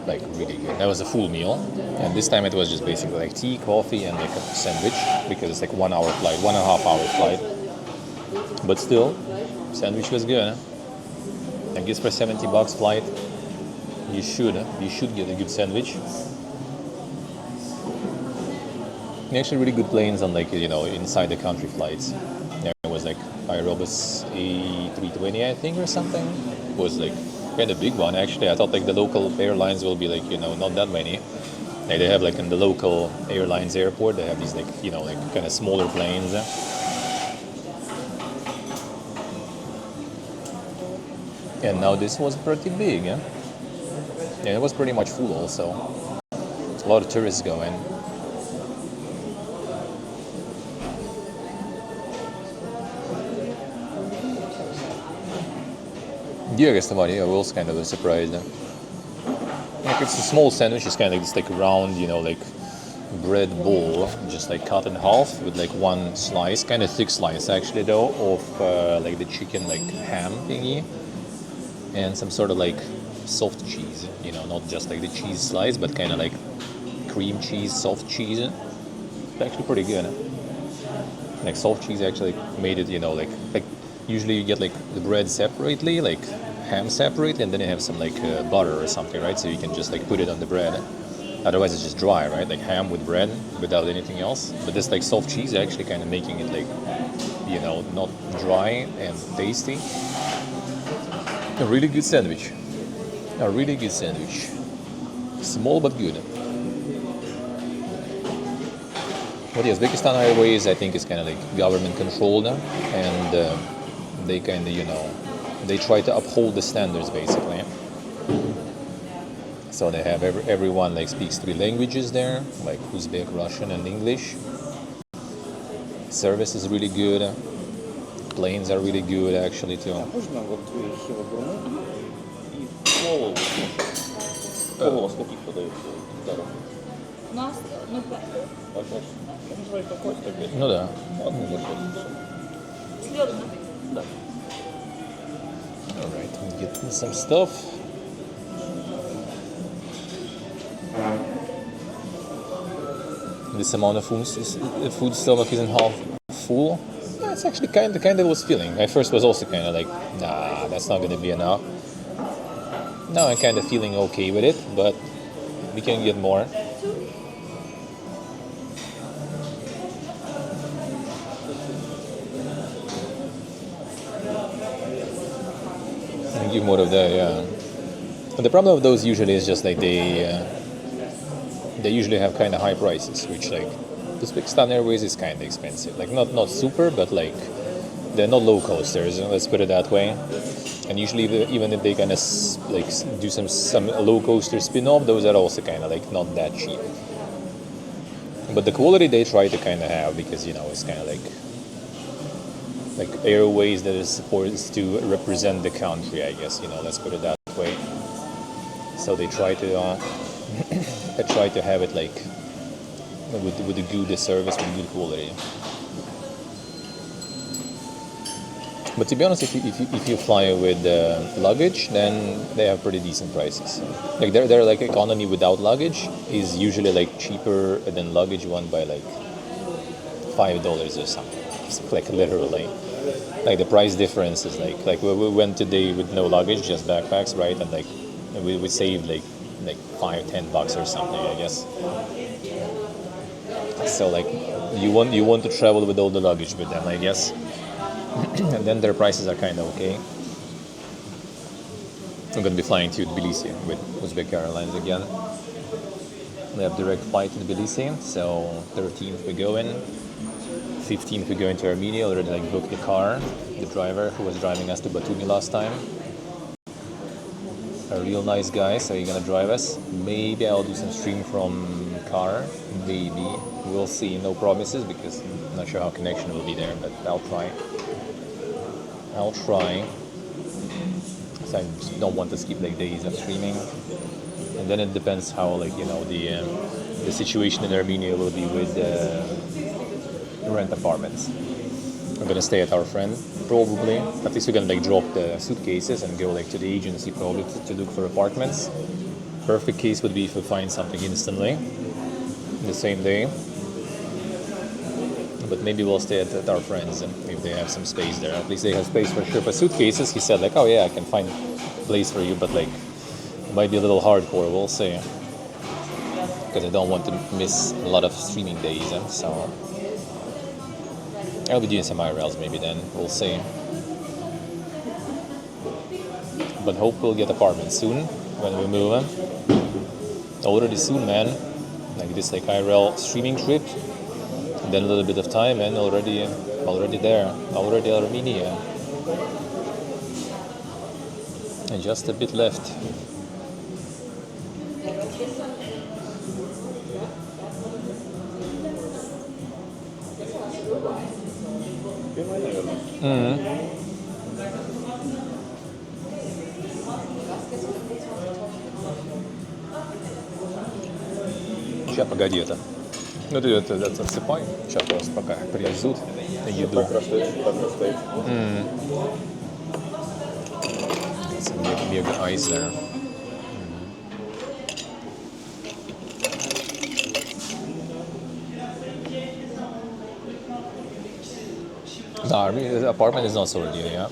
like really good. That was a full meal, and this time it was just basically like tea, coffee, and like a sandwich because it's like 1 hour flight, 1.5 hour flight. But still, sandwich was good. I guess for $70 flight, you should get a good sandwich. Actually, really good planes on like inside the country flights. There was like Aerobus A320, I think, or something. It was like kind of big one. Actually, I thought like the local airlines will be like not that many. Like they have like in the local airlines airport, they have these like like kind of smaller planes. And now this was pretty big, yeah? And it was pretty much full also. A lot of tourists going. Yeah, I guess the money I was kind of surprised. Like it's a small sandwich, it's kind of like this like round, like bread ball, just like cut in half with like one slice, kind of thick slice actually though, of like the chicken like ham thingy. And some sort of like soft cheese, not just like the cheese slice, but kind of like cream cheese, soft cheese. It's actually pretty good. Like soft cheese actually made it, like usually you get like the bread separately, like ham separately, and then you have some like butter or something, right? So you can just like put it on the bread. Otherwise it's just dry, right? Like ham with bread without anything else. But this like soft cheese actually kind of making it like, not dry and tasty. A really good sandwich. A really good sandwich. Small but good. But yeah, Uzbekistan Airways I think is kind of like government controlled, and they kind of they try to uphold the standards basically. So they have everyone like speaks 3 languages there, like Uzbek, Russian, and English. Service is really good. Planes are really good actually too. Можно вот все огурну и полу. Полу сколько подается? У нас, Называй какой-то тогда. Ну да. Одну закуску. слётно. Да. Alright, we get some stuff. This amount of food stomach isn't half full. Yeah, it's actually kind of was feeling. I first was also kind of like, nah, that's not gonna be enough. Now I'm kind of feeling okay with it, but we can get more. I give more of that, yeah. But the problem of those usually is just like they usually have kind of high prices, which like Uzbekistan Airways is kind of expensive. Like not super, but like they're not low coasters. Let's put it that way. And usually even if they kind of like do some low coaster spin-off, those are also kind of like not that cheap. But the quality they try to kind of have, because it's kind of like airways that is supposed to represent the country, I guess. Let's put it that way. So they try to have it like with a good service, with good quality. But to be honest, if you fly with luggage, then they have pretty decent prices. Like they're like economy without luggage is usually like cheaper than luggage one by like $5 or something. It's like literally. Like the price difference is like we went today with no luggage, just backpacks, right? And like we saved like $5-10 or something, I guess. So like you want to travel with all the luggage with them, I guess. And then their prices are kind of okay. I'm going to be flying to Tbilisi with Uzbek Airlines again. We have direct flight to Tbilisi, so 13th we go in. 15th we go into Armenia. Already like booked the car. The driver who was driving us to Batumi last time. A real nice guy, so he's gonna drive us. Maybe I'll do some stream from car. Maybe. We'll see. No promises because I'm not sure how connection will be there, but I'll try. So I just don't want to skip like days of streaming. And then it depends how the situation in Armenia will be with rent apartments. We're gonna stay at our friend probably. At least we're gonna like drop the suitcases and go like to the agency probably to look for apartments. Perfect case would be if we find something instantly, the same day. But maybe we'll stay at our friends and maybe they have some space there. At least they have space for Sherpa suitcases. He said like, oh yeah, I can find a place for you, but like it might be a little hardcore. We'll see. Because I don't want to miss a lot of streaming days. So I'll be doing some IRLs maybe then. We'll see. But hope we'll get apartment soon when we move. Already soon, man. Like this like IRL streaming trip. And then a little bit of time and already there. Already Armenia. And just a bit left. Сейчас, погоди это. Ну ты это отсыпай. Сейчас просто пока привезут еду. It's a big ice there. No, the apartment is not sorted yet, yeah.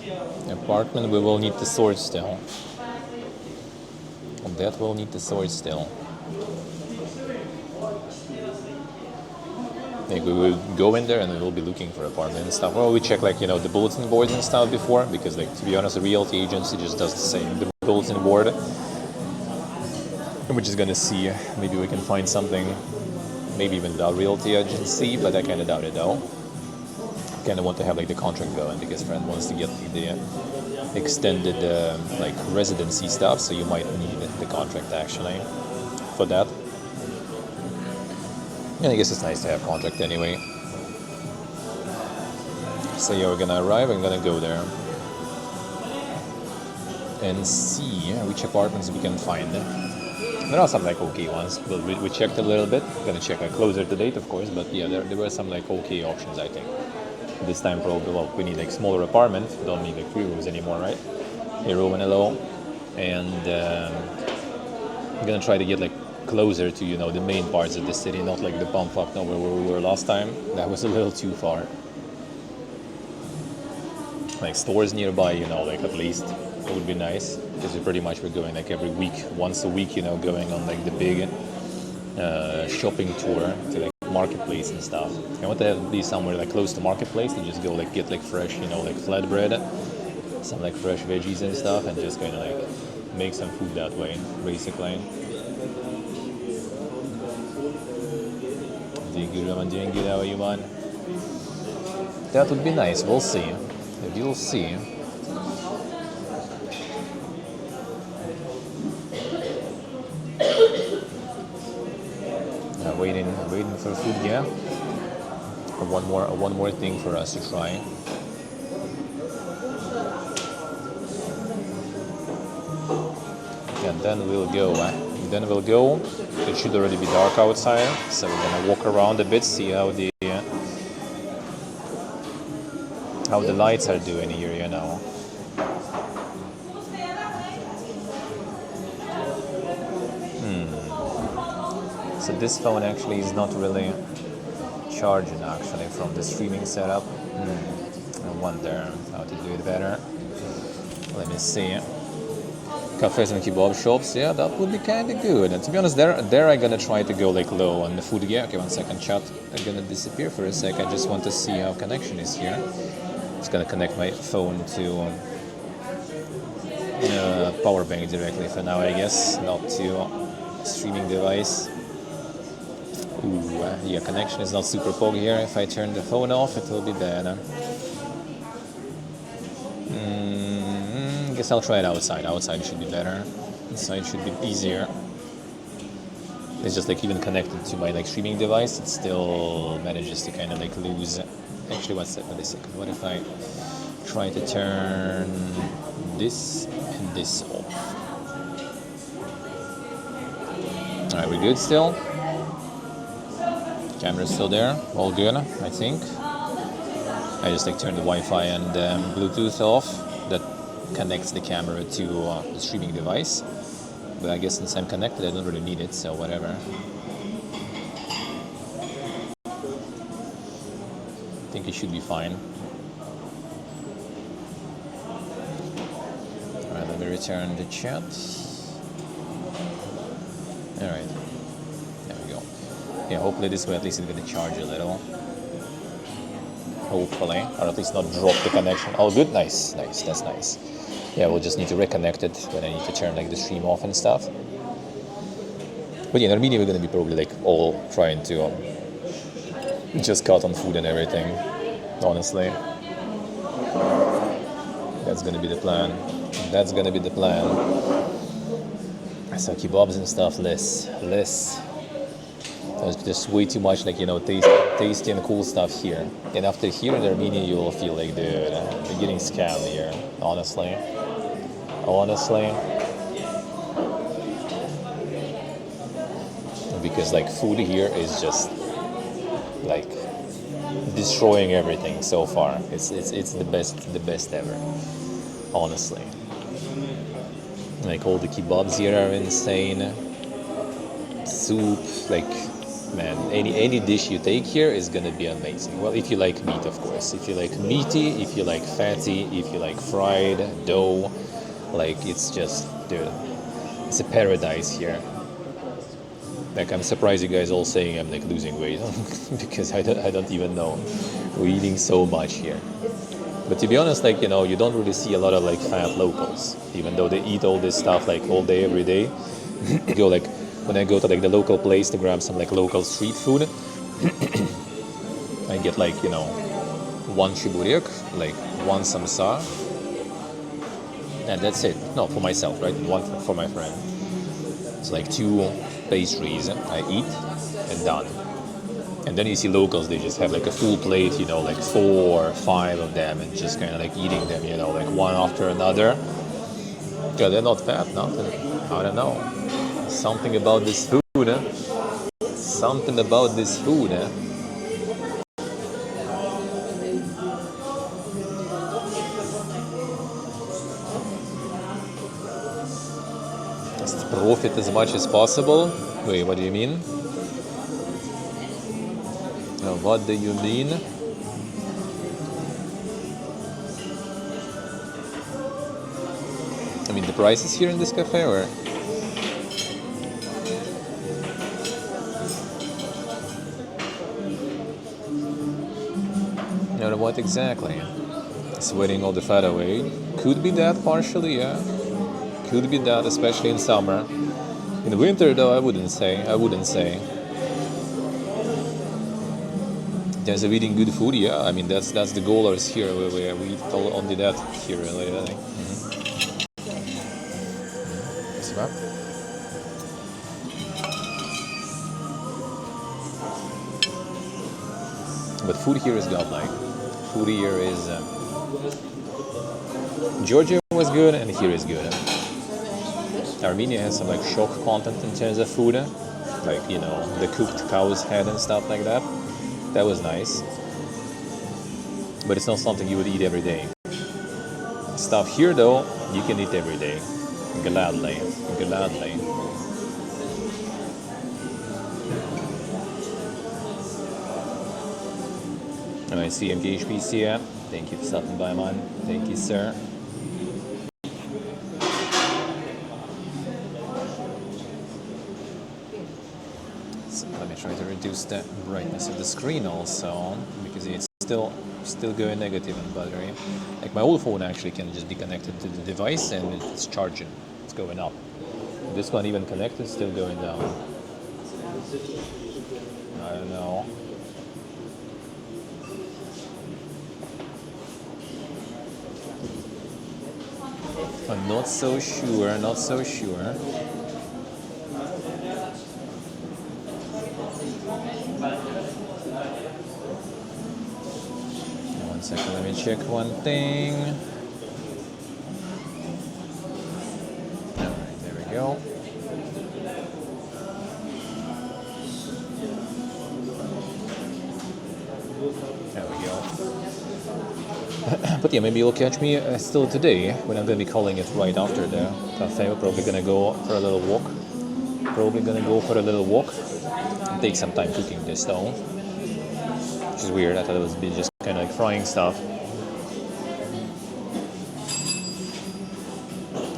Apartment we will need to sort still. That will need to sort still. Like we will go in there and we will be looking for apartment and stuff. Well, we check like, you know, the bulletin boards and stuff before, because like, to be honest, the realty agency just does the same. The bulletin board. And we're just gonna see, maybe we can find something, maybe even without realty agency, but I kind of doubt it though. Kind of want to have like the contract going because friend wants to get the extended like residency stuff, so you might need the contract actually for that. And I guess it's nice to have contract anyway. So yeah, we're gonna arrive and gonna go there and see which apartments we can find. There are some like okay ones, but we checked a little bit. Gonna check like closer to date, of course, but yeah, there were some like okay options, I think. This time probably, well, we need like smaller apartment. We don't need like 3 rooms anymore, right? A room and a low. And I'm gonna try to get like closer to, you know, the main parts of the city, not like the bumfuck nowhere where we were last time. That was a little too far. Like stores nearby, you know, like at least it would be nice, because we pretty much were going like every week, once a week, you know, going on like the big shopping tour to like marketplace and stuff. I want to be somewhere like close to marketplace to just go like get like fresh, you know, like flatbread, some like fresh veggies and stuff, and just kind of like make some food that way, basically. That would be nice. We'll see. You'll see. Waiting for food, yeah. One more thing for us to try. And then we'll go. It should already be dark outside, so we're gonna walk around a bit, see how the lights are doing here, you know. So this phone actually is not really charging actually from the streaming setup. I wonder how to do it better. Let me see. Cafes and kebab shops, yeah, that would be kind of good. And to be honest, there I'm gonna try to go like low on the food. Yeah, okay, 1 second, chat. I'm gonna disappear for a sec. I just want to see how connection is here. It's gonna connect my phone to power bank directly for now, I guess, not to streaming device. Ooh, yeah, connection is not super pog here. If I turn the phone off, it will be better. Guess I'll try it outside. Outside should be better. Inside should be easier. It's just like even connected to my like streaming device, it still manages to kind of like lose. Actually, wait a second. What if I try to turn this and this off? Alright, we're good still. Camera's still there. All good, I think. I just like turned the Wi-Fi and Bluetooth off. That connects the camera to the streaming device. But I guess since I'm connected, I don't really need it, so whatever. I think it should be fine. Alright, let me return the chat. Alright. There we go. Yeah, hopefully this way at least it's gonna charge a little. Hopefully. Or at least not drop the connection. Oh good, nice, nice, that's nice. Yeah, we'll just need to reconnect it when I need to turn like the stream off and stuff. But yeah, in Armenia we're gonna be probably like all trying to just cut on food and everything. Honestly. That's gonna be the plan. That's gonna be the plan. So kebabs and stuff, less. There's just way too much like, you know, tasty and cool stuff here. And after here in Armenia you will feel like, dude, you're getting scammed here, honestly. Because like food here is just like destroying everything so far. It's the best ever, honestly. Like all the kebabs here are insane. Soup, like man, any dish you take here is gonna be amazing. Well, if you like meat, of course. If you like meaty, if you like fatty, if you like fried dough, like it's just, dude, it's a paradise here. Like I'm surprised you guys all saying I'm like losing weight because I don't even know. We're eating so much here. But to be honest, like, you know, you don't really see a lot of like fat locals, even though they eat all this stuff like all day, every day. You go like, when I go to like the local place to grab some like local street food, I get like, you know, one chiburek, like one samsa, and that's it. No, for myself, right? One for my friend. It's like 2 pastries I eat and done. And then you see locals, they just have like a full plate, you know, like 4 or 5 of them and just kind of like eating them, you know, like one after another. Yeah, they're not fat, nothing. I don't know. Something about this food, eh? Something about this food, eh? Just profit as much as possible. Wait, what do you mean? What do you mean? I mean the prices here in this cafe, or? No, what exactly? Sweating all the fat away. Could be that partially, yeah. Could be that, especially in summer. In winter, though, I wouldn't say. In terms of eating good food, yeah. I mean, that's the goal is here. We eat only that here, really. I think. But food here is godlike. Food here is... Georgia was good and here is good. Armenia has some like shock content in terms of food. Like, you know, the cooked cow's head and stuff like that. That was nice. But it's not something you would eat every day. Stuff here though, you can eat every day. Gladly. I see MGHPC app. Thank you for stopping by, man. Thank you, sir. So let me try to reduce the brightness of the screen also, because it's still going negative on battery. Like my old phone actually can just be connected to the device and it's charging. It's going up. This one even connected, still going down. I don't know. I'm not so sure. One second, let me check one thing. Alright, there we go. There we go. But yeah, maybe you'll catch me still today when I'm gonna be calling it right after the cafe. We're probably gonna go for a little walk. And take some time cooking this though, which is weird. I thought it was be just kind of like frying stuff.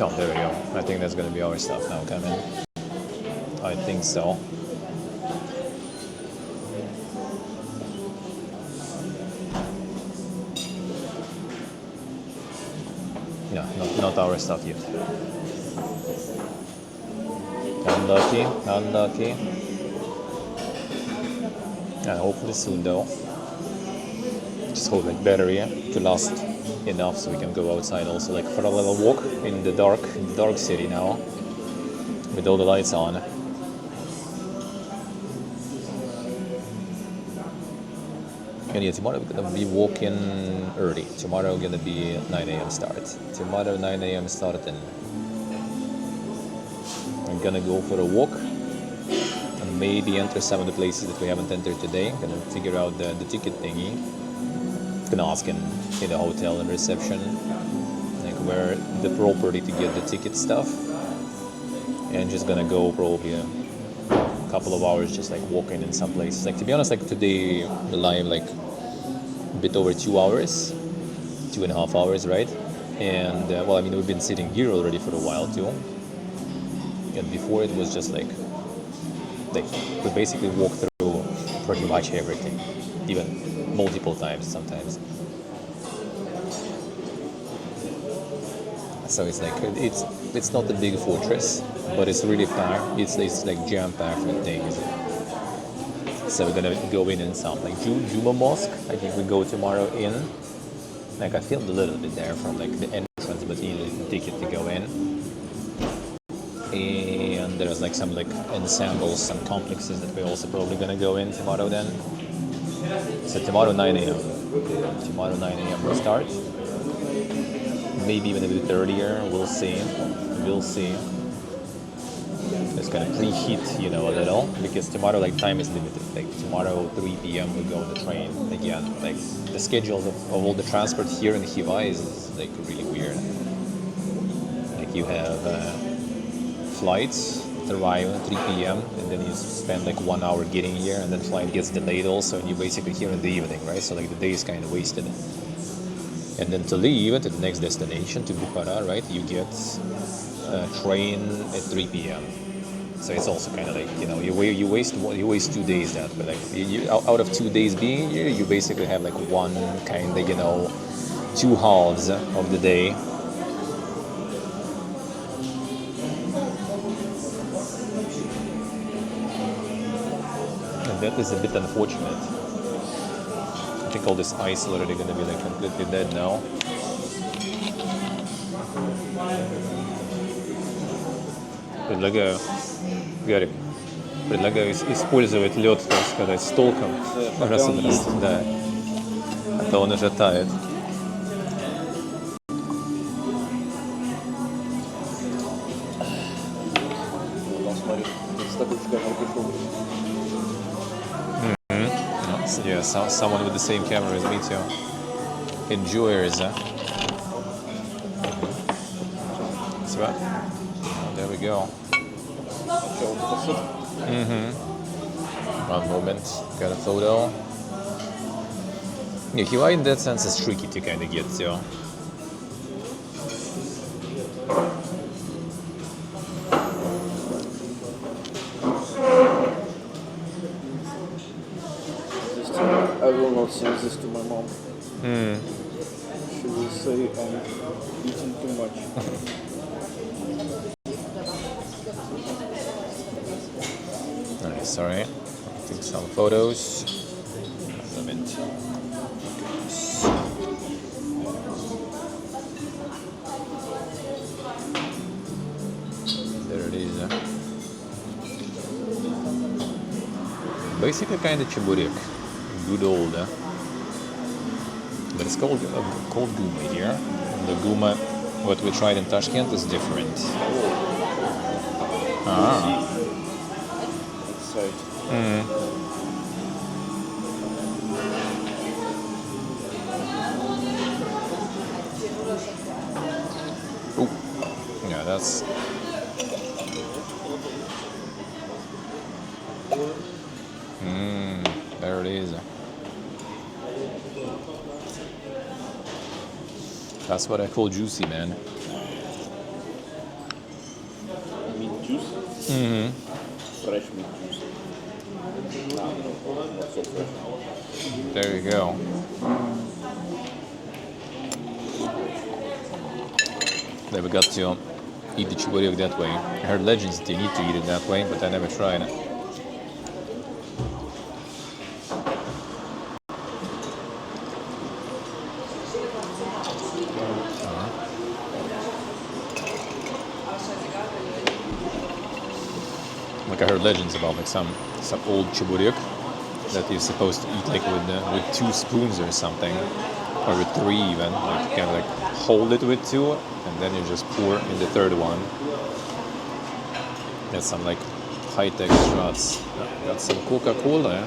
Oh, there we go. I think that's gonna be our stuff now coming. I think so. No, not our stuff yet. Unlucky. And hopefully soon though. Just hope like battery to last enough so we can go outside also like for a little walk in the dark city now with all the lights on. And yeah, tomorrow we're gonna be walking early. Tomorrow we're gonna be 9 a.m. start. Tomorrow 9 a.m. start, and I'm gonna go for a walk and maybe enter some of the places that we haven't entered today. Gonna figure out the ticket thingy. Gonna ask in the hotel and reception like where the property to get the ticket stuff, and just gonna go probably a couple of hours just like walking in some places. Like to be honest, like today the live like a bit over 2 hours, 2.5 hours, right? And well, I mean we've been sitting here already for a while too, and before it was just like we basically walked through pretty much everything, even multiple times sometimes. So it's like it's not a big fortress, but it's really packed. It's like jam packed with things. So we're gonna go in some like Juma Mosque. I think we go tomorrow in. Like I filmed a little bit there from like the entrance, but you need a ticket to go in. And there's like some like ensembles, some complexes that we're also probably gonna go in tomorrow then. So tomorrow 9 a.m. Tomorrow 9 a.m. we'll start. Maybe even a bit earlier. We'll see. It's gonna preheat, a little, because tomorrow like time is limited. Like tomorrow 3 p.m. we go on the train again. Like the schedule of all the transport here in Khiva is like really weird. Like you have flights arrive at 3 p.m. and then you spend like 1 hour getting here, and then flight gets delayed also, and you're basically here in the evening, right? So like the day is kind of wasted. And then to leave to the next destination, to Bukhara, right, you get a train at 3 p.m. So it's also kind of like, you waste 2 days that, but like out of 2 days being here, you basically have like one kind of, 2 halves of the day. And that is a bit unfortunate. I think all this ice is already going to be like completely dead now. Предлагаю использовать лед, так сказать, с толком, раз он растет, да, а то он уже тает. Yeah, someone with the same camera as me too. Enjoyers, huh? See what? Oh, there we go. One moment, got a photo. Yeah, Khiva in that sense is tricky to kind of get to. I will not send this to my mom. She will say I'm eating too much. Nice, sorry. Take some photos. There it is. Basically kind of чебурек. Good old, but it's called guma here. The guma, what we tried in Tashkent, is different. shots. There it is. That's what I call juicy, man. Meat juice? Mm-hmm. Fresh meat juice. No, not so fresh. There you go. Never got to eat the chuboryok that way. I heard legends that you need to eat it that way, but I never tried it. Like I heard legends about like some old chuboryok that you're supposed to eat like with 2 spoons or something, or with 3 even. Like you can like hold it with 2, and then you just pour in the 3rd one. That's some like high-tech shots. Got some Coca-Cola.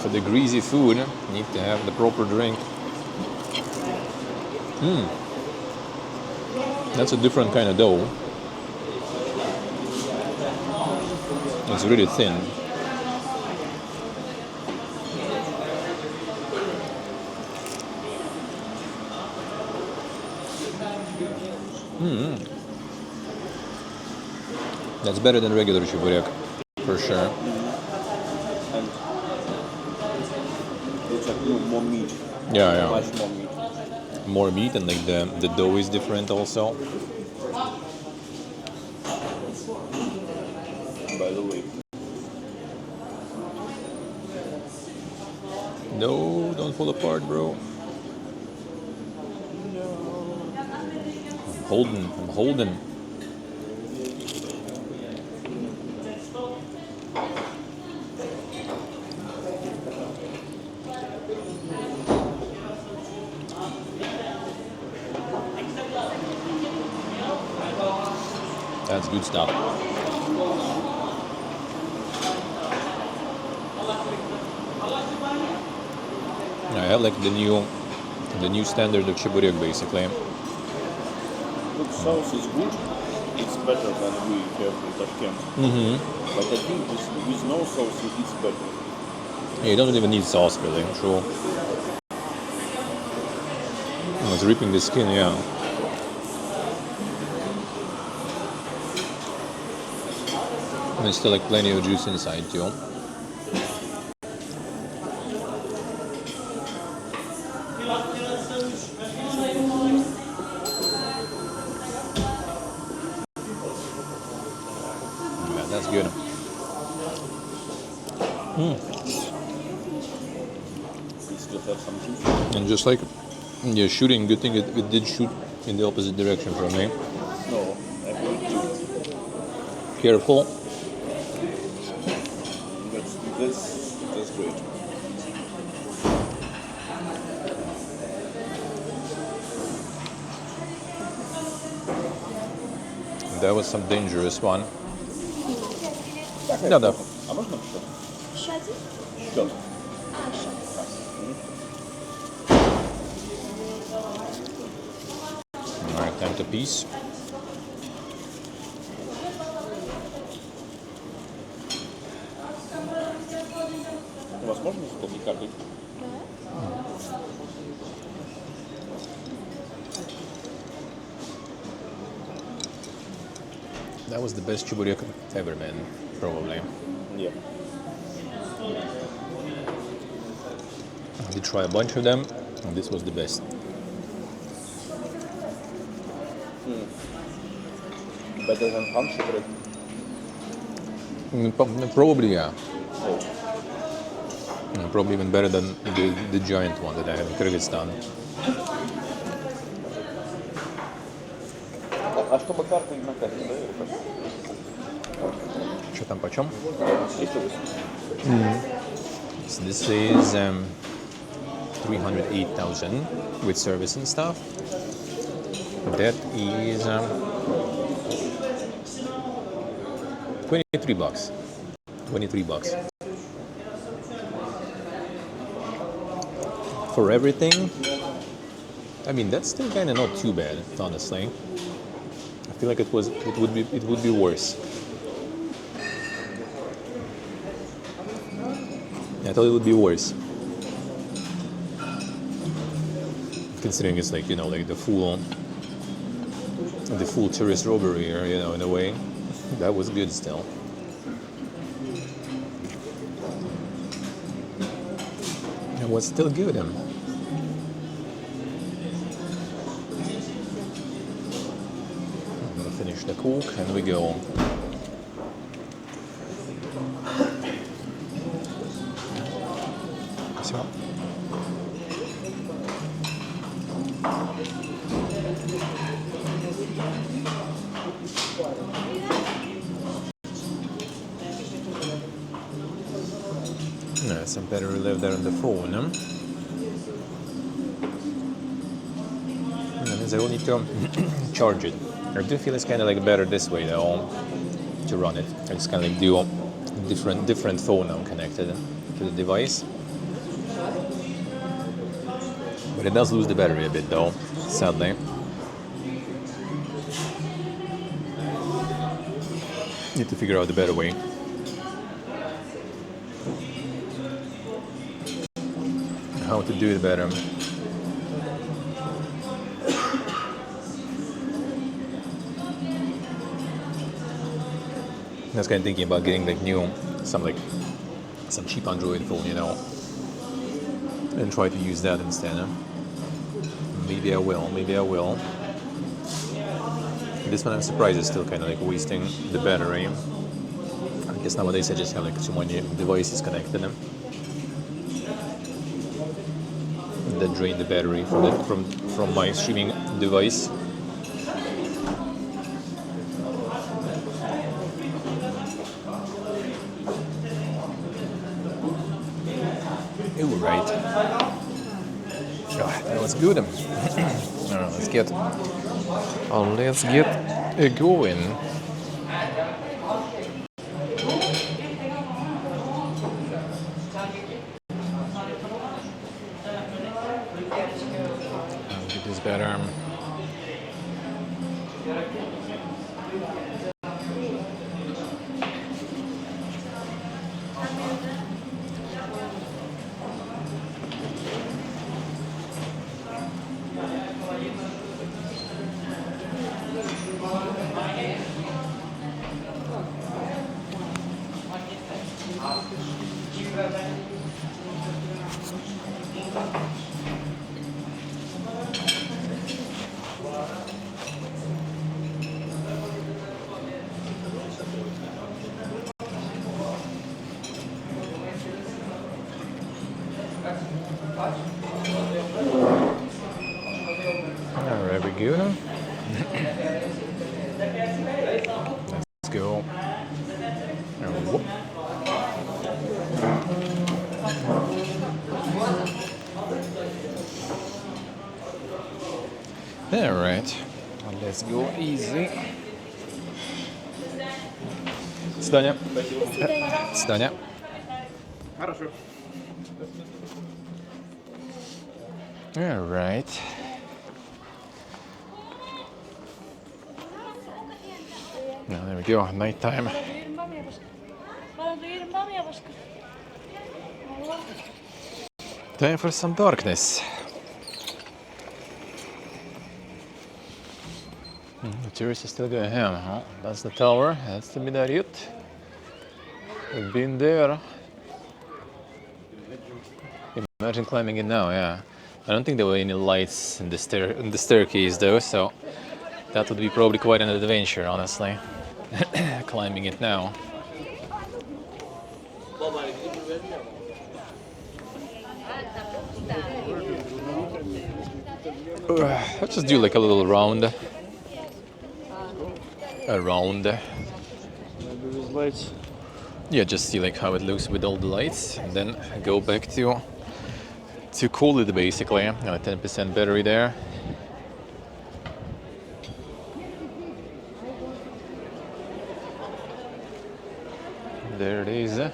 For the greasy food, you need to have the proper drink. That's a different kind of dough. It's really thin. That's better than regular chuboryok, for sure. And it's like more meat. Yeah. Much more meat. More meat, and like the dough is different also. By the way. No, don't fall apart, bro. I'm holding. That's good stuff. I had like the new standard of chuboryok basically. Look, sauce is good. It's better than we have in Tashkent. But I think with no sauce it's better. Yeah, you don't even need sauce really, true. It's ripping the skin, yeah. And there's still like plenty of juice inside too. Yeah, that's good. We still have some juice. And just like you're shooting, good thing it did shoot in the opposite direction from me. No, I put it too. Careful. That's great. That was some dangerous one. Так, Да. А можно что? Еще один? Что? Alright, time to piece. У вас можно заплатить картой? That was the best chuboryok ever, man. Probably. Нет. I did try a bunch of them, and this was the best. Better than Hanshi bread. Probably, yeah. Probably even better than the giant one that I have in Kyrgyzstan. А чтобы картой на карте, да? Что там почем? 380. So this is 308,000 with service and stuff. That is 23 bucks. 23 bucks. For everything, I mean, that's still kind of not too bad, honestly. feel like it would be worse. I thought it would be worse. Considering it's like, like the full tourist robbery here, in a way. That was good still. It was still good. I'm gonna finish the cook and we go. So. No, some battery left there on the phone. That means I will need to charge it. I do feel it's kind of like better this way though, to run it. I just kind of like do different phone now connected to the device. But it does lose the battery a bit though, sadly. Need to figure out the better way. How to do it better. I was kind of thinking about getting like some cheap Android phone, and try to use that instead. Maybe I will. This one I'm surprised is still kind of like wasting the battery. I guess nowadays I just have like too many devices connected. That drain the battery from my streaming device. Ooh, right. That was good. Let's get going. I'll get this better. Alright, we go. Let's go. Whoop. Alright, let's go easy. Свидания. Свидания. Хорошо. Alright. Now there we go, nighttime. Time for some darkness. The tourists are still going home, huh? That's the tower, that's the minaret. We've been there. Imagine climbing it now, yeah. I don't think there were any lights in the staircase though, so that would be probably quite an adventure, honestly. Climbing it now. Let's just do like a little round. Around. Lights. Yeah, just see like how it looks with all the lights, and then go back to cool it basically. 10% battery there. There it is. No,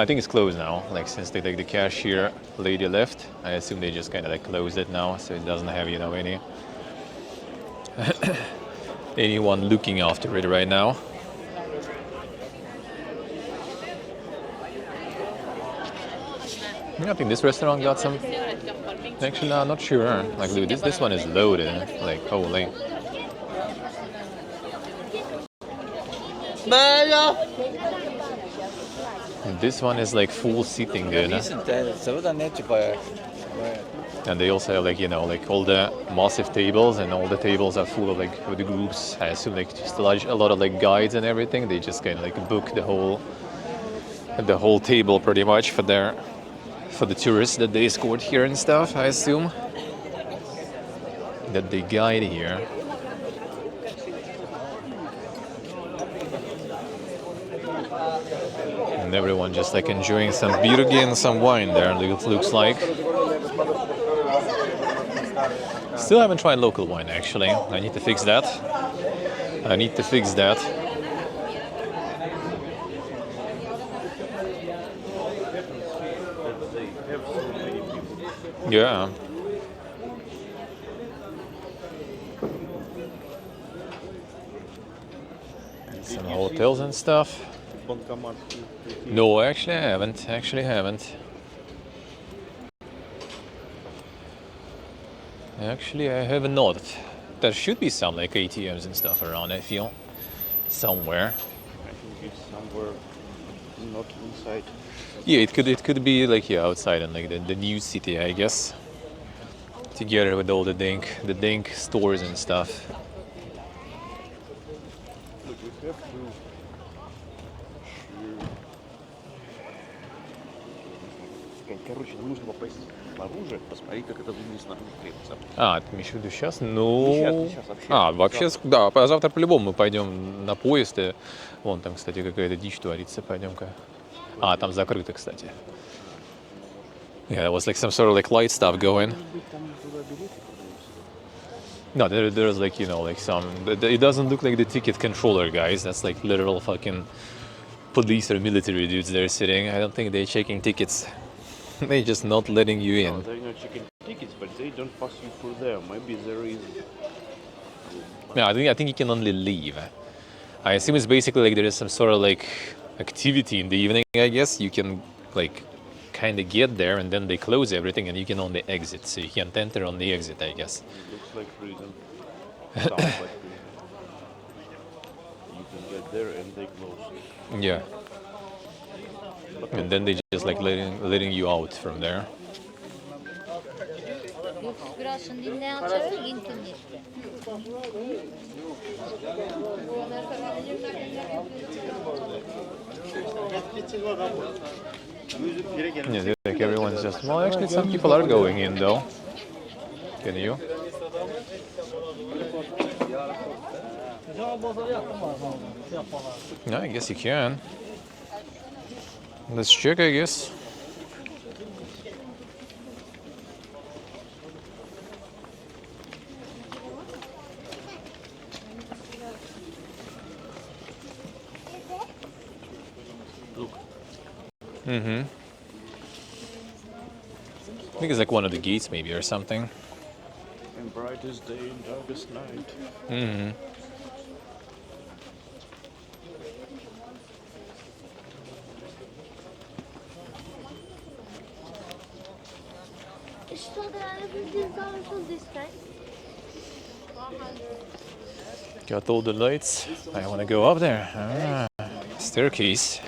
I think it's closed now. Like since the cashier lady left, I assume they just kind of like closed it now, so it doesn't have any anyone looking after it right now. I think this restaurant got some. Actually, no, I'm not sure. Like, dude, this one is loaded. Like, holy. This one is like full seating, dude. And they also have, like, you know, like all the massive tables, and all the tables are full of like with the groups. I assume like just a lot of like guides and everything. They just kind of like book the whole table pretty much for the tourists that they escort here and stuff. I assume that they guide here. And everyone just like enjoying some beer and some wine there, it looks like. Still haven't tried local wine, actually. I need to fix that. Yeah. Some hotels and stuff. No, actually I haven't. Actually, I have not. There should be some like ATMs and stuff around, I feel. Somewhere. I think it's somewhere not inside. Yeah, it could be like, yeah, outside in like the new city, I guess. Together with all the dink stores and stuff. Look, we have to. Короче, нам нужно попасть наружу, посмотреть, как это выглядит снаружи крепится. А, ты имеешь в виду сейчас? Ну... Не сейчас, вообще. Вообще, да, завтра по-любому мы пойдем на поезд. И... Вон там, кстати, какая-то дичь творится, пойдем-ка. А, там закрыто, кстати. Yeah, there was like some sort of like light stuff going. No, there's like, you know, like some... It doesn't look like the ticket controller, guys. That's like literal fucking police or military dudes there sitting. I don't think they're checking tickets. They're just not letting you in. No, they're not checking tickets, but they don't pass you through there. Maybe there is. No, I think you can only leave. I assume it's basically like there is some sort of like activity in the evening. I guess you can like kind of get there, and then they close everything, and you can only exit. So you can't enter on the exit, I guess. It looks like prison. Sounds like prison. You can get there and they close. Yeah. And then they just like letting you out from there. Yeah, like everyone's just, well, actually some people are going in though. Can you? No, I guess you can. Let's check, I guess. I think it's like one of the gates maybe or something. And brightest day and darkest night. Got all the lights. I want to go up there. Staircase.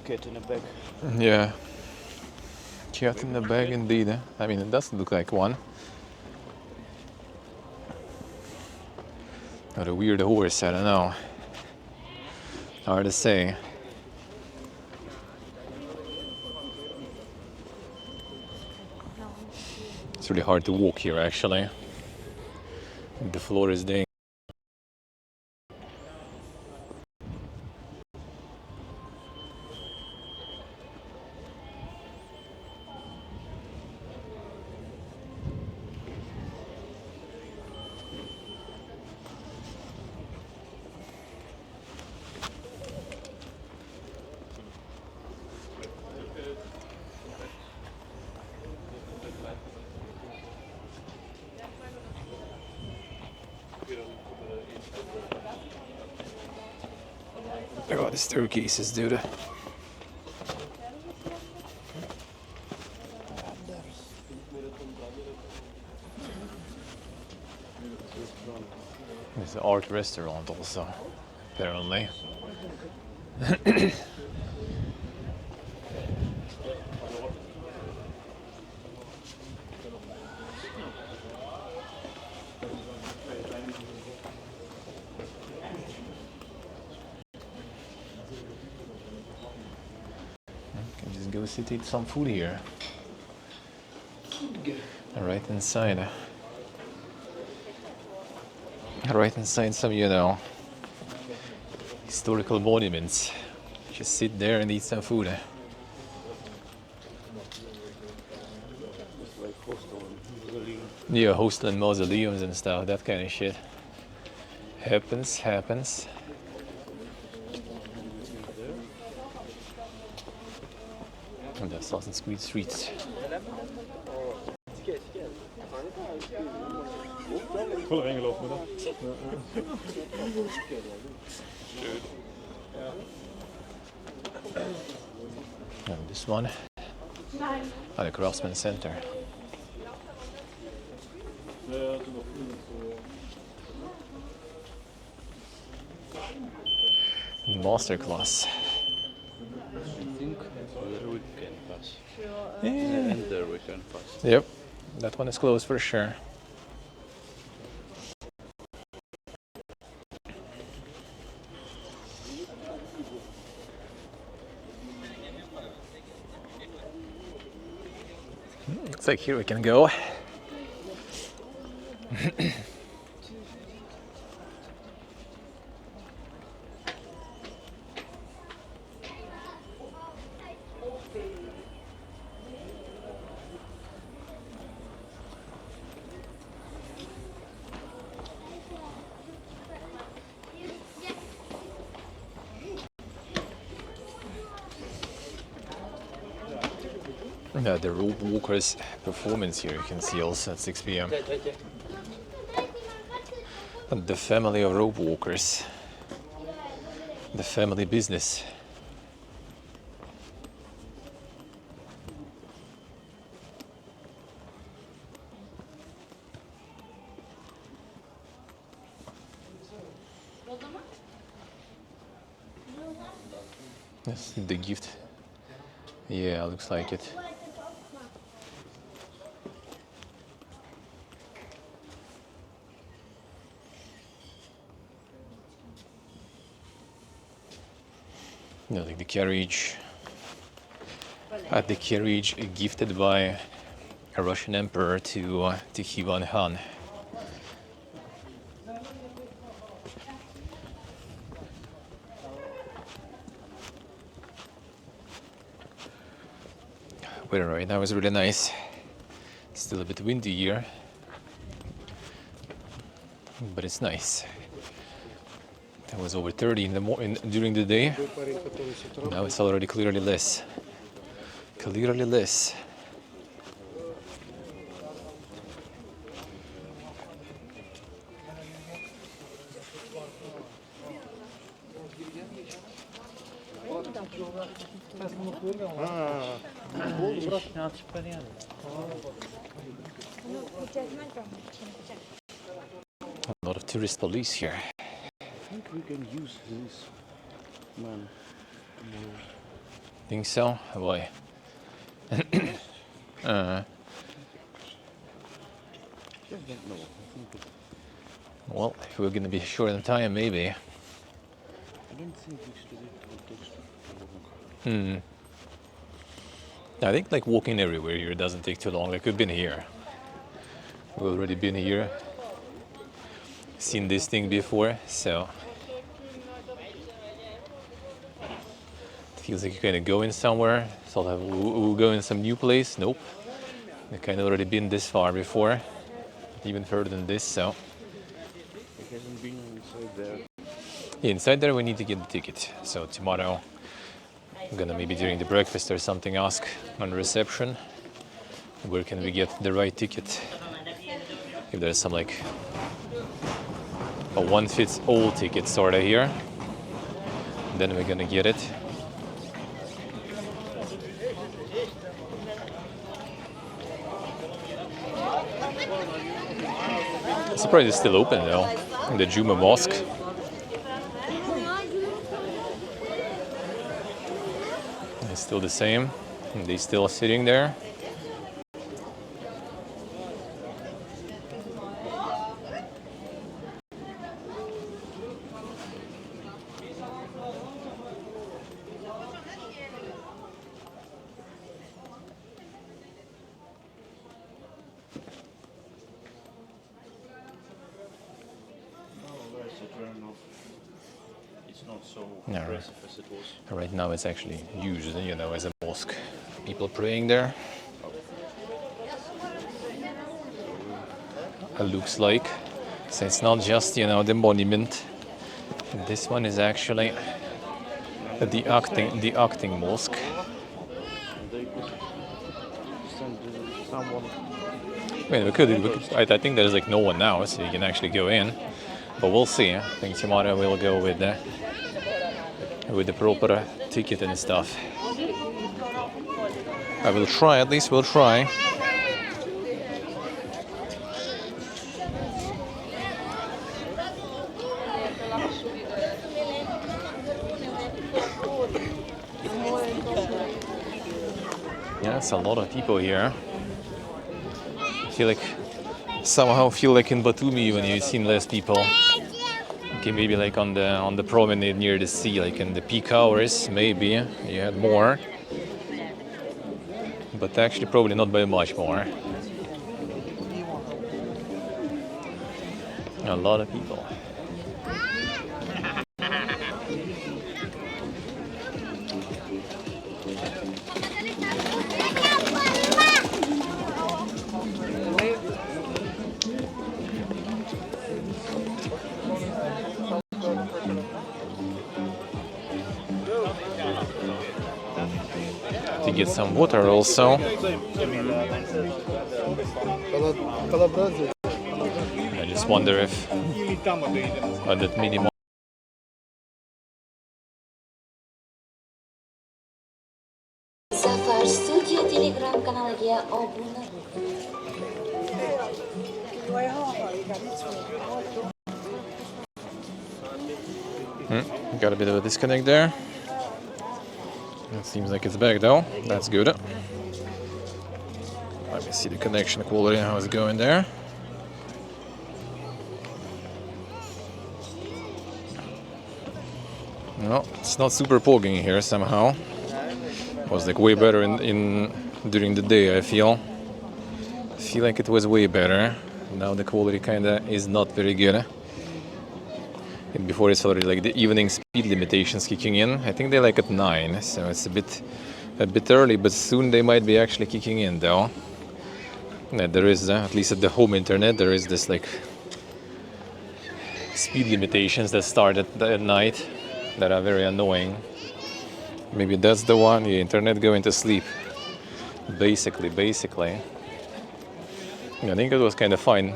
Cat in a bag. Yeah. Cat in the bag indeed. I mean, it doesn't look like one. Or a weird horse, I don't know. Hard to say. It's really hard to walk here, actually. The floor is dangerous. The staircases, dude. There's an art restaurant also, apparently. Can just go sit eat some food here. Right inside. Right inside some, you know, historical monuments. Just sit there and eat some food. Like hostel and mausoleum. Yeah, hostel and mausoleums and stuff, that kind of shit. Happens. And the Assassin's Creed streets. And this one, the Craftsman Center. Masterclass. I think there we can pass. Yeah. And there we can pass. Yep, that one is closed for sure. Looks like here we can go. The rope walkers performance here you can see also at 6 p.m. And the family of rope walkers, the family business. That's the gift. Yeah, looks like it. No, like the carriage. The carriage gifted by a Russian emperor to Khiva and Han. Weather right now is really nice. Still a bit windy here, but it's nice. It was over 30 in the during the day. Now it's already clearly less. Clearly less. A lot of tourist police here. I think we can use this man tomorrow. Think so? Why? Just don't know. I think it, Well, if we're gonna be short on time, maybe. I don't think we should take too long. I think like walking everywhere here doesn't take too long. Like we've been here. We've already been here. Seen this thing before, so it feels like you're kind of going somewhere. So we'll go in some new place. Nope, we've kind of already been this far before, even further than this. So It hasn't been inside there. yeah, inside there we need to get the ticket. So tomorrow I'm gonna maybe during the breakfast or something ask on reception where can we get the right ticket. If there's some like a one-fits-all ticket sort of here, then we're gonna get it. I'm surprised it's still open though, the Juma Mosque. It's still the same, and they still sitting there. It's not so Yeah, impressive as it was. Right now it's actually used, as a mosque. People praying there. It looks like. So it's not just, the monument. This one is actually the acting mosque. They could send someone. I mean, we could I think there's like no one now, so you can actually go in. But we'll see. I think tomorrow we'll go with the proper ticket and stuff. I will try, at least we'll try. Yeah, it's a lot of people here. Somehow feel like in Batumi when you've seen less people. Okay, maybe like on the promenade near the sea, like in the peak hours, maybe you had more. But actually probably not by much more. A lot of people. To get some water also. I just wonder if that minimum. Safar Studio Telegram kanaliga obuna Got a bit of a disconnect there. It seems like it's back though. That's good. Let me see the connection quality, how it's going there. No, it's not super pogging here somehow. It was like way better in during the day, I feel. I feel like it was way better. Now the quality kinda is not very good. And before it's already like the evening speed limitations kicking in. I think they like at 9, so it's a bit early, but soon they might be actually kicking in though. Yeah, there is, at least at the home internet, there is this like speed limitations that start at night that are very annoying. Maybe that's the one, the internet going to sleep. Basically. Yeah, I think it was kind of fine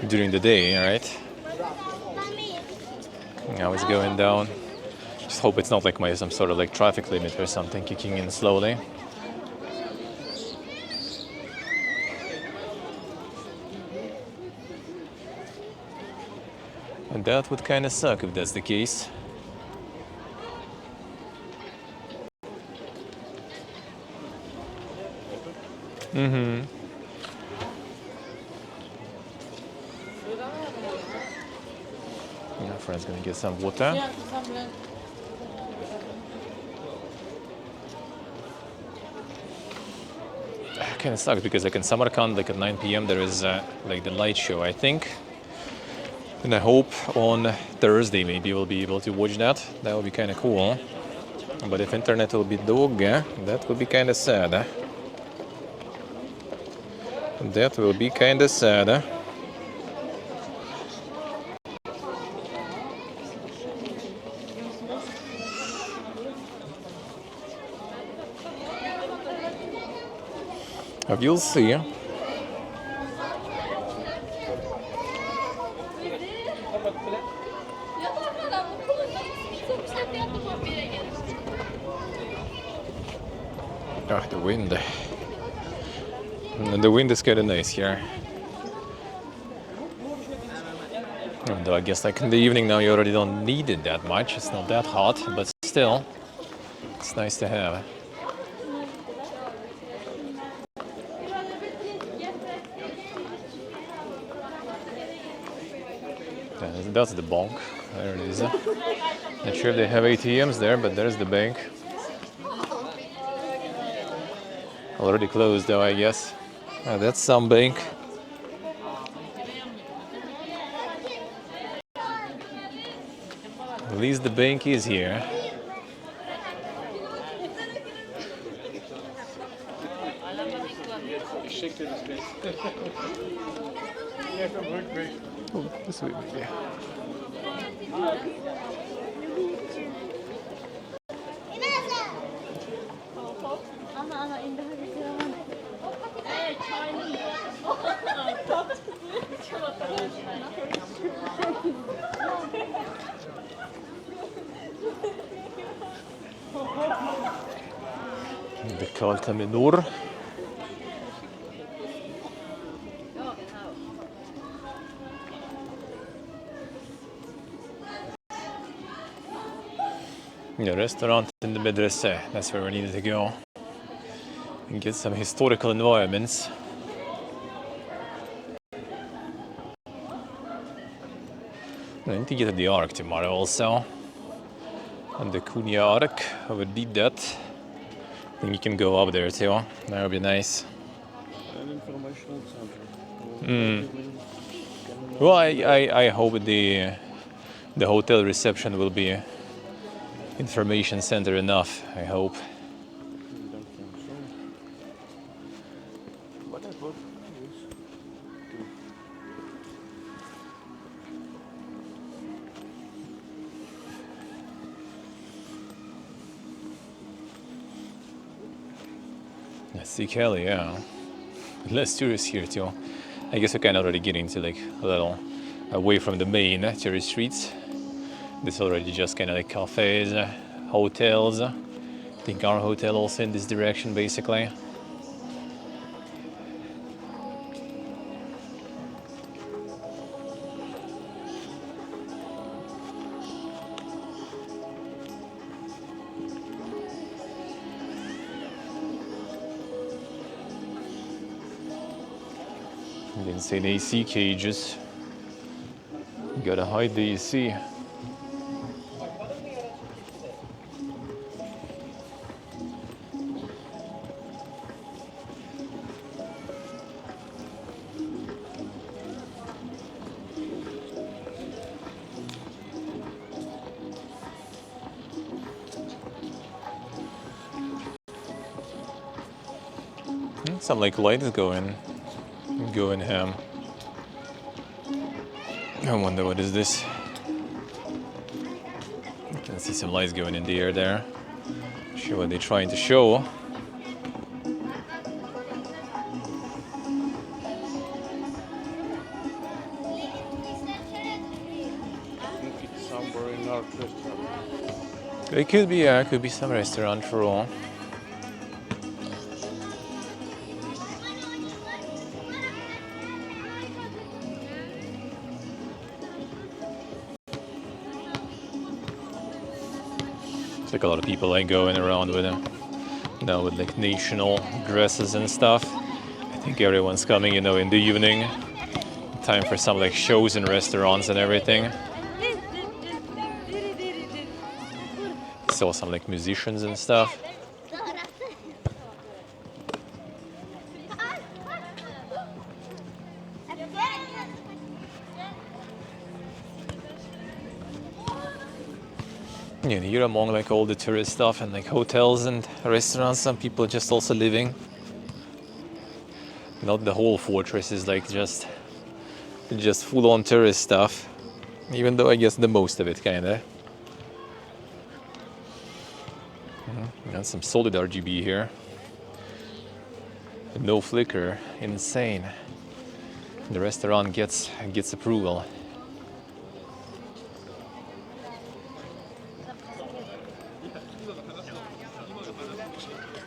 during the day, right? Now it's going down. Just hope it's not like some sort of like traffic limit or something kicking in slowly. And that would kind of suck if that's the case. My friend's gonna get some water. Kind of sucks because like in Samarkand, like at 9 p.m. there is like the light show, I think. And I hope on Thursday maybe we'll be able to watch that. That would be kind of cool. But if internet will be dog, that would be kind of sad. That will be kind of sad. You'll see. Oh, the wind. And the wind is kind of nice here. Though I guess like in the evening now you already don't need it that much. It's not that hot, but still, it's nice to have. That's the bank. There it is. Not sure if they have ATMs there, but there's the bank. Already closed though, I guess. That's some bank. At least the bank is here. Oh, this way maybe. Bekalta menor. Yeah, restaurant in the medrese. That's where we needed to go and get some historical environments. I need to get to the Ark tomorrow also. And the Kunia Ark, I would need that. I think you can go up there too. That would be nice. An informational center. Well, I hope the hotel reception will be information center enough. I hope. Don't think so. But I thought yes. See Kelly, yeah. Less tourists here too. I guess we're kind of already getting to like a little away from the main tourist streets. This already just kind of like cafes, hotels. I think our hotel also in this direction basically. Insane AC cages. You gotta hide the AC. Some like lights going ham. I wonder what is this. You can see some lights going in the air there. Not sure what they're trying to show. I think it's somewhere in our restaurant. It could be, yeah, it could be some restaurant for all. It's like a lot of people like going around with them now with like national dresses and stuff. I think everyone's coming, you know, in the evening. Time for some like shows in restaurants and everything. Saw some like musicians and stuff. Yeah, here among like all the tourist stuff and like hotels and restaurants, some people just also living. Not the whole fortress is like just full on tourist stuff. Even though I guess the most of it kinda. Got some solid RGB here. No flicker, insane. The restaurant gets approval.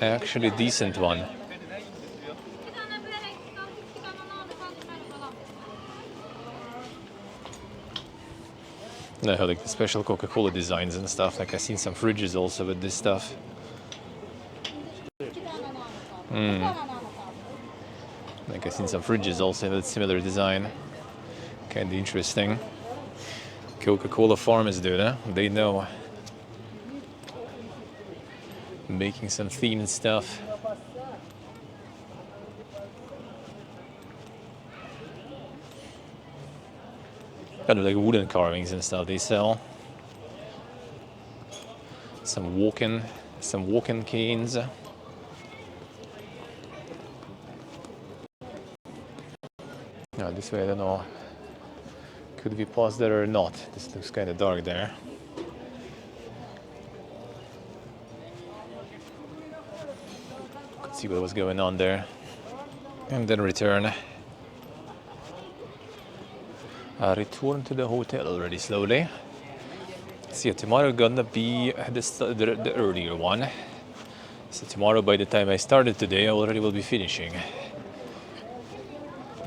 actually decent one. They have like the special Coca-Cola designs and stuff. Like I've seen some fridges also with this stuff. Like I've seen some fridges also with similar design. Kind of interesting. Coca-Cola farmers do that. They know. Making some themed stuff. Kind of like wooden carvings and stuff they sell. Some walking canes. Now this way I don't know. Could we pass there or not? This looks kind of dark there. Could see what was going on there. And then return. Return to the hotel already slowly. See, tomorrow gonna be the earlier one. So tomorrow, by the time I started today, I already will be finishing.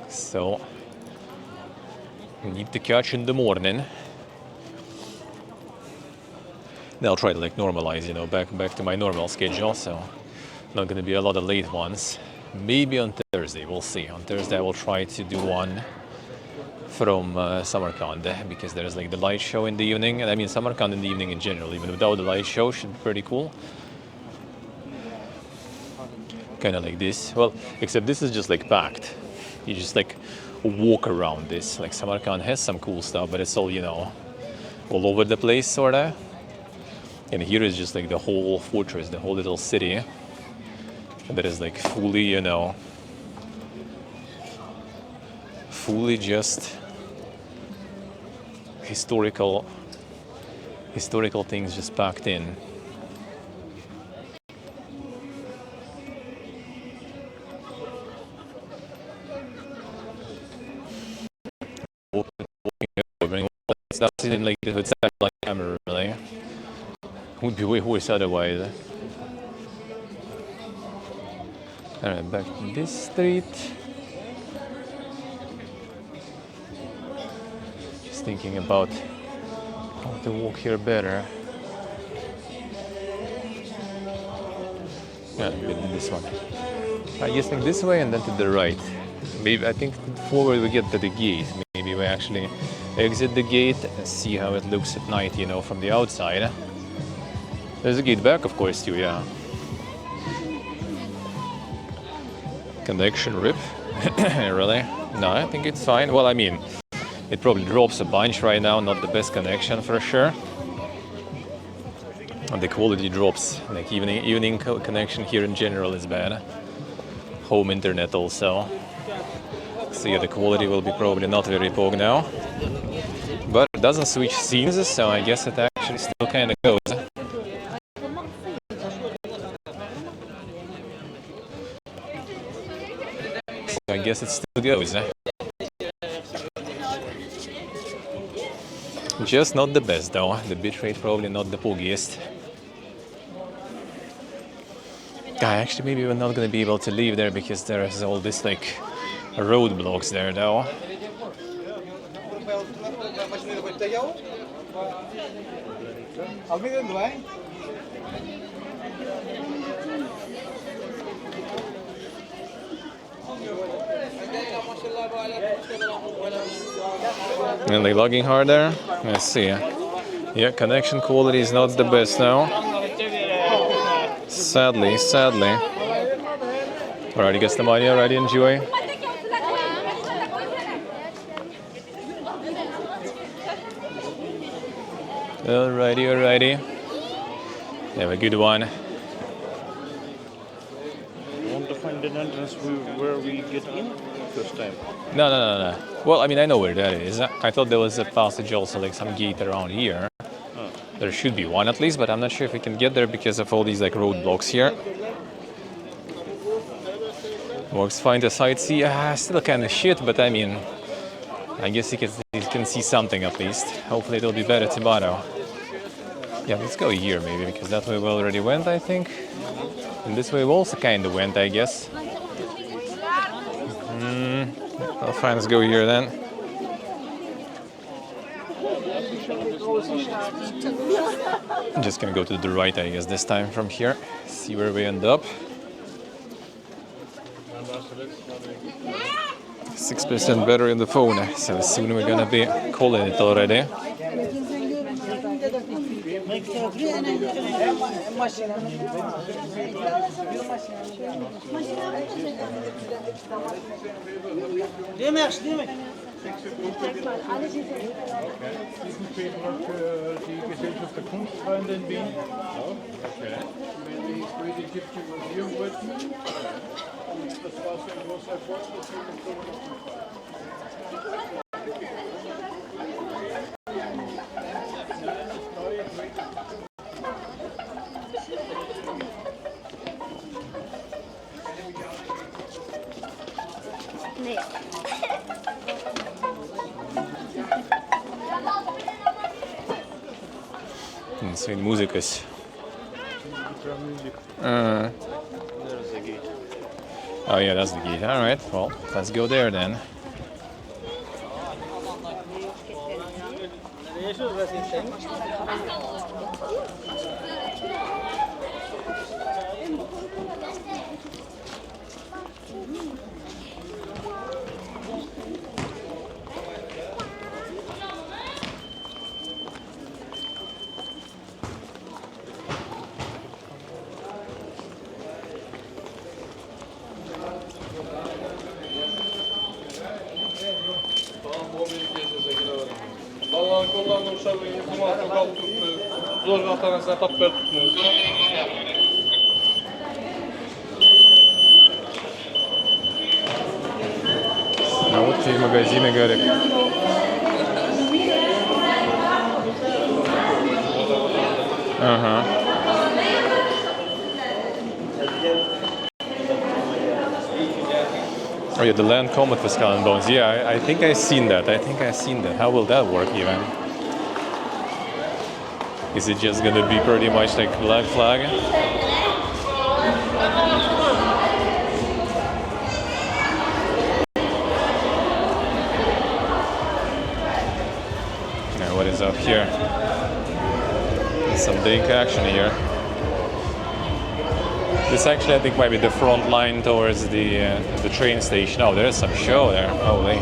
So need to catch in the morning. Then I'll try to like normalize, you know, back to my normal schedule. So not gonna be a lot of late ones. Maybe on Thursday, we'll see. On Thursday, I will try to do one from Samarkand, because there's like the light show in the evening, and I mean Samarkand in the evening in general, even without the light show, should be pretty cool. Kind of like this. Well, except this is just like packed. You just like walk around this. Like Samarkand has some cool stuff, but it's all, you know, all over the place sorta. And here is just like the whole fortress, the whole little city. And that is like fully, you know, fully just historical things just packed in. That's in like it's like camera really. Would be way worse otherwise. Alright, back to this street. Just thinking about how to walk here better. Yeah, this one. I just think this way and then to the right. Maybe I think before we get to the gate, maybe we actually exit the gate and see how it looks at night, you know, from the outside. There's a gate back, of course, too, yeah. Connection rip. Really? No, I think it's fine. Well, I mean, it probably drops a bunch right now, not the best connection for sure. And the quality drops, like evening connection here in general is bad. Home internet also. So yeah, the quality will be probably not very poor now. But it doesn't switch scenes, so I guess it actually still kind of goes. So I guess it still goes. Just not the best though. The bitrate probably not the poggiest. Actually, maybe we're not going to be able to leave there because there is all this like roadblocks there though. And like logging hard there. Let's see. Yeah, connection quality is not the best now. Sadly. Alrighty, get the money already, enjoy. Alrighty. Have a good one. Want to find an entrance where we get in first time? No. Well, I mean, I know where that is. I thought there was a passage also, like some gate around here. There should be one at least, but I'm not sure if we can get there because of all these like roadblocks here. Works fine to sightsee. Still kind of shit, but I mean, I guess you can see something at least. Hopefully it'll be better tomorrow. Yeah, let's go here maybe, because that way we already went, I think. And this way we also kind of went, I guess. Well, fine, let's go here then. I'm just gonna go to the right, I guess, this time from here. See where we end up. 6% battery in the phone, so soon we're gonna be calling it already. Nee. Sweet muzikus. There's the gate. Oh yeah, that's the gate. All right, well, let's go there then. Allah'ın kollarına uşağı yukarı kalkıp zor vatandaşlar tapper tutmuyoruz. А вот те магазины, Гарик. Ага. Oh yeah, the land comet for skull and bones. Yeah, I think I've seen that. How will that work even? Is it just gonna be pretty much like Black Flag? Now what is up here? There's some big action here. This actually, I think, might be the front line towards the train station. Oh, there's some show there. Holy.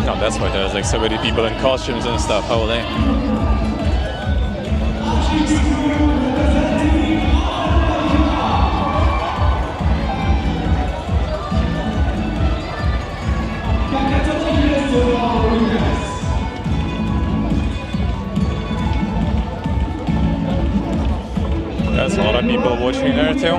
No, that's why there's like so many people in costumes and stuff. Holy. There's a lot of people watching there too.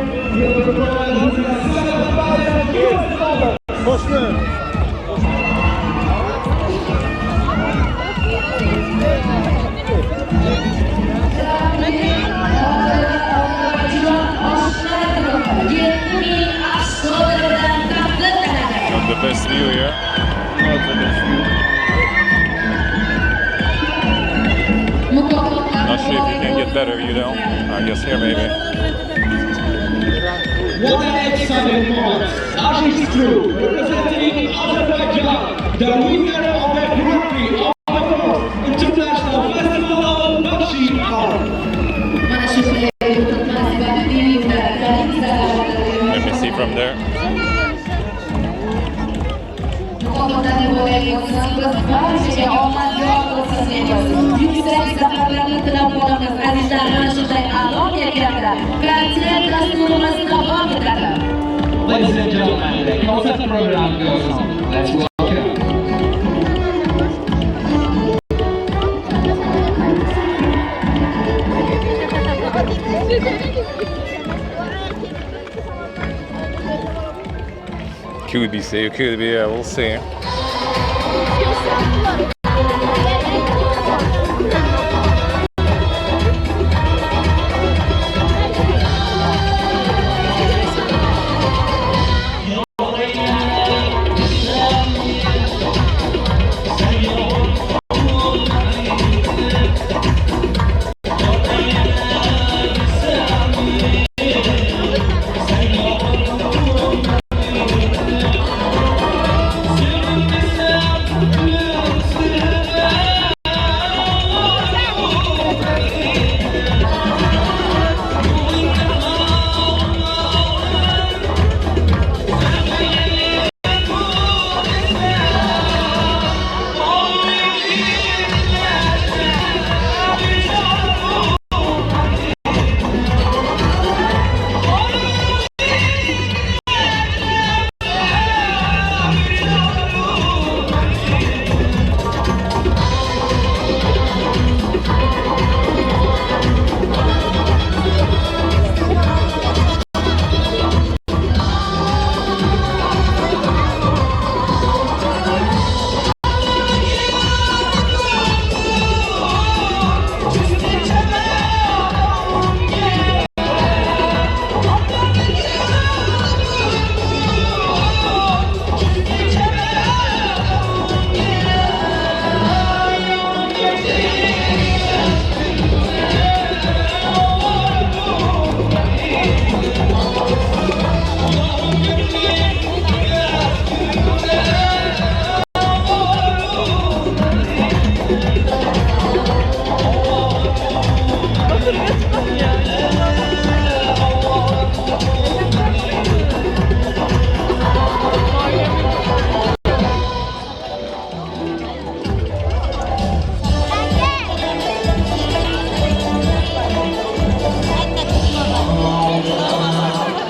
Got the best view here. Not sure if you can get better view though. I guess here maybe. What an exciting moment! Ashish crew representing Azerbaijan, the winner of the Grand Prix of the Fourth International Festival of Bakshi Art. Let me see from there. Ladies and gentlemen, the concert program goes on. Let's welcome. Could be safe, could be, yeah, we'll see.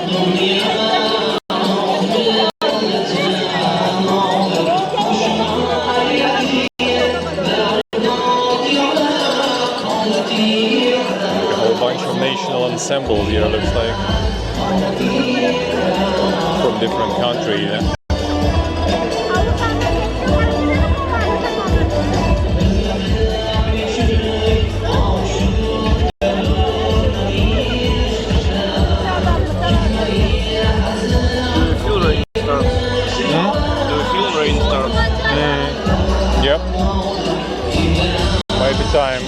A whole bunch of national ensembles here, looks like, from different countries. Yep. Might be time.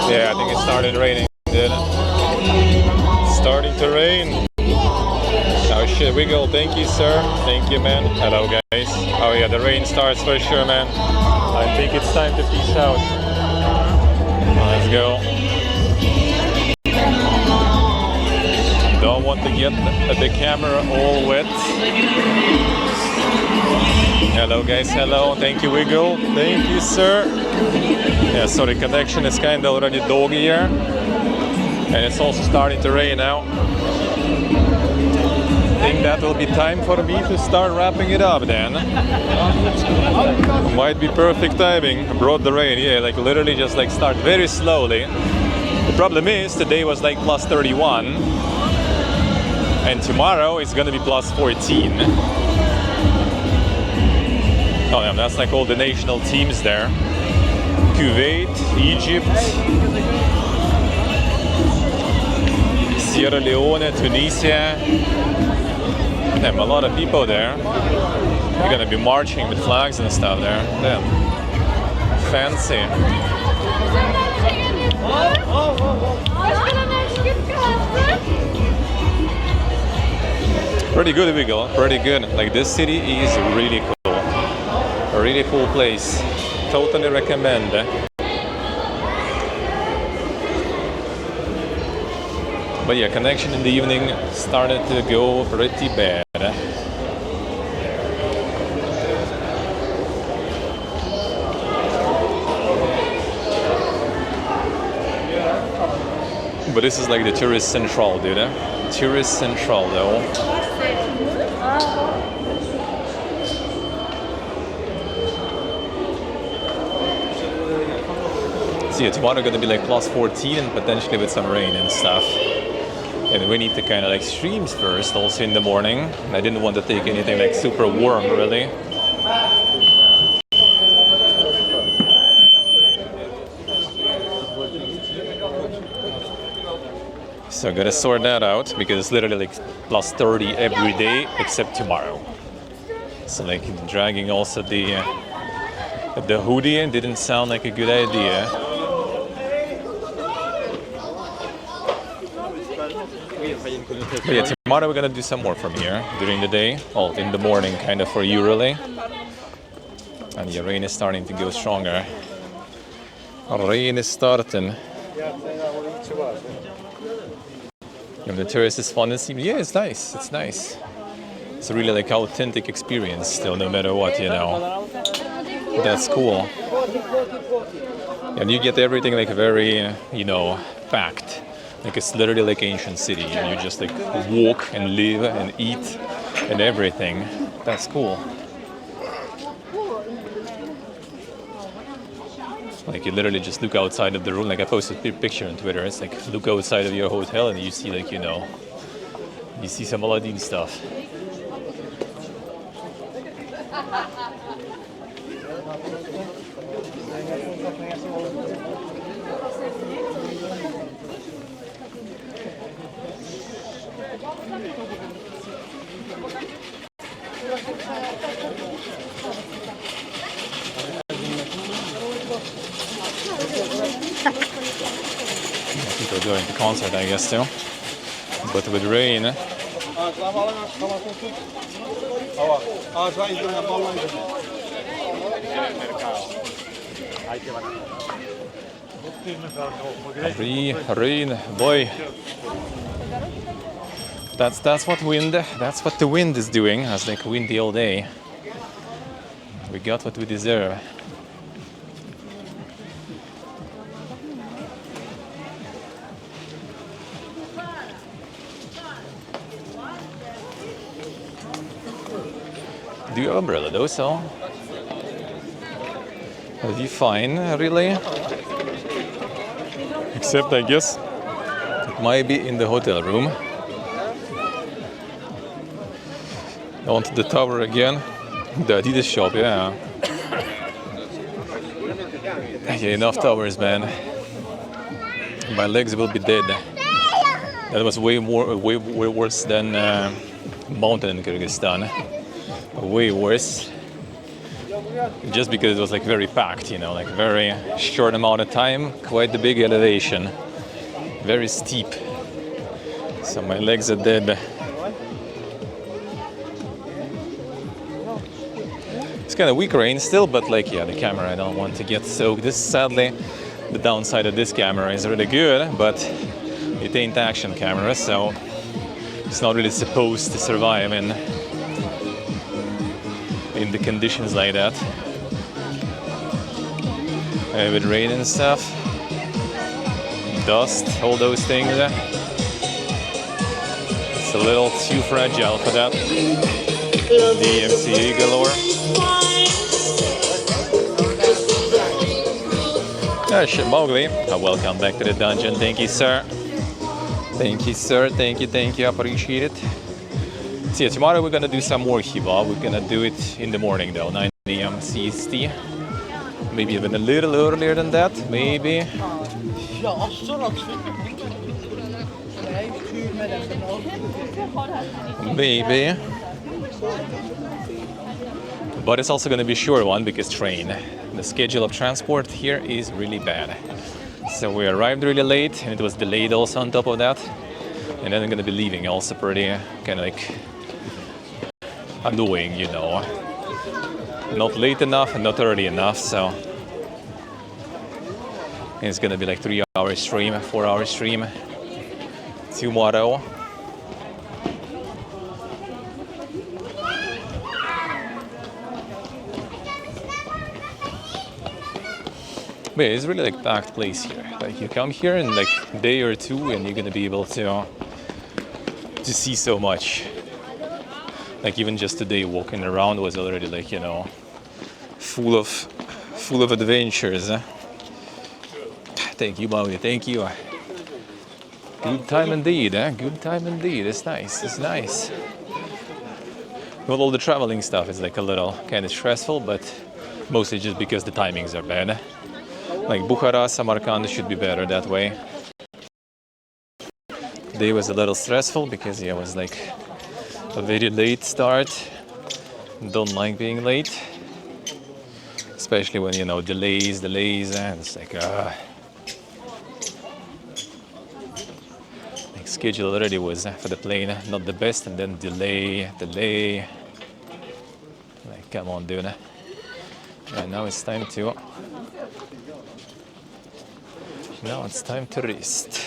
Yeah, I think it started raining, did it? Starting to rain. Oh shit, Wiggle, thank you, sir. Thank you, man. Hello, guys. Oh yeah, the rain starts for sure, man. I think it's time to peace out. Let's go. Don't want to get the camera all wet. Hello guys, hello, thank you Wiggle, thank you sir. Yeah, sorry, connection is kind of already doggy here. And it's also starting to rain now. I think that will be time for me to start wrapping it up then. Might be perfect timing. Brought the rain, yeah, like literally just like start very slowly. The problem is today was like plus 31. And tomorrow it's gonna be plus 14. Oh yeah, that's like all the national teams there. Kuwait, Egypt, Sierra Leone, Tunisia. Damn, a lot of people there. You're gonna be marching with flags and stuff there. Damn. Fancy. Pretty good, Wiggle. Pretty good. Like this city is really cool. A really cool place. Totally recommend. But yeah, connection in the evening started to go pretty bad. But this is like the tourist central, dude. Tourist central though. So yeah, tomorrow gonna be like plus 14 and potentially with some rain and stuff. And we need to kind of like streams first, also in the morning. I didn't want to take anything like super warm, really. So I gotta sort that out because it's literally like plus 30 every day except tomorrow. So like dragging also the hoodie in didn't sound like a good idea. But yeah, tomorrow we're gonna do some more from here during the day, well, in the morning, kind of for you really. And the rain is starting to go stronger. Rain is starting. If the tourist is fun and seems, yeah, it's nice. It's nice. It's a really like authentic experience still, no matter what, you know. That's cool. And you get everything like very, you know, packed. Like it's literally like ancient city, and you just like walk and live and eat and everything. That's cool. Like you literally just look outside of the room. Like I posted a picture on Twitter. It's like look outside of your hotel and you see like, you know, you see some Aladdin stuff. People going to concert, I guess, too. But with rain. Rain, boy. That's what wind. That's what the wind is doing. It's like windy all day. We got what we deserve. do have umbrella though, so it'll be fine, really. Except I guess it might be in the hotel room. Onto the tower again. The Adidas shop, yeah. Yeah, enough towers, man. My legs will be dead. That was way worse than mountain in Kyrgyzstan. Way worse. Just because it was like very packed, you know, like very short amount of time, quite the big elevation, very steep. So my legs are dead. It's kind of weak rain still, but like, yeah, the camera, I don't want to get soaked. This, sadly, the downside of this camera is really good, but it ain't action camera, so it's not really supposed to survive in the conditions like that. With rain and stuff, dust, all those things. It's a little too fragile for that. DMCA galore. Mowgli, welcome back to the dungeon. Thank you, sir. Thank you, sir. Thank you. Appreciate it. So yeah, tomorrow we're gonna do some more Khiva. We're gonna do it in the morning though, 9 a.m. CST. Maybe even a little earlier than that, maybe. Maybe. But it's also gonna be a short one because train. The schedule of transport here is really bad. So we arrived really late and it was delayed also on top of that. And then I'm gonna be leaving also pretty kind of like annoying, you know. Not late enough and not early enough, so it's gonna be like 3-hour stream, 4-hour stream tomorrow. But yeah, it's really like packed place here. Like you come here in like a day or two and you're gonna be able to see so much. Like even just today walking around was already like, you know, full of adventures. Thank you, Bobby. Thank you. Good time indeed. Good time indeed. It's nice. It's nice. Well, all the traveling stuff is like a little kind of stressful, but mostly just because the timings are bad. Like Bukhara, Samarkand should be better that way. Today was a little stressful because yeah, it was like a very late start. Don't like being late, especially when, you know, delays, and it's like schedule already was for the plane not the best, and then delay. Like, come on, dude. And now it's time to rest.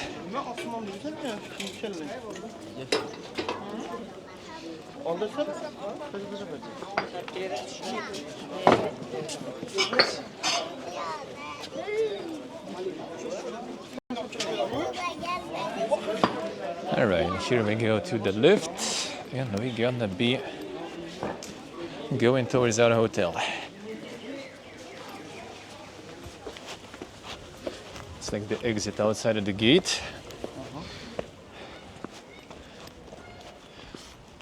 All right, here we go to the lift, and we're gonna be going towards our hotel. It's like the exit outside of the gate.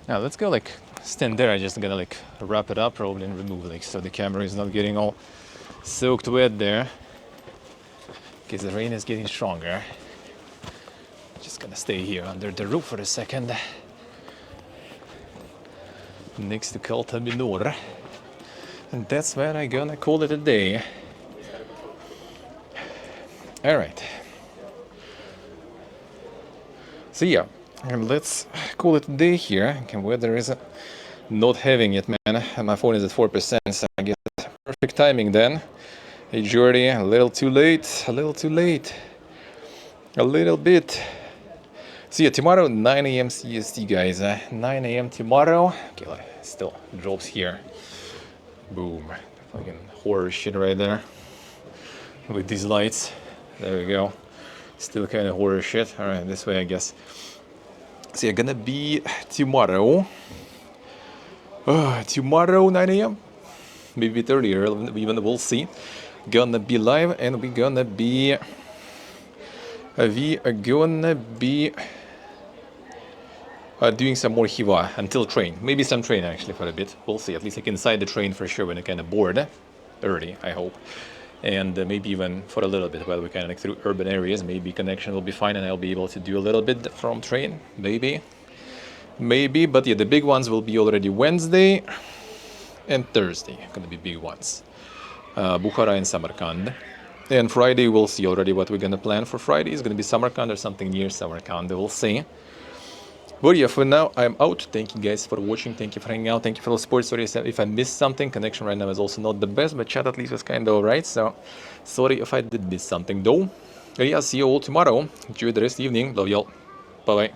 Now let's go like stand there. I'm just gonna like wrap it up probably and remove like so the camera is not getting all soaked wet there because the rain is getting stronger. Just gonna stay here under the roof for a second next to Kalta Minor, and that's where I'm gonna call it a day. All right, so yeah, and let's call it a day here. And weather is not having it, man, and my phone is at 4%, so I get perfect timing then. Hey Jordy, a little bit. So yeah, tomorrow 9 a.m. CST, guys. 9 a.m. tomorrow. Okay, like, still drops here. Boom. Fucking horror shit right there. With these lights. There we go. Still kind of horror shit. All right, this way, I guess. So yeah, gonna be tomorrow. Tomorrow 9 a.m. Maybe a bit earlier, we'll see. Gonna be live, and we're gonna be doing some more Khiva until train. Maybe some train actually for a bit. We'll see. At least like inside the train for sure when I kind of board early, I hope. And maybe even for a little bit while we kind of like through urban areas. Maybe connection will be fine and I'll be able to do a little bit from train. Maybe. But yeah, the big ones will be already Wednesday and Thursday. Gonna be big ones. Bukhara and Samarkand. And Friday we'll see already what we're gonna plan for Friday. It's gonna be Samarkand or something near Samarkand. We'll see. But yeah, for now, I'm out. Thank you guys for watching. Thank you for hanging out. Thank you for the support. Sorry if I missed something. Connection right now is also not the best, but chat at least was kind of alright. So, sorry if I did miss something though. But yeah, see you all tomorrow. Enjoy the rest of the evening. Love y'all. Bye-bye.